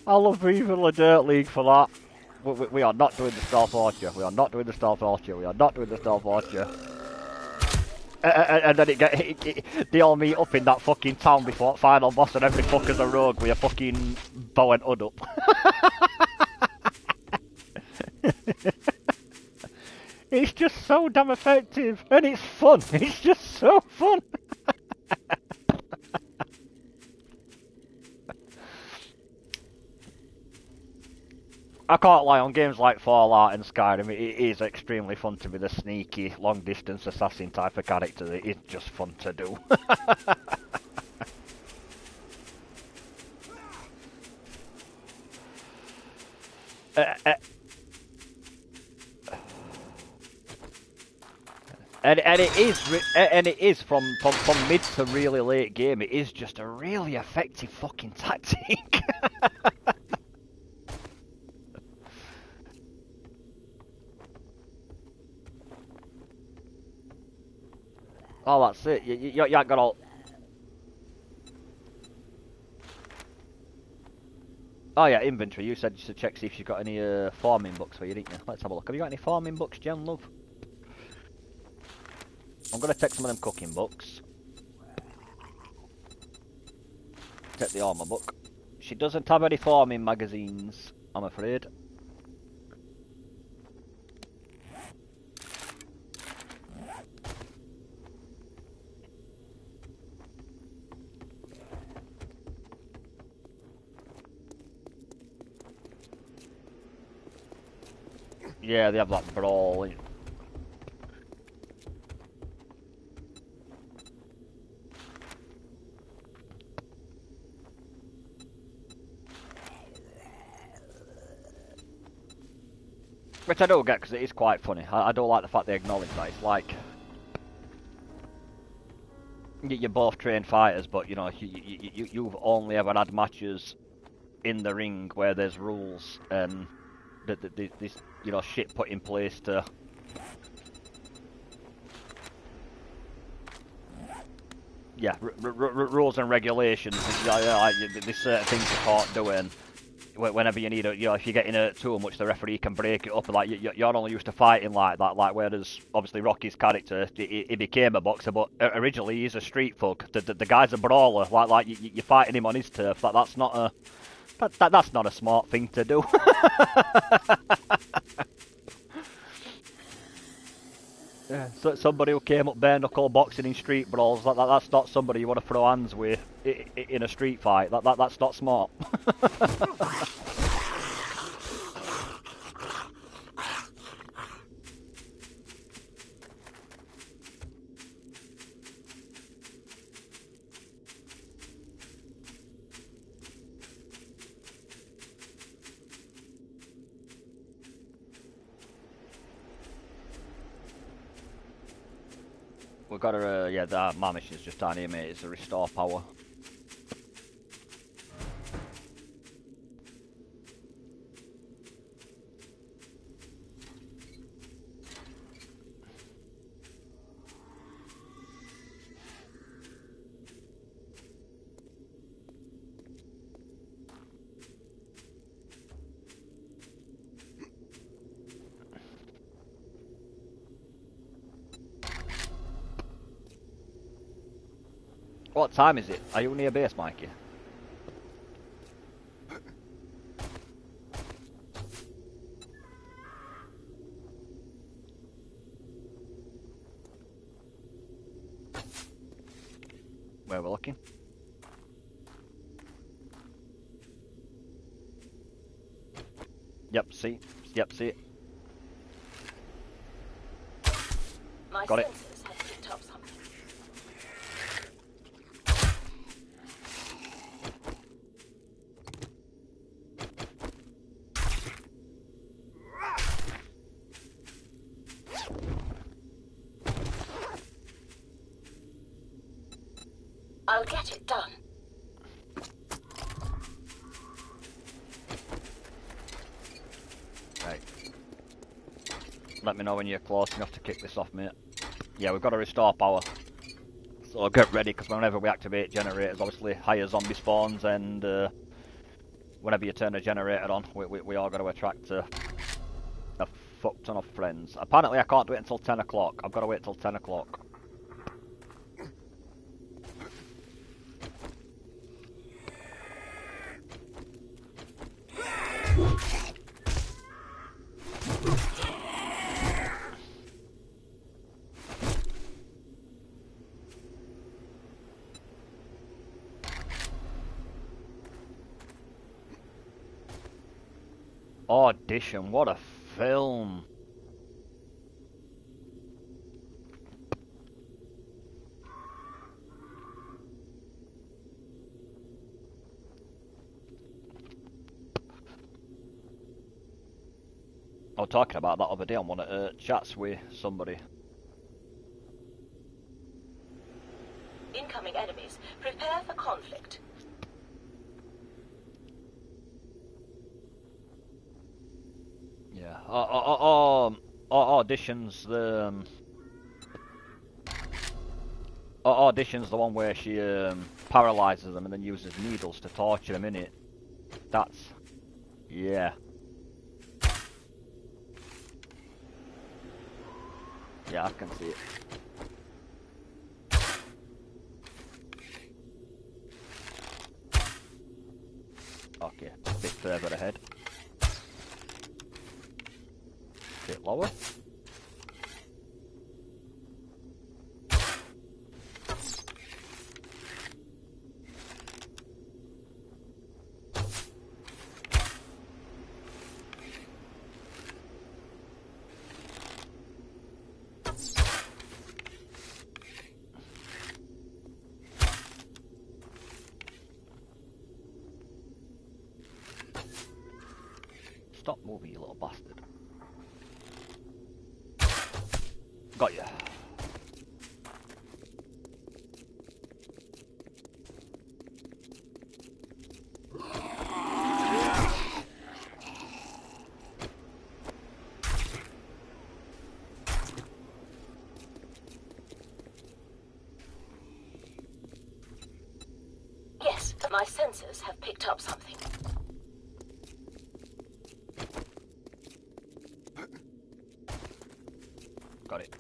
I love Viva La Dirt League for that. We are not doing the Stealth Archer. We are not doing the Stealth Archer. We are not doing the Stealth Archer. And then they all meet up in that fucking town before final boss, and every fucker's a rogue with a fucking bow and hood up. It's just so damn effective, and it's fun. It's just so fun. I can't lie, on games like Fallout and Skyrim, it is extremely fun to be the sneaky, long-distance assassin type of character. It is just fun to do. And it is from mid to really late game. It is just a really effective fucking tactic. Oh, that's it. You ain't got all. Oh yeah, inventory. You said to check see if you've got any farming books for you, didn't you? Let's have a look. Have you got any farming books, Jen Love? I'm gonna take some of them cooking books. Take the armor book. She doesn't have any farming magazines, I'm afraid. Yeah, they have that brawl. Which I don't get because it is quite funny. I don't like the fact they acknowledge that. It's like you're both trained fighters, but you know you've only ever had matches in the ring where there's rules and this shit put in place to. Yeah, rules and regulations. There's certain things you can't do, and whenever you need if you're getting hurt too much, the referee can break it up. Like you're only used to fighting like that. Like whereas obviously Rocky's character, he became a boxer, but originally he's a street thug. The guy's a brawler. Like you're fighting him on his turf. That's not a that's not a smart thing to do. Yeah, so somebody who came up bare knuckle boxing in street brawls, that's not somebody you want to throw hands with in a street fight. That's not smart. We've got to, yeah, my mission's just down here, mate. It's a restore power. What time is it? Are you near base, Mikey? Where we're looking? Yep, see. Yep, see it. My Got it. sensors have picked up something. I'll get it done. Right. Let me know when you're close enough to kick this off, mate. Yeah, we've got to restore power. So get ready, because whenever we activate generators, obviously higher zombie spawns, and whenever you turn a generator on, we are going to attract a fuck ton of friends. Apparently I can't do it until 10 o'clock. I've got to wait till 10 o'clock. Audition, what a film. I was talking about that other day on one of the chats with somebody. Incoming enemies. Prepare for conflict. Yeah. Audition's the Audition's the one where she paralyzes them and then uses needles to torture them, innit? That's... yeah. Yeah, I can see it. Okay, a bit further ahead. A bit lower. Stop moving, you little bastard. Got you. Yes, my sensors have picked up something. Got it.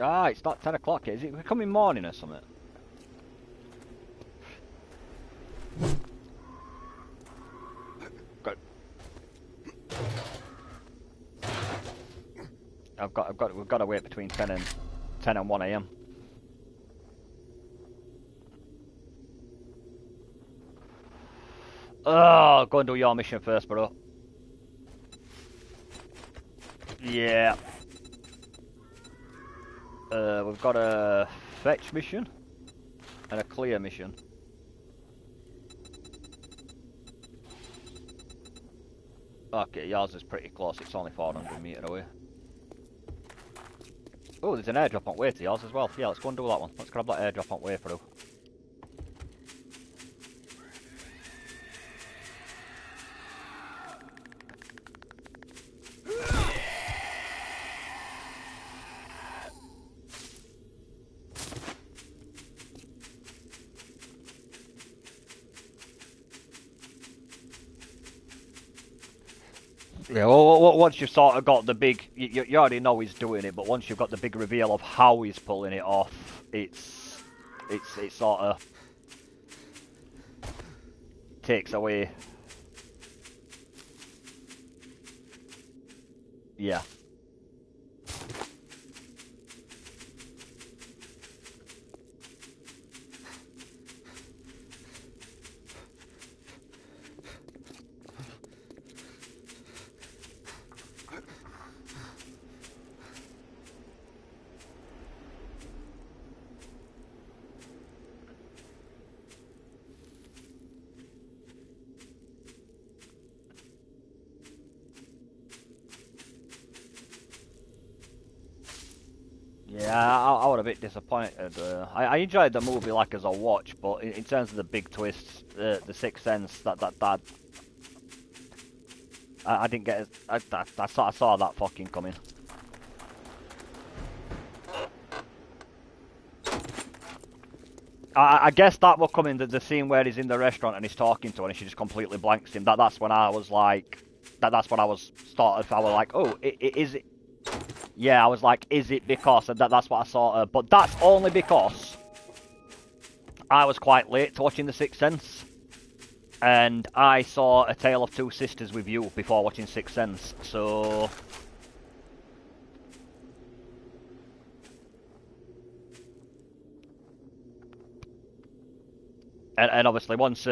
Ah, it's not 10 o'clock yet. Is it becoming morning or something? Got it. We've got to wait between 10 and 1 AM. Oh, go and do your mission first, bro. Yeah. We've got a fetch mission and a clear mission. Okay, yours is pretty close. It's only 400 metre away. Oh, there's an airdrop on way to yours as well. Yeah, let's go and do that one. Let's grab that airdrop on way through. Yeah, well, once you've sort of got the big, you already know he's doing it, but once you've got the big reveal of how he's pulling it off, it's sort of takes away. Yeah. Yeah, I was a bit disappointed. I enjoyed the movie like as a watch, but in terms of the big twists, the Sixth Sense, that I didn't get. I saw that fucking coming. I guess that will come in the scene where he's in the restaurant and he's talking to her and she just completely blanks him. That's when I was like, that's when I was started. I was like, oh, is it? Yeah, I was like, is it because? And that's what I saw. But that's only because I was quite late to watching The Sixth Sense. And I saw A Tale of Two Sisters with you before watching Sixth Sense. So... And obviously once...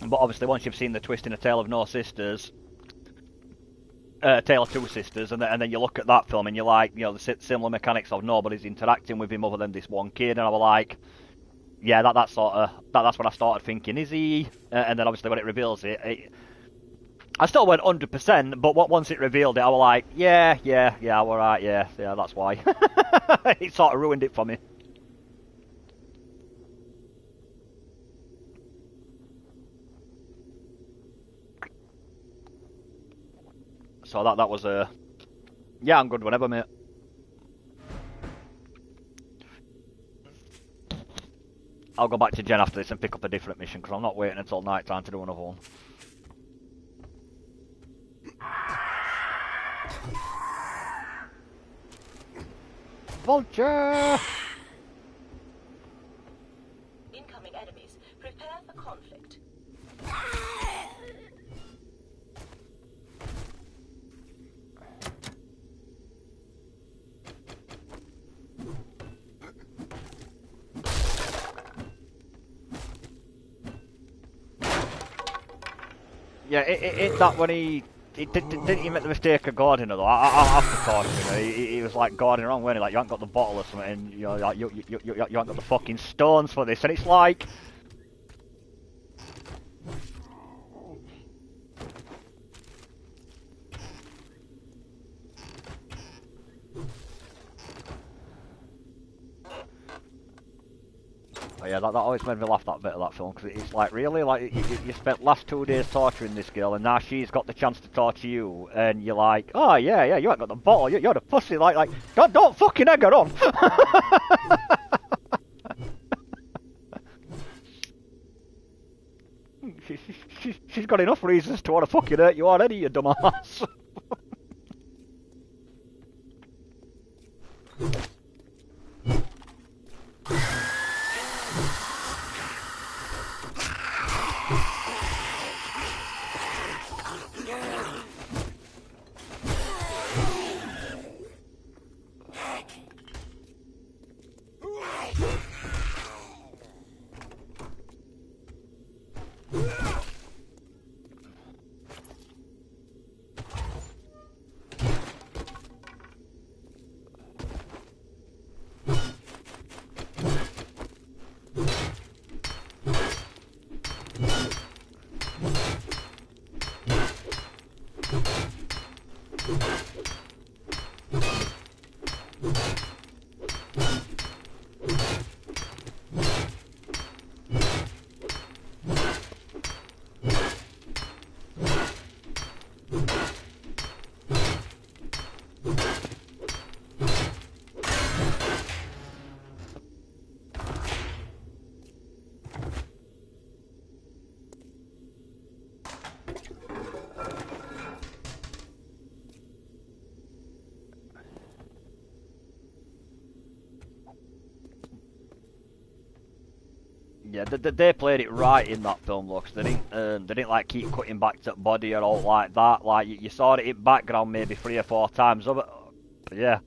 But obviously, once you've seen the twist in A Tale of No Sisters, Tale of Two Sisters, and then you look at that film and you're like, you know, the similar mechanics of nobody's interacting with him other than this one kid, and I was like, yeah, that's when I started thinking, is he? And then obviously when it reveals it, I still went 100%, but once it revealed it, I was like, yeah, alright, yeah, that's why. It sort of ruined it for me. So that was a... Yeah, I'm good whenever, mate. I'll go back to Jen after this and pick up a different mission, because I'm not waiting until night time to do another one. Vulture! Incoming enemies. Prepare for conflict. Yeah, it's that when he didn't he make the mistake of guarding her though? I have to talk to him. He was like guarding wrong, when he like, you haven't got the bottle or something, and you know, like, you haven't got the fucking stones for this, and it's like... Oh yeah, that always made me laugh, that bit of that film, because it's like, really? Like, you spent last 2 days torturing this girl, and now she's got the chance to torture you, and you're like, oh yeah, you haven't got the bottle, you're the pussy, like, God, don't fucking egg her on! She's got enough reasons to want to fucking hurt you already, you dumbass. Yeah, they played it right in that film, though, 'cause they didn't like keep cutting back to the body or all like that. Like you saw it in background maybe 3 or 4 times. Yeah,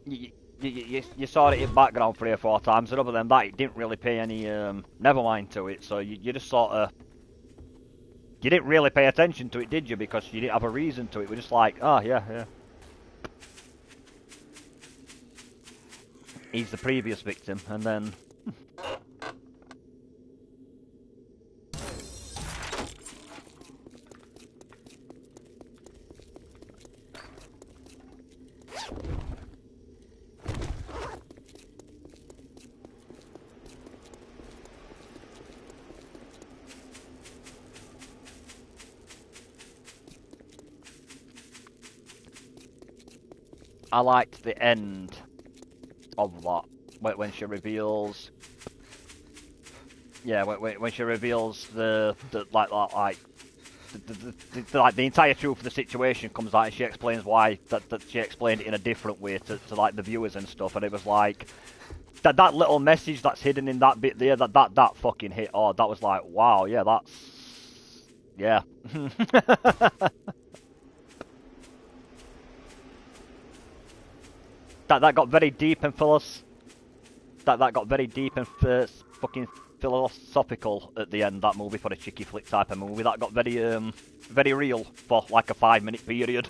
you saw it in background 3 or 4 times, and other than that, it didn't really pay any never mind to it. So you just sort of you didn't really pay attention to it, did you? Because you didn't have a reason to it. We're just like, oh yeah, yeah. He's the previous victim, and then. I liked the end of that when she reveals. Yeah, when she reveals the the entire truth of the situation comes out, and she explains why that she explained it in a different way to like the viewers and stuff, and it was like that little message that's hidden in that bit there that fucking hit. Oh, that was like, wow, yeah, that's yeah. that got very deep and that got very deep and fucking philosophical at the end. That movie, for a chicky flick type of movie, that got very real for like a 5-minute period.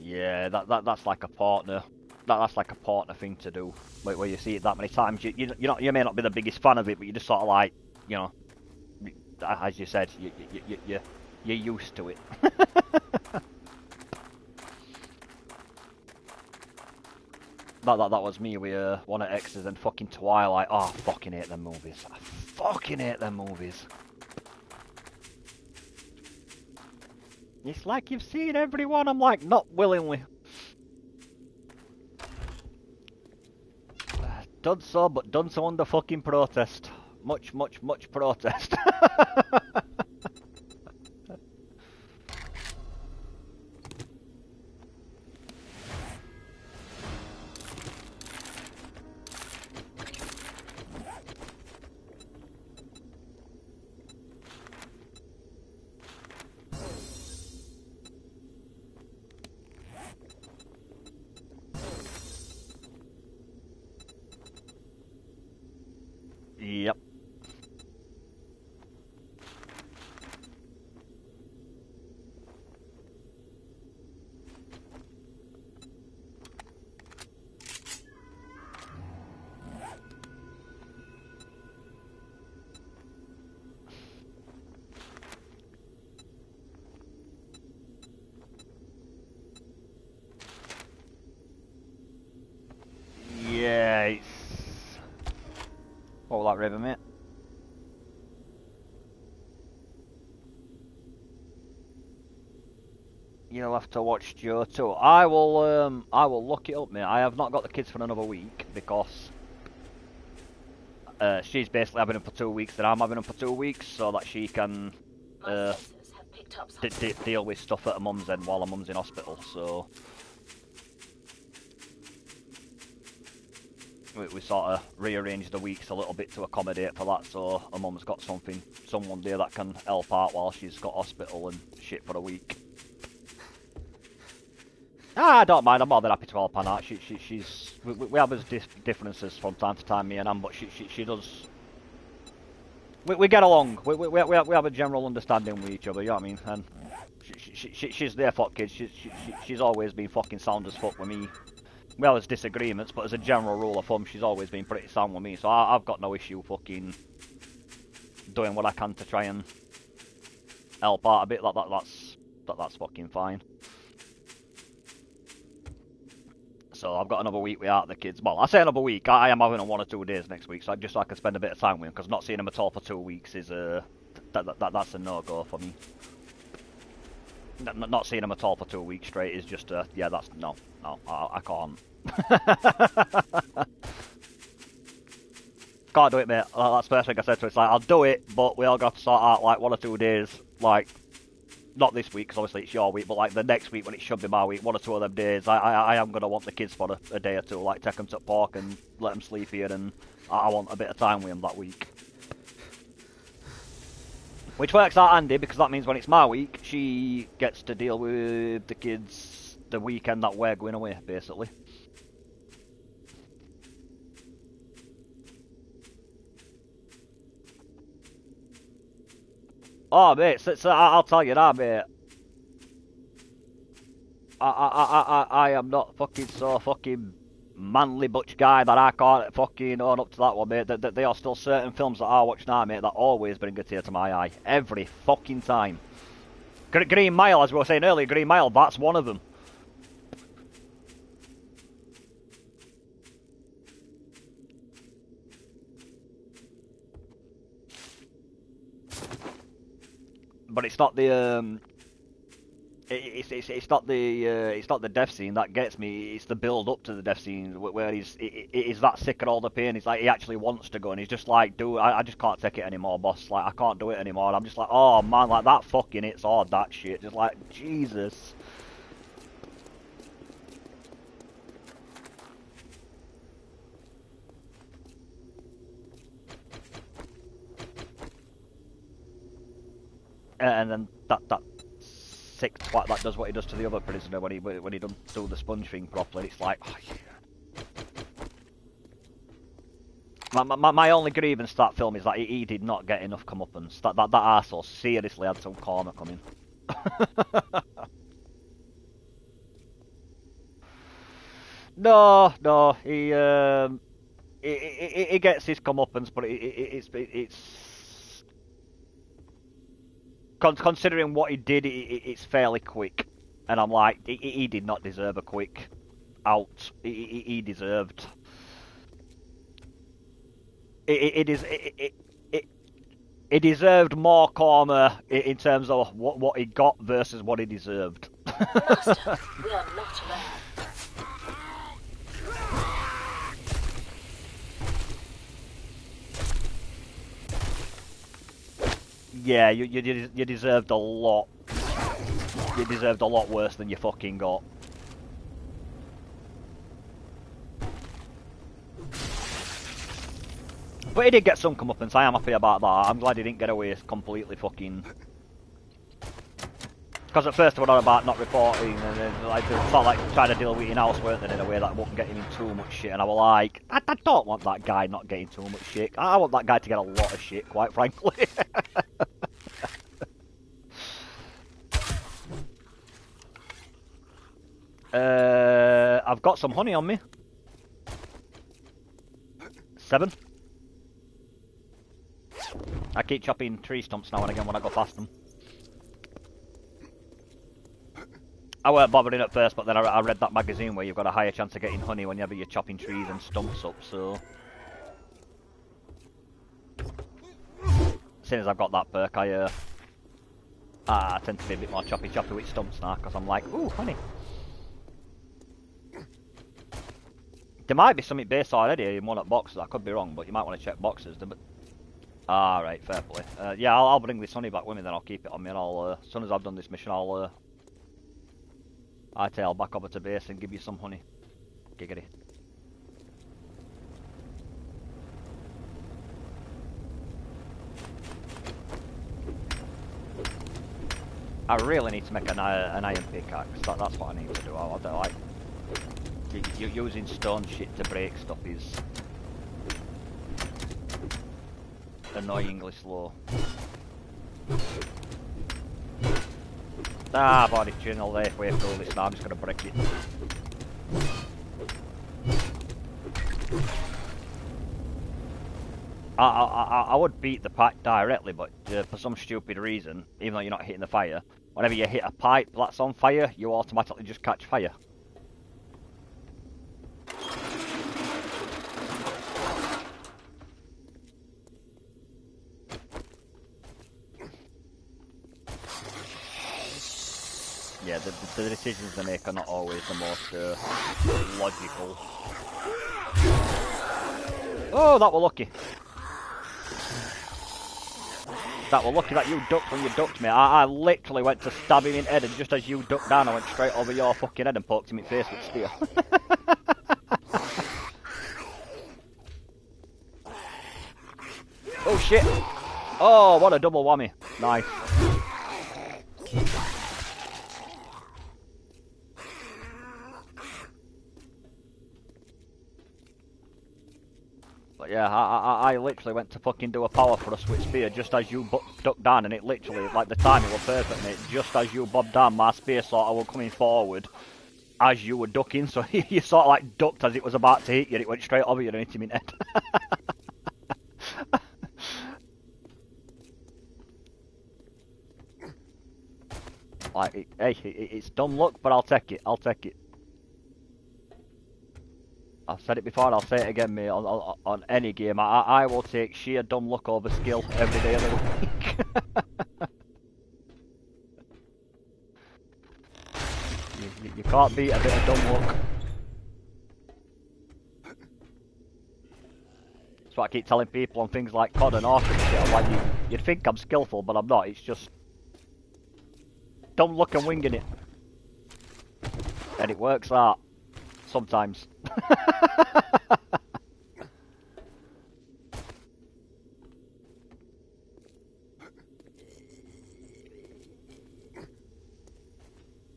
Yeah, that's like a partner. That's like a partner thing to do. Where you see it that many times, you may not be the biggest fan of it, but you just sort of like, you know, as you said, you're used to it. That was me with one of X's and fucking Twilight. Oh, I fucking hate them movies. I fucking hate them movies. It's like you've seen everyone. I'm like, not willingly. Done so, but done so under fucking protest. Much protest. Yep. Yeah, it's... What was that river, mate? You'll have to watch Joe too. I will look it up, mate. I have not got the kids for another week because she's basically having them for 2 weeks, and I'm having them for 2 weeks, so that she can deal with stuff at her mum's end while her mum's in hospital. So we sort of rearranged the weeks a little bit to accommodate for that. So her mum's got someone there that can help out while she's got hospital and shit for a week. I don't mind. I'm more than happy to help on that. We have those differences from time to time, me and Anne, but she does. We get along. We have a general understanding with each other. You know what I mean? And she's there for kids. She's always been fucking sound as fuck with me. We have disagreements, but as a general rule of thumb, she's always been pretty sound with me. So I've got no issue fucking doing what I can to try and help out a bit. That's fucking fine. So I've got another week without the kids. Well, I say another week. I am having them 1 or 2 days next week, so just so I can spend a bit of time with them. Because not seeing them at all for 2 weeks is that's a no-go for me. Not seeing them at all for 2 weeks straight is just yeah, that's no, I can't. Can't do it, mate. That's the first thing I said to her. It's like, I'll do it, but we all got to sort out like 1 or 2 days, like, not this week, because obviously it's your week, but like the next week when it should be my week, 1 or 2 of them days, I am going to want the kids for a day or two, like take them to park and let them sleep here, and I want a bit of time with them that week. Which works out handy, because that means when it's my week, she gets to deal with the kids the weekend that we're going away, basically. Oh, mate, so I'll tell you that, mate. I am not fucking so fucking manly butch guy that I can't fucking own up to that one, mate. There are still certain films that I watch now, mate, that always bring a tear to my eye. Every fucking time. Green Mile, as we were saying earlier, Green Mile, that's one of them. But it's not the it's not the death scene that gets me. It's the build up to the death scene where he's that sick of all the pain. He's like, he actually wants to go, and he's just like, dude, I just can't take it anymore, boss. Like, I can't do it anymore. And I'm just like, oh man, like that fucking hits hard, that shit. Just like, Jesus. And then that sick twat that does what he does to the other prisoner when he doesn't do the sponge thing properly. It's like, oh, yeah. My only grievance to that film is that he did not get enough comeuppance. That arsehole seriously had some karma coming. No, he gets his comeuppance, but it's considering what he did, it's fairly quick, and I'm like, he did not deserve a quick out. He deserved. He deserved more karma in terms of what he got versus what he deserved. Master, we are not alone. Yeah, you deserved a lot. You deserved a lot worse than you fucking got. But he did get some comeuppance. I am happy about that. I'm glad he didn't get away completely fucking. Because at first they were on about not reporting, and then like they felt like trying to deal with it else, weren't they, in a way that wouldn't get him in too much shit. And I was like, I don't want that guy not getting too much shit. I want that guy to get a lot of shit, quite frankly. I've got some honey on me. 7. I keep chopping tree stumps now and again when I go past them. I weren't bothering at first, but then I read that magazine where you've got a higher chance of getting honey whenever you're chopping trees and stumps up, so... As soon as I've got that perk, I tend to be a bit more choppy with stumps now, because I'm like, ooh, honey. There might be something based already in one at boxes, I could be wrong, but you might want to check boxes. Ah, right, fair play. Yeah, I'll bring this honey back with me, then I'll keep it on me, and I'll, as soon as I've done this mission, I'll tail back over to base and give you some honey. Giggity. I really need to make an iron pickaxe. That's what I need to do. I don't like using stone shit to break stuff is annoyingly slow. Ah, body channel there, way through this now, I'm just gonna break it. I would beat the pipe directly, but for some stupid reason, even though you're not hitting the fire, whenever you hit a pipe that's on fire, you automatically just catch fire. yeah, the decisions they make are not always the most logical. Oh, that were lucky. That were lucky that you ducked when you ducked me. I literally went to stab him in the head, and just as you ducked down, I went straight over your fucking head and poked him in the face with spear. Oh shit! Oh, what a double whammy. Nice. But yeah, I literally went to fucking do a power thrust with spear just as you ducked down, and it literally, like, the timing was perfect, mate. Just as you bobbed down, my spear sort of was coming forward as you were ducking, so you sort of like ducked as it was about to hit you, and it went straight over you and hit him in the head. Like, hey, it's dumb luck, but I'll take it. I'll take it. I've said it before and I'll say it again, mate, on any game. I will take sheer dumb luck over skill every day of the week. you can't beat a bit of dumb luck. That's what I keep telling people on things like COD and Orc and shit. I'm like, you'd think I'm skillful, but I'm not. It's just dumb luck and winging it. And it works out. Sometimes.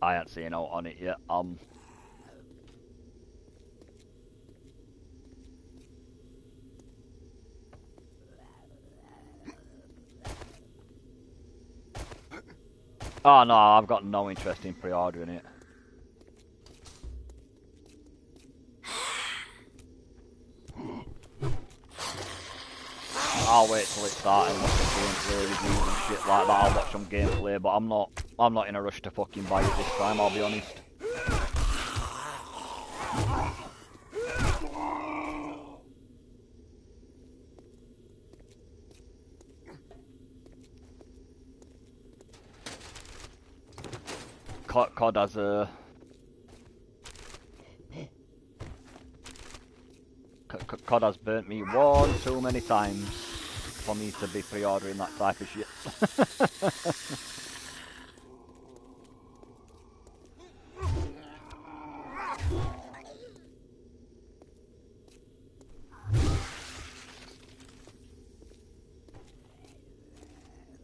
I ain't seen out on it yet. Oh no, I've got no interest in pre-ordering it. I'll wait till it starts and look at gameplay reviews and shit like that. I'll watch some gameplay, but I'm not in a rush to fucking buy it this time, I'll be honest. COD has a... COD has burnt me one too many times for me to be pre-ordering that type of shit.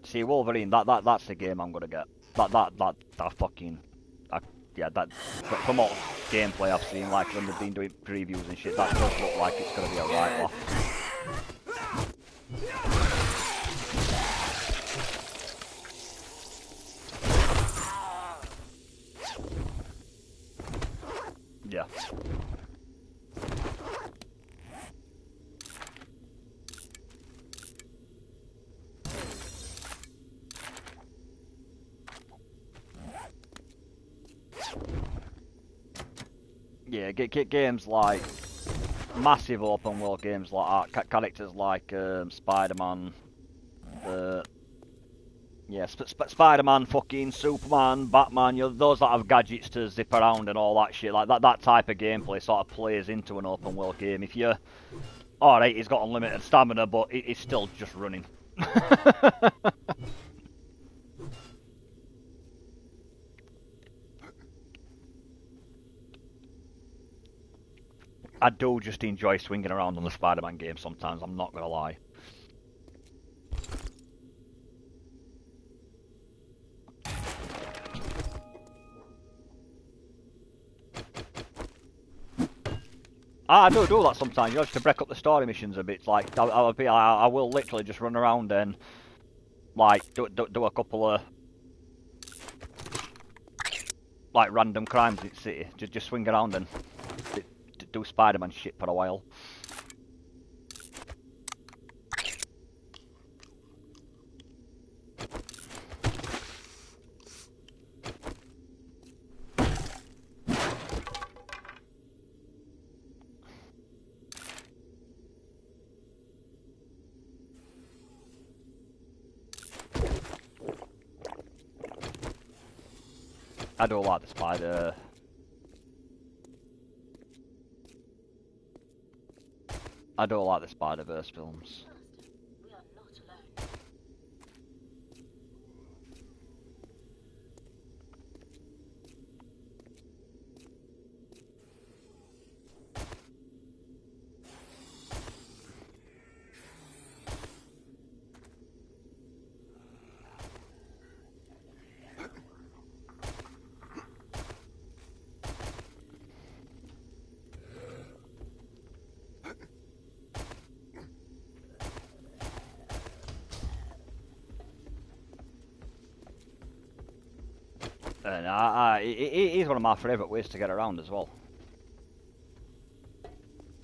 See, Wolverine, that's the game I'm gonna get. That fucking... yeah, that from all gameplay I've seen, like when they've been doing previews and shit, that does look like it's gonna be a right laugh. Yeah. Yeah, games like massive open world games like that, characters like Spider-Man, yeah, Spider-Man, fucking Superman, Batman, you know, those that have gadgets to zip around and all that shit, like that type of gameplay sort of plays into an open world game. If you're, alright, he's got unlimited stamina, but it's still just running. I do just enjoy swinging around on the Spider-Man game sometimes, I'm not gonna lie. I do that sometimes, you know, just to break up the story missions a bit. Like, I will literally just run around and, like, do a couple of, like, random crimes in the city. Just swing around and do Spider-Man shit for a while. I do like the spider. I do like the Spider-Verse films. We are not alone. And it is one of my favourite ways to get around as well.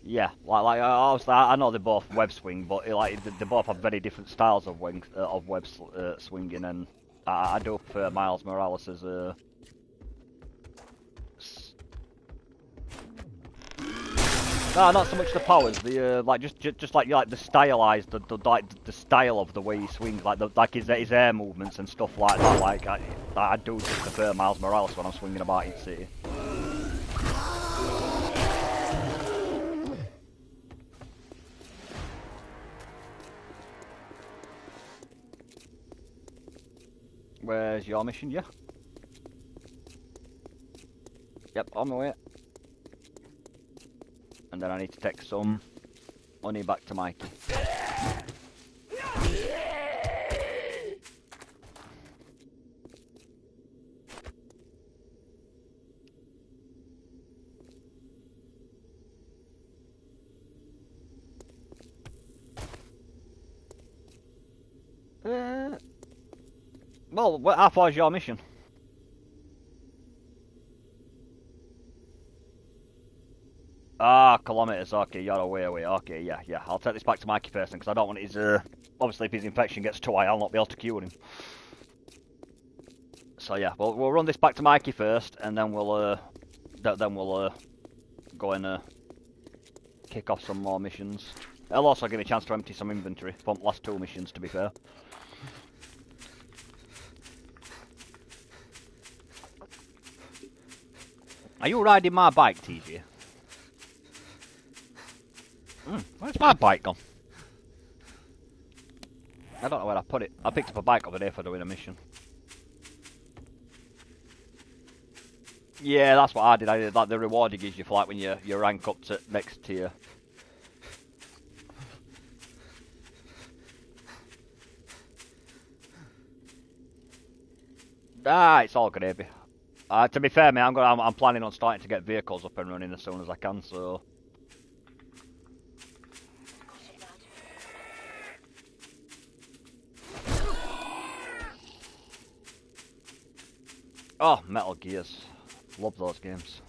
Yeah, like obviously I know they're both web swing, but like they both have very different styles of web swinging, and I do prefer Miles Morales as a. No, not so much the powers. The like just like the stylized, the style of the way he swings, like his air movements and stuff like that. Like I do just prefer Miles Morales when I'm swinging about each city. Where's your mission? Yeah. Yep, on my way. And then I need to take some money back to Mikey. Well, how far is your mission? Ah, kilometres, okay, you're away, okay, yeah. I'll take this back to Mikey first, because I don't want his, obviously if his infection gets too high, I'll not be able to cure him. So yeah, we'll run this back to Mikey first, and then we'll go and, kick off some more missions. It'll also give me a chance to empty some inventory from the last 2 missions, to be fair. Are you riding my bike, TJ? Where's my bike gone? I don't know where I put it. I picked up a bike over there for doing a mission. Yeah, that's what I did. I did like the reward it gives you for like when you rank up to next tier. Ah, it's all gravy. To be fair, mate, I'm planning on starting to get vehicles up and running as soon as I can. So. Oh, Metal Gears. Love those games.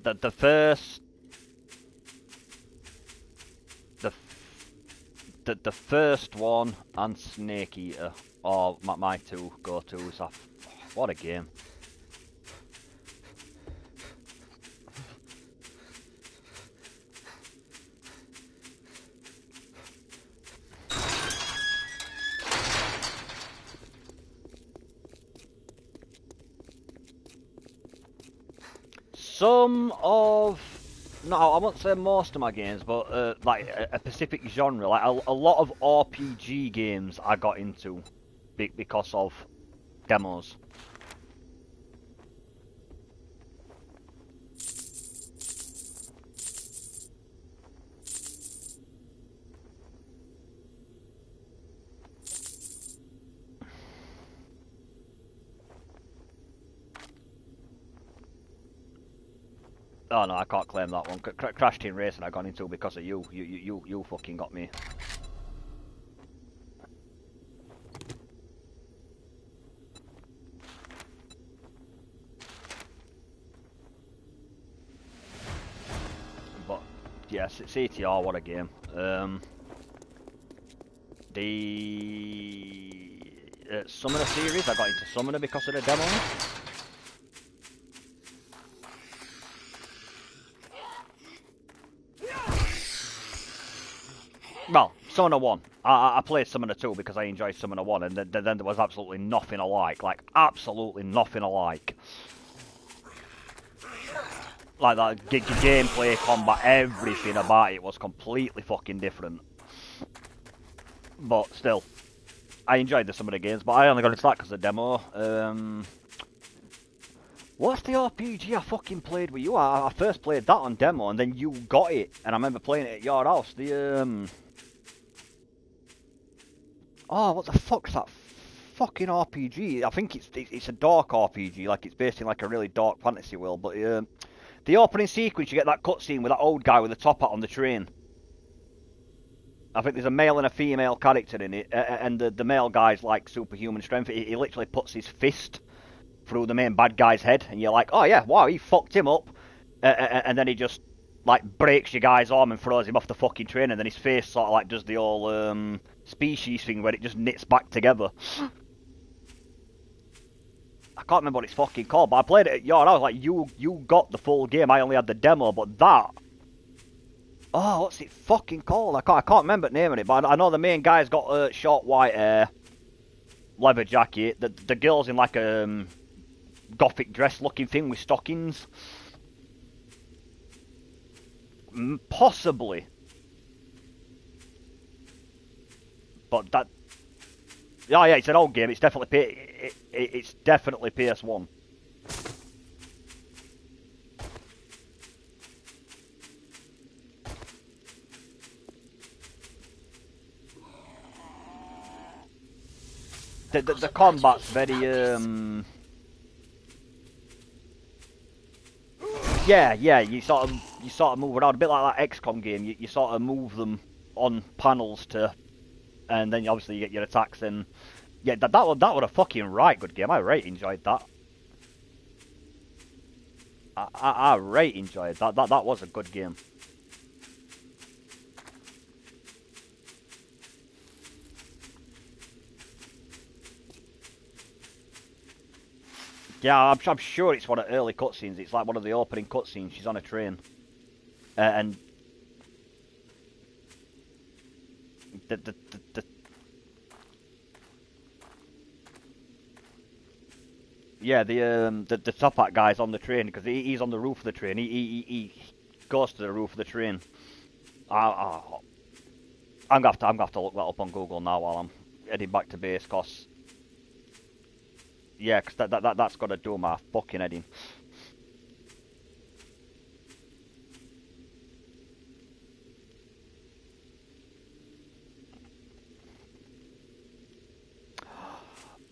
The first... The first one and Snake Eater are my 2 go-tos. What a game. Some of... No, I won't say most of my games, but like a specific genre. Like a lot of RPG games I got into because of demos. Oh no, I can't claim that one. Crash Team Racing I got into because of you. You fucking got me. But yes, CTR, what a game. The Summoner series, I got into Summoner because of the demo. Well, Summoner 1. I played Summoner 2 because I enjoyed Summoner 1, and then there was absolutely nothing alike. Like, absolutely nothing alike. Like, that gameplay, combat, everything about it was completely fucking different. But still, I enjoyed the Summoner games, but I only got into that because of the demo. What's the RPG I fucking played with you? I first played that on demo, and then you got it, and I remember playing it at your house. Oh, what the fuck's that fucking RPG? I think it's a dark RPG, like it's based in like a really dark fantasy world. But the opening sequence, you get that cutscene with that old guy with the top hat on the train. I think there's a male and a female character in it, and the male guy's like superhuman strength. He literally puts his fist through the main bad guy's head, and you're like, oh yeah, wow, he fucked him up, and then he just like breaks your guy's arm and throws him off the fucking train, and then his face sort of like does the old species thing where it just knits back together. I can't remember what it's fucking called, but I played it at your house. Like you got the full game. I only had the demo, but that. Oh, what's it fucking called? I can't remember the name of it, but I know the main guy's got short white hair, leather jacket. The girl's in like a gothic dress looking thing with stockings. Possibly. But that... Oh yeah, it's an old game. It's definitely it's definitely PS1. The combat's very yeah, you sort of move around a bit like that XCOM game. You sort of move them on panels to, and then obviously you get your attacks. And yeah, that was a fucking right good game. I right enjoyed that. I right enjoyed that. That was a good game. Yeah, I'm sure it's one of the early cutscenes. It's like one of the opening cutscenes. She's on a train, and the yeah, the top hat guy's on the train because he's on the roof of the train. He goes to the roof of the train. I'm gonna have to look that up on Google now while I'm heading back to base, cause yeah, cause that's gonna do my fucking head in.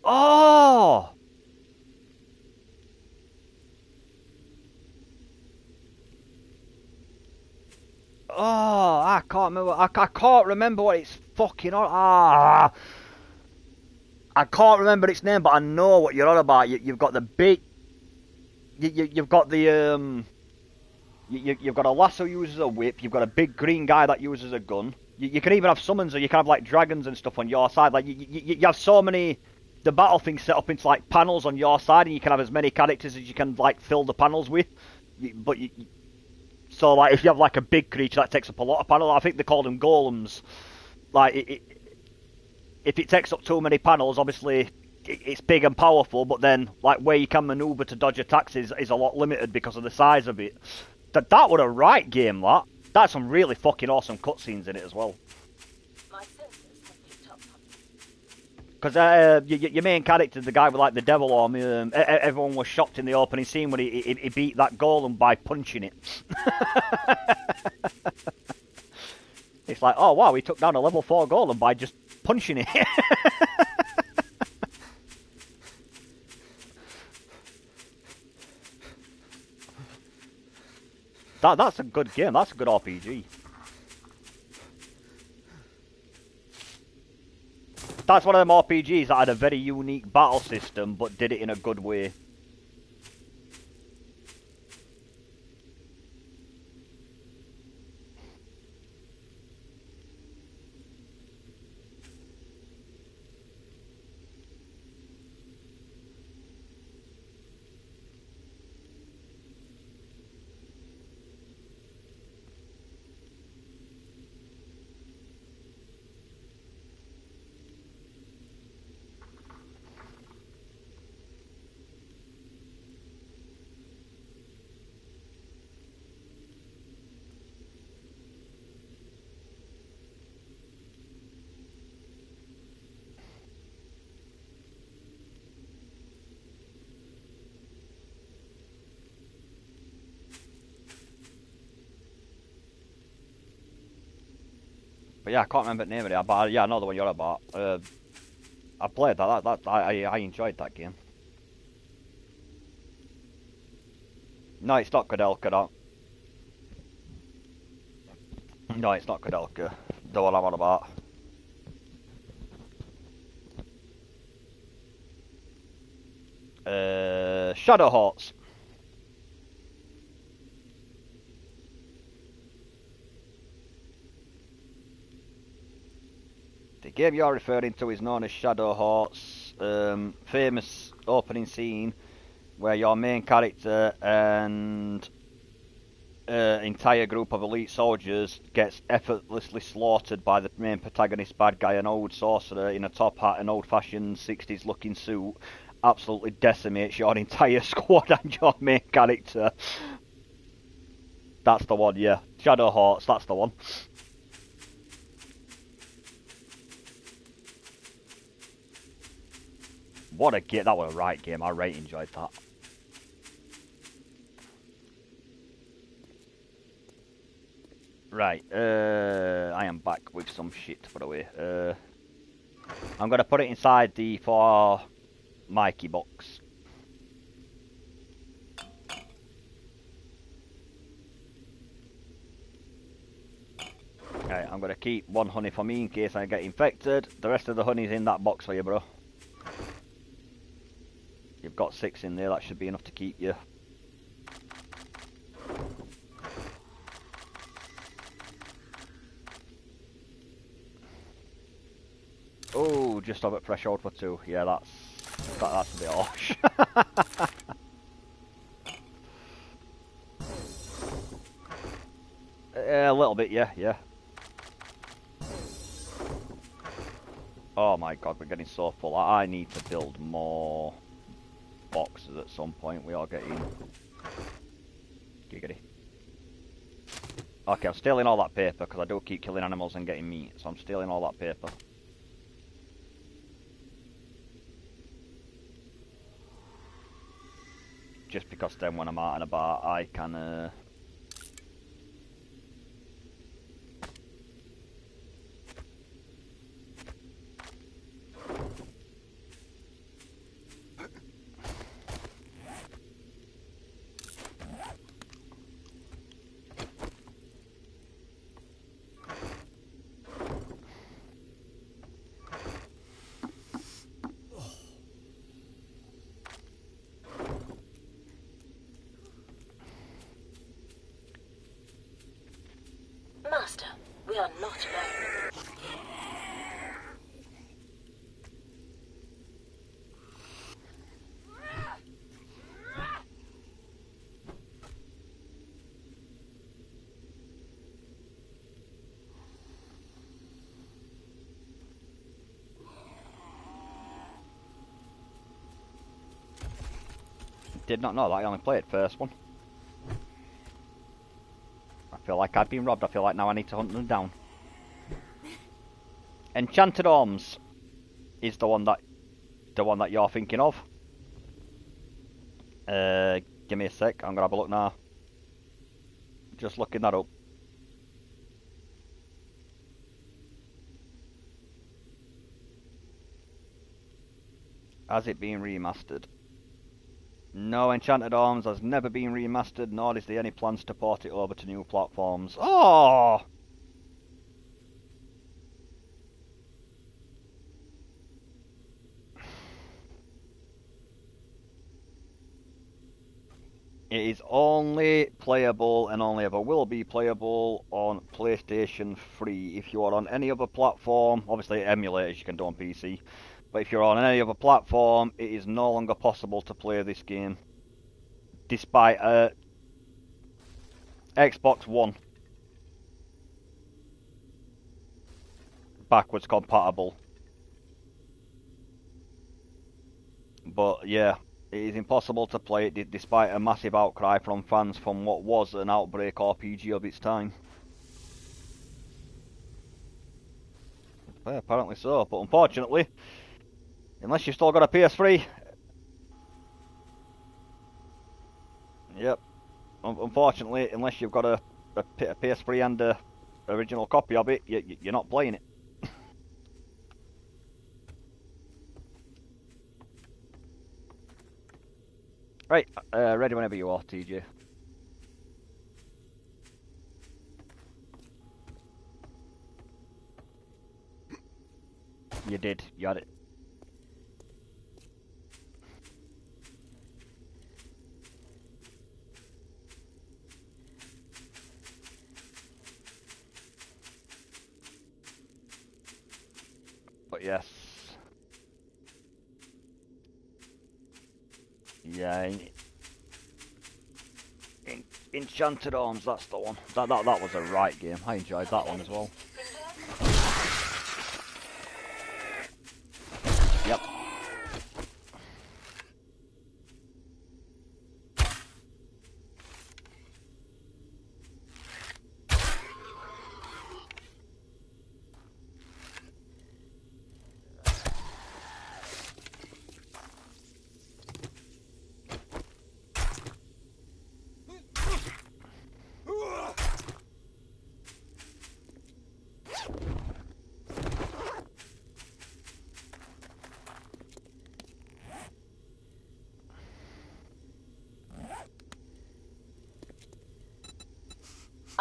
Oh! Oh, I can't remember. I can't remember what it's fucking on. I can't remember its name, but I know what you're on about. You've got the big. You've got the You've got a lasso who uses a whip. You've got a big green guy that uses a gun. You can even have summons, or you can have like dragons and stuff on your side. Like you have so many. The battle thing's set up into like panels on your side, and you can have as many characters as you can like fill the panels with. So like if you have like a big creature that takes up a lot of panels, I think they call them golems. Like if it takes up too many panels, obviously it's big and powerful, but then like where you can maneuver to dodge attacks is a lot limited because of the size of it. That would a right game. That's some really fucking awesome cutscenes in it as well. Because your main character, the guy with like the devil arm, everyone was shocked in the opening scene when he beat that golem by punching it. It's like, oh wow, he took down a level 4 golem by just punching it. That's a good game. That's a good RPG. That's one of them RPGs that had a very unique battle system, but did it in a good way. But yeah, I can't remember the name of it. But yeah, I know the one you're about. I played that. I enjoyed that game. No, it's not Kudelka. That. No, it's not Kudelka. The one I'm on about. Shadow Hearts. The game you're referring to is known as Shadow Hearts. Famous opening scene where your main character and entire group of elite soldiers gets effortlessly slaughtered by the main protagonist bad guy, an old sorcerer in a top hat and old-fashioned 60s looking suit. Absolutely decimates your entire squad and your main character. That's the one, yeah. Shadow Hearts, that's the one. What a game, that was a right game, I really enjoyed that. Right, I am back with some shit to put away. I'm going to put it inside the for Mikey box. Right, I'm going to keep one honey for me in case I get infected. The rest of the honey's in that box for you, bro. You've got 6 in there, that should be enough to keep you. Oh, just over threshold for 2. Yeah, that's a bit harsh. A little bit, yeah. Oh my god, we're getting so full. I need to build more boxes at some point. We are getting giggity. Okay, I'm stealing all that paper because I do keep killing animals and getting meat, so I'm stealing all that paper. Just because then when I'm out and about, I can Master, we are not alone. did not know that. I only played first one. I feel like I've been robbed. I feel like now I need to hunt them down. Enchanted Arms is the one that you're thinking of. Give me a sec. I'm gonna have a look now. Just looking that up. Has it been remastered? No, Enchanted Arms has never been remastered, nor is there any plans to port it over to new platforms. Oh! It is only playable and only ever will be playable on PlayStation 3. If you are on any other platform, obviously emulators you can do on PC, but if you're on any other platform, it is no longer possible to play this game. Despite Xbox One backwards compatible. But yeah, it is impossible to play it despite a massive outcry from fans from what was an Outbreak RPG of its time. Well, apparently so, but unfortunately, unless you've still got a PS3, yep, unfortunately, unless you've got a PS3 and a original copy of it, you're not playing it. Right, ready whenever you are, TJ. You did, you had it. But yes. Yeah, Enchanted Arms, that's the one. That was a right game. I enjoyed that one as well. Yep.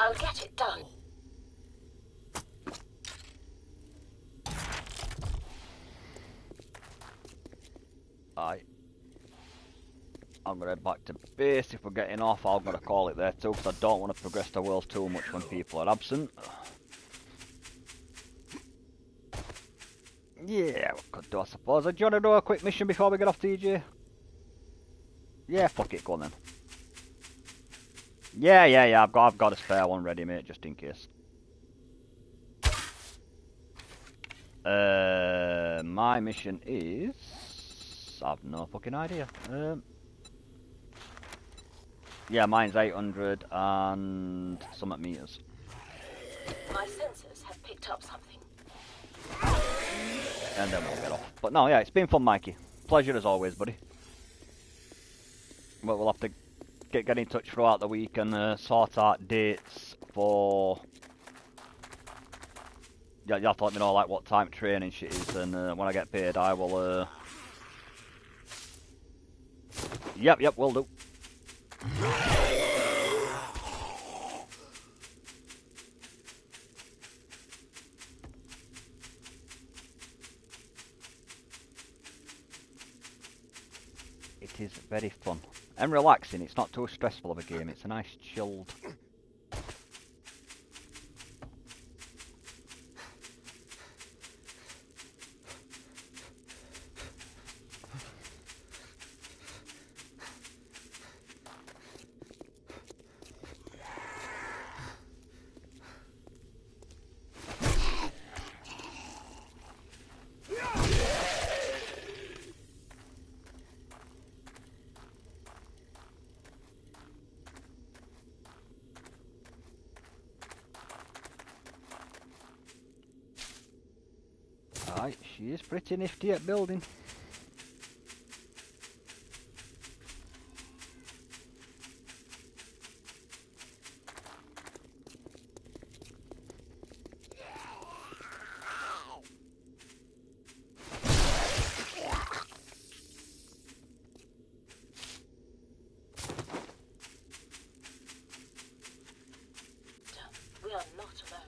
I'll get it done. Aye. I'm gonna head back to base. If we're getting off, I'm gonna call it there too, because I don't want to progress the world too much when people are absent. Yeah, we could do, I suppose. Do you want to do a quick mission before we get off, TJ? Yeah, fuck it, go on then. Yeah, I've got a spare one ready, mate, just in case. My mission is... I've no fucking idea. Yeah, mine's 800 and something meters. My sensors have picked up something. And then we'll get off. But no, yeah, it's been fun, Mikey. Pleasure as always, buddy. But we'll have to get in touch throughout the week and sort out dates for... Yeah, you have to let me know like what time training shit is, and when I get paid I will... Yep, will do. It is very fun. And relaxing, it's not too stressful of a game, it's a nice chilled... Right, she is pretty nifty at building. We are not alone.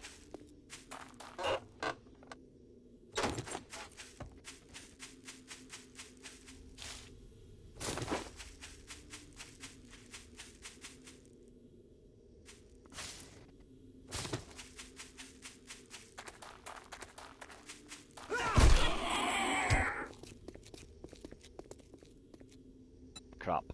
Crap.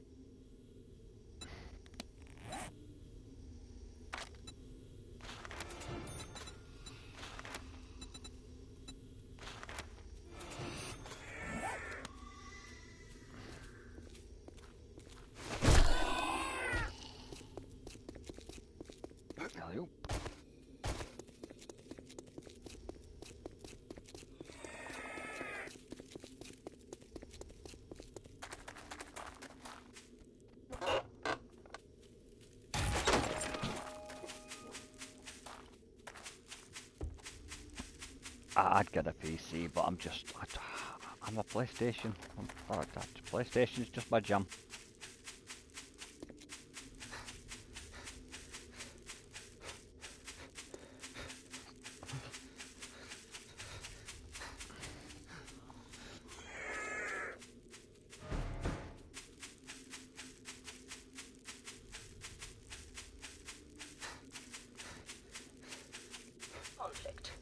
Hello. I'd get a PC, but I'm a PlayStation. PlayStation's just my jam. Conflict.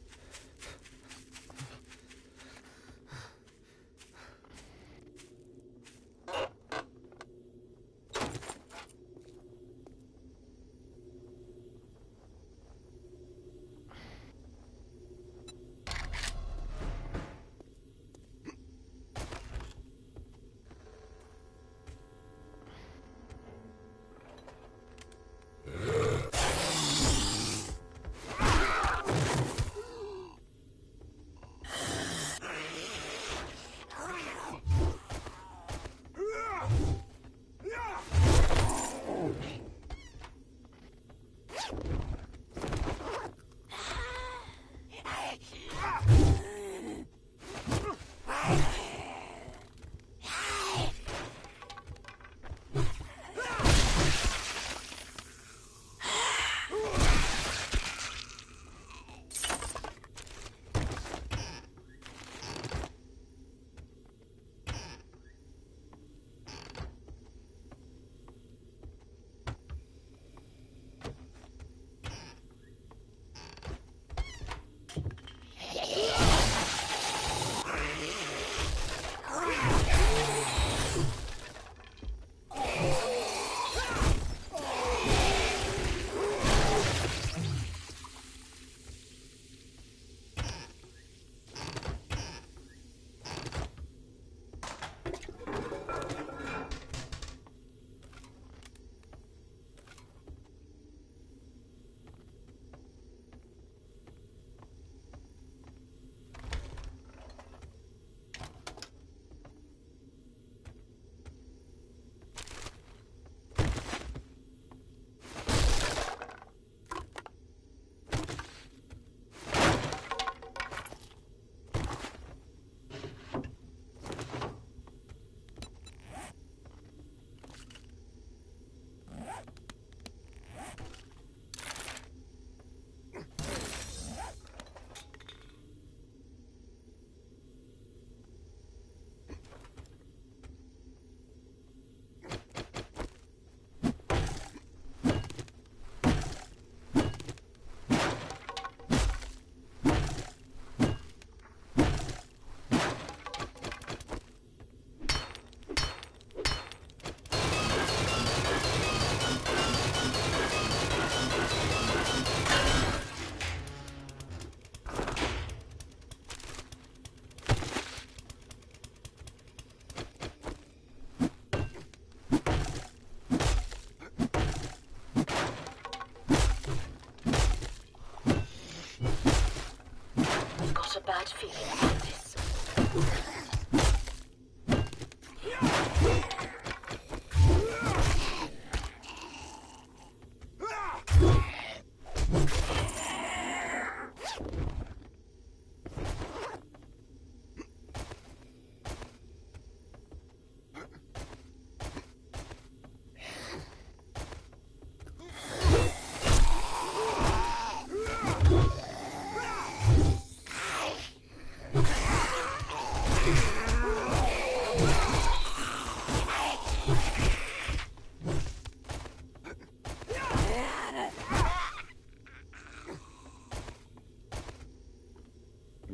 Got a bad feeling about this.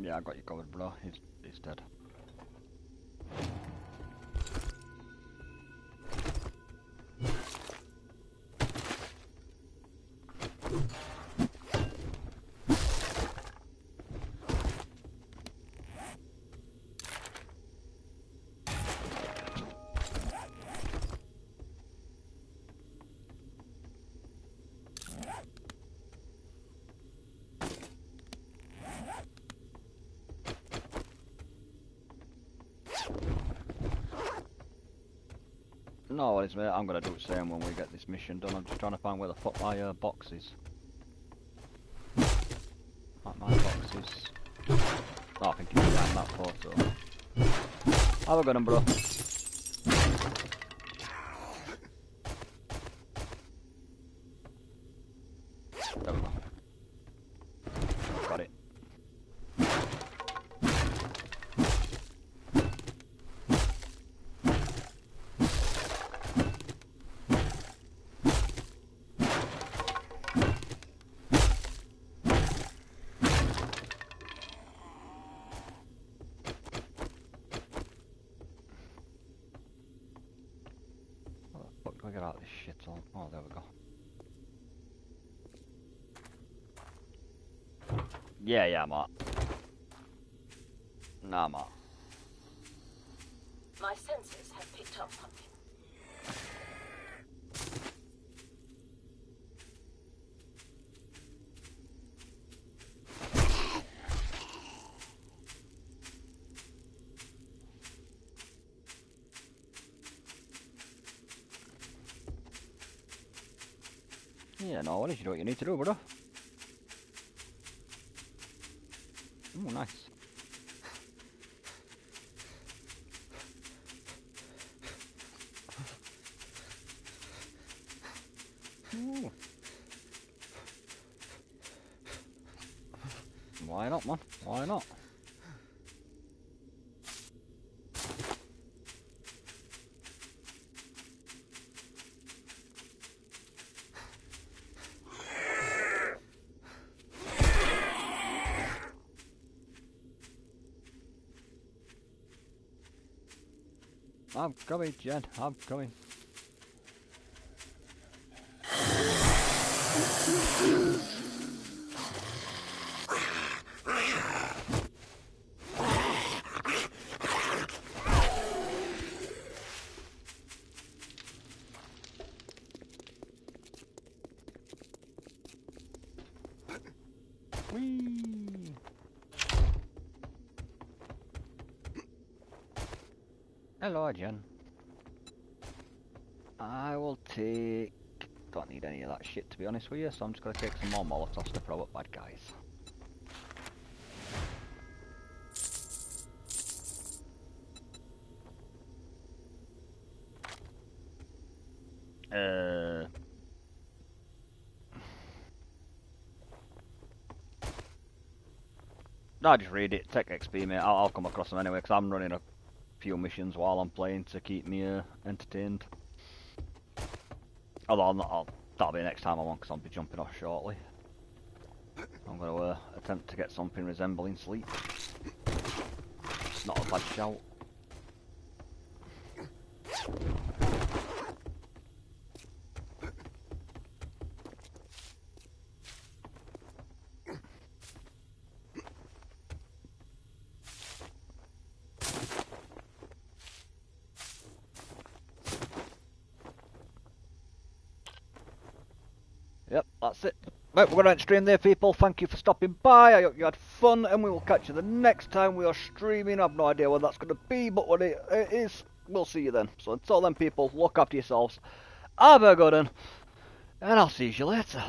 Yeah, I got you covered, bro. He's dead. No worries, mate. I'm gonna do the same when we get this mission done. I'm just trying to find where the fuck my box is. My box is. Oh, I think he's behind that photo. Have a good one, bro. There we go. Got it. What do I get out of this shit on? Oh, there we go. Yeah, I'm out. Nah, I'm out. My senses have picked up something. Yeah, no worries, you do what you need to do, brother. Ooh, nice. Ooh. Why not, man? Why not? I'm coming, Jen. I'm coming. Whee! Hello, Jen. I will take... Don't need any of that shit, to be honest with you, so I'm just going to take some more Molotovs to throw at bad guys. No, just read it, take XP, mate. I'll come across them anyway, because I'm running a few missions while I'm playing to keep me entertained. Although that'll be the next time I'm on, because I'll be jumping off shortly. I'm going to attempt to get something resembling sleep. It's not a bad shout. Yep, that's it. Right, we're going to end stream there, people. Thank you for stopping by. I hope you had fun, and we will catch you the next time we are streaming. I have no idea what that's going to be, but what it is, we'll see you then. So until then, people, look after yourselves. Have a good one, and I'll see you later.